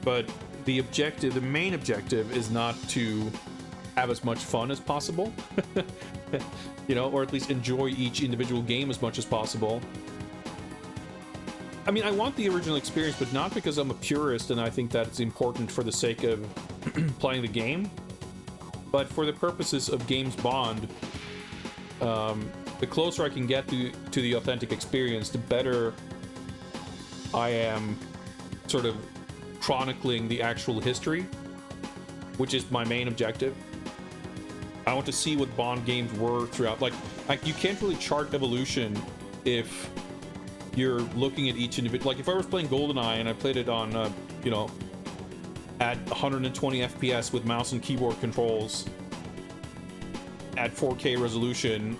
but the objective, the main objective, is not to have as much fun as possible, you know, or at least enjoy each individual game as much as possible. I mean, I want the original experience, but not because I'm a purist and I think that it's important for the sake of playing the game, but for the purposes of games bond. The closer I can get to the authentic experience, the better I am sort of chronicling the actual history, which is my main objective. I want to see what Bond games were throughout. Like you can't really chart evolution if you're looking at each individual. Like if I was playing GoldenEye and I played it on, you know, at 120 FPS with mouse and keyboard controls at 4K resolution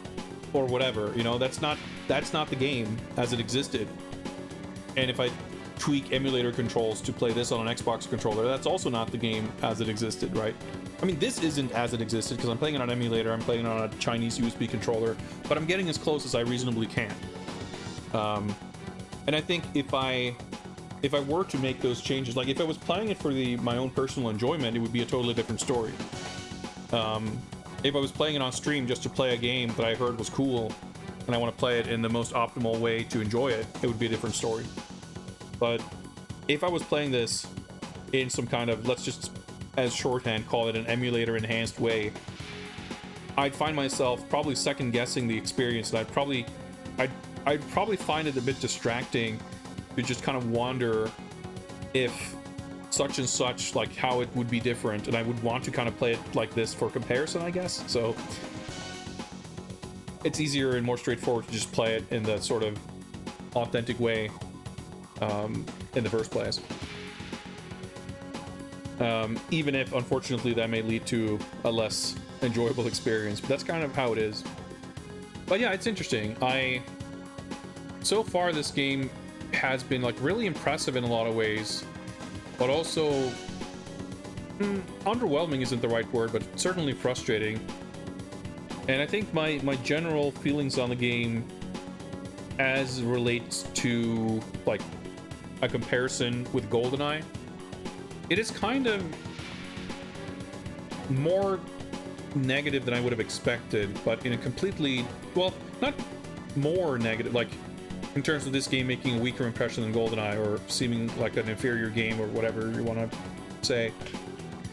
or whatever, you know, that's not the game as it existed. And if I tweak emulator controls to play this on an Xbox controller, that's also not the game as it existed, right? I mean, this isn't as it existed because I'm playing it on emulator, I'm playing it on a Chinese USB controller, but I'm getting as close as I reasonably can. And I think if I were to make those changes, like if I was playing it for my own personal enjoyment, it would be a totally different story. If I was playing it on stream just to play a game that I heard was cool and I want to play it in the most optimal way to enjoy it, it would be a different story. But if I was playing this in some kind of, let's just as shorthand call it an emulator enhanced way, I'd find myself probably second guessing the experience, and I'd probably find it a bit distracting to just kind of wonder if such and such, like how it would be different, and I would want to kind of play it like this for comparison, I guess. So it's easier and more straightforward to just play it in the sort of authentic way in the first place. Even if, unfortunately, that may lead to a less enjoyable experience, but that's kind of how it is. But yeah, it's interesting. So far, this game has been like really impressive in a lot of ways, but also underwhelming isn't the right word, but certainly frustrating. And I think my general feelings on the game as relates to like a comparison with GoldenEye, it is kind of more negative than I would have expected, but in a completely, well, not more negative, like in terms of this game making a weaker impression than GoldenEye or seeming like an inferior game or whatever you want to say.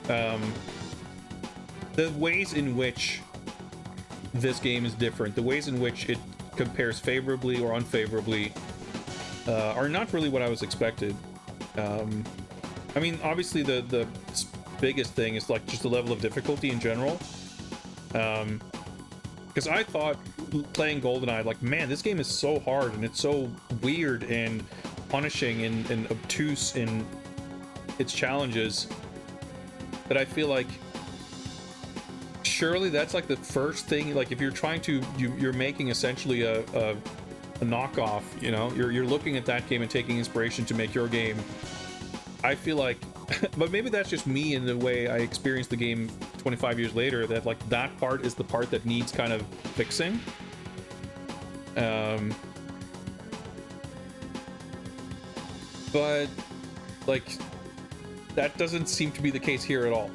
The ways in which this game is different, the ways in which it compares favorably or unfavorably are not really what I was expected. I mean, obviously the biggest thing is like just the level of difficulty in general. Because I thought playing GoldenEye, like, man, this game is so hard and it's so weird and punishing and obtuse in its challenges that I feel like surely that's like the first thing. Like if you're trying to, you're making essentially a knockoff, you know, you're looking at that game and taking inspiration to make your game. I feel like, but maybe that's just me in the way I experienced the game 25 years later, that like that part is the part that needs kind of fixing. But like that doesn't seem to be the case here at all.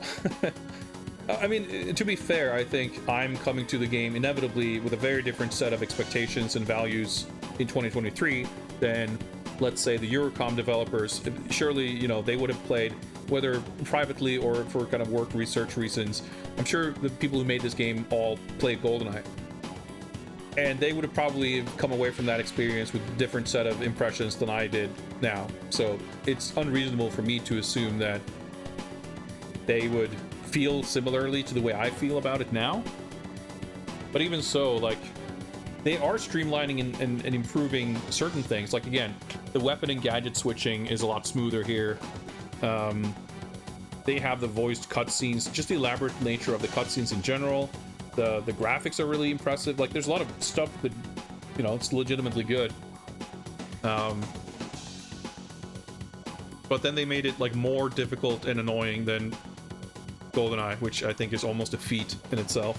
I mean, to be fair, I think I'm coming to the game inevitably with a very different set of expectations and values in 2023 than, let's say, the Eurocom developers. Surely, you know, they would have played, whether privately or for kind of work research reasons. I'm sure the people who made this game all played GoldenEye, and they would have probably come away from that experience with a different set of impressions than I did now. So it's unreasonable for me to assume that they would feel similarly to the way I feel about it now. But even so, like, they are streamlining and improving certain things. Like, again, the weapon and gadget switching is a lot smoother here. They have the voiced cutscenes, just the elaborate nature of the cutscenes in general. The graphics are really impressive. Like, there's a lot of stuff that, you know, it's legitimately good. But then they made it like more difficult and annoying than GoldenEye, which I think is almost a feat in itself.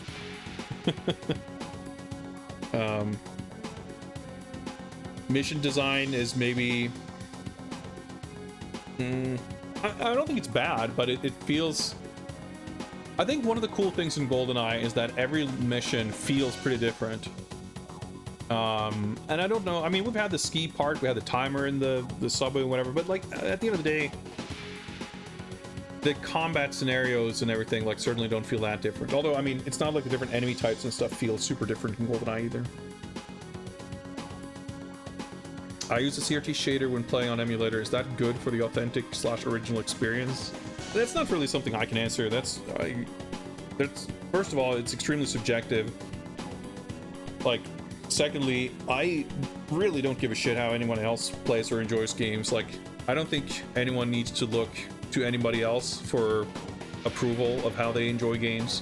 Mission design is maybe... I don't think it's bad, but it feels... I think one of the cool things in GoldenEye is that every mission feels pretty different. And I don't know, I mean, we've had the ski part, we had the timer in the subway, whatever, but like, at the end of the day, the combat scenarios and everything, like, certainly don't feel that different. Although, I mean, it's not like the different enemy types and stuff feel super different in GoldenEye either. I use the CRT shader when playing on emulator. Is that good for the authentic/original experience? That's not really something I can answer. That's first of all, it's extremely subjective. Like, secondly, I really don't give a shit how anyone else plays or enjoys games. Like, I don't think anyone needs to look to anybody else for approval of how they enjoy games.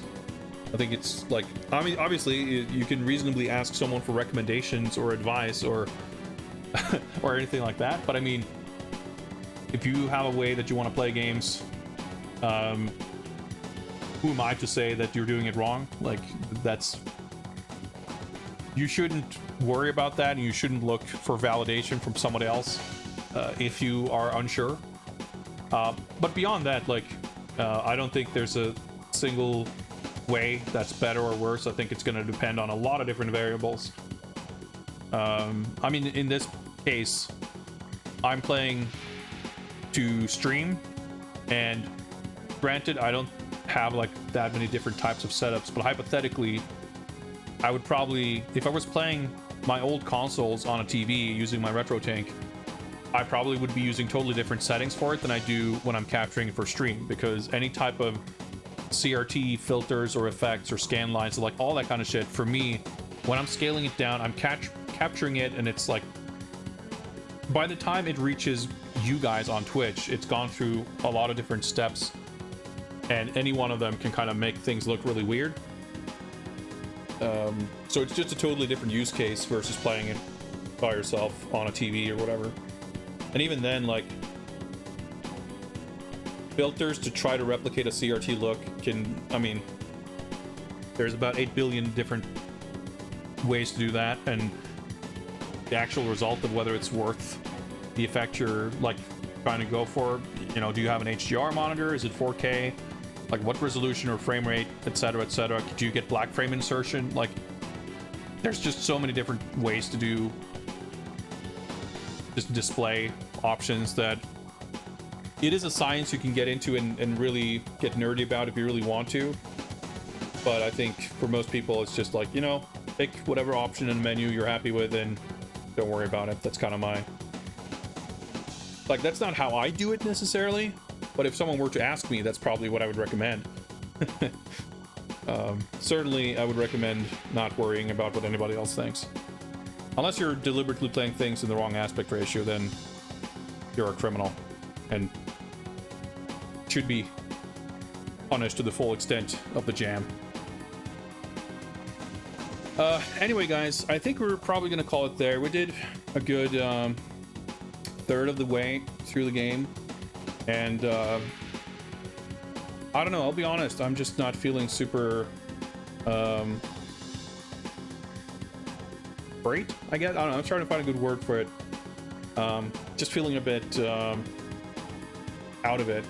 I think it's like, I mean, obviously you can reasonably ask someone for recommendations or advice or or anything like that, but I mean, if you have a way that you want to play games, who am I to say that you're doing it wrong? Like, that's... You shouldn't worry about that, and you shouldn't look for validation from someone else if you are unsure. But beyond that, like, I don't think there's a single way that's better or worse. I think it's going to depend on a lot of different variables. I mean, in this case, I'm playing to stream, and granted, I don't have like that many different types of setups, but hypothetically, I would probably, if I was playing my old consoles on a TV using my retro tank, I probably would be using totally different settings for it than I do when I'm capturing it for stream, because any type of CRT filters or effects or scan lines, like all that kind of shit, for me, when I'm scaling it down, I'm capturing it, and it's like, by the time it reaches you guys on Twitch, it's gone through a lot of different steps, and any one of them can kind of make things look really weird. So it's just a totally different use case versus playing it by yourself on a TV or whatever. And even then, like, filters to try to replicate a CRT look can, I mean, there's about 8 billion different ways to do that, and the actual result of whether it's worth the effect you're, like, trying to go for, you know, do you have an HDR monitor? Is it 4K? Like, what resolution or frame rate, etc., etc.? Do you get black frame insertion? Like, there's just so many different ways to do just display options that it is a science you can get into and really get nerdy about if you really want to. But I think for most people, it's just like, you know, pick whatever option in the menu you're happy with and don't worry about it. That's kind of my... Like, that's not how I do it necessarily, but if someone were to ask me, that's probably what I would recommend. Certainly, I would recommend not worrying about what anybody else thinks. Unless you're deliberately playing things in the wrong aspect ratio, then you're a criminal and should be punished to the full extent of the jam. Anyway, guys, I think we're probably going to call it there. We did a good third of the way through the game, and I don't know, I'll be honest, I'm just not feeling super great, I guess. I don't know, I'm trying to find a good word for it. Just feeling a bit out of it.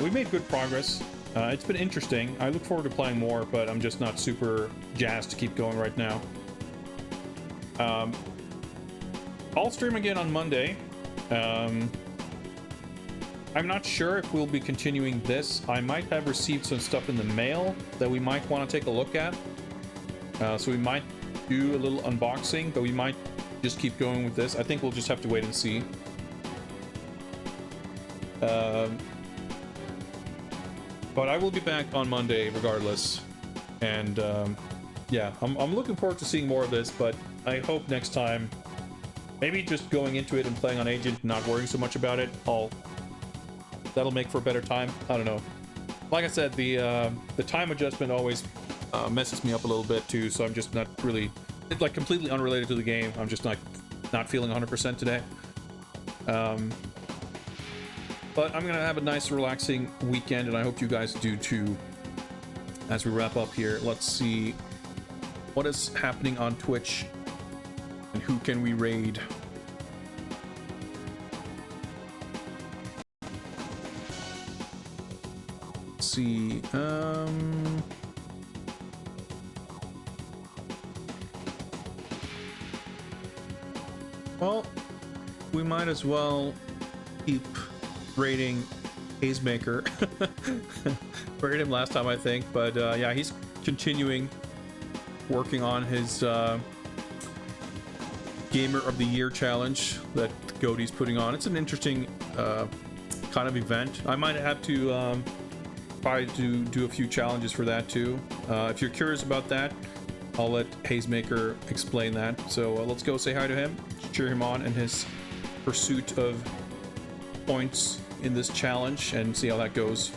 We've made good progress. It's been interesting. I look forward to playing more, but I'm just not super jazzed to keep going right now. I'll stream again on Monday. I'm not sure if we'll be continuing this. I might have received some stuff in the mail that we might want to take a look at. So we might do a little unboxing, but we might just keep going with this. I think we'll just have to wait and see. But I will be back on Monday regardless, and yeah, I'm looking forward to seeing more of this, but I hope next time, maybe just going into it and playing on Agent, not worrying so much about it, that'll make for a better time. I don't know. Like I said, the time adjustment always messes me up a little bit too, so I'm just not really, it's like completely unrelated to the game. I'm just not feeling 100% today. But I'm gonna have a nice relaxing weekend, and I hope you guys do too. As we wrap up here, let's see what is happening on Twitch and who can we raid. Let's see. Well, we might as well keep raiding Hazemaker. Raided him last time, I think, but yeah, he's continuing working on his Gamer of the Year challenge that Goaty's putting on. It's an interesting kind of event. I might have to try to do a few challenges for that too. If you're curious about that, I'll let Hazemaker explain that. So let's go say hi to him, cheer him on in his pursuit of points in this challenge, and see how that goes.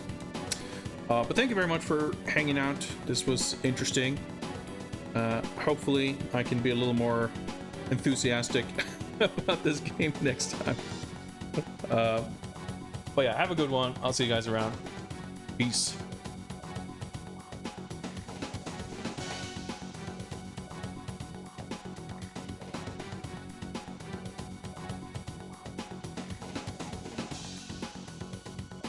But thank you very much for hanging out. This was interesting. Hopefully I can be a little more enthusiastic about this game next time. But yeah, have a good one. I'll see you guys around. Peace.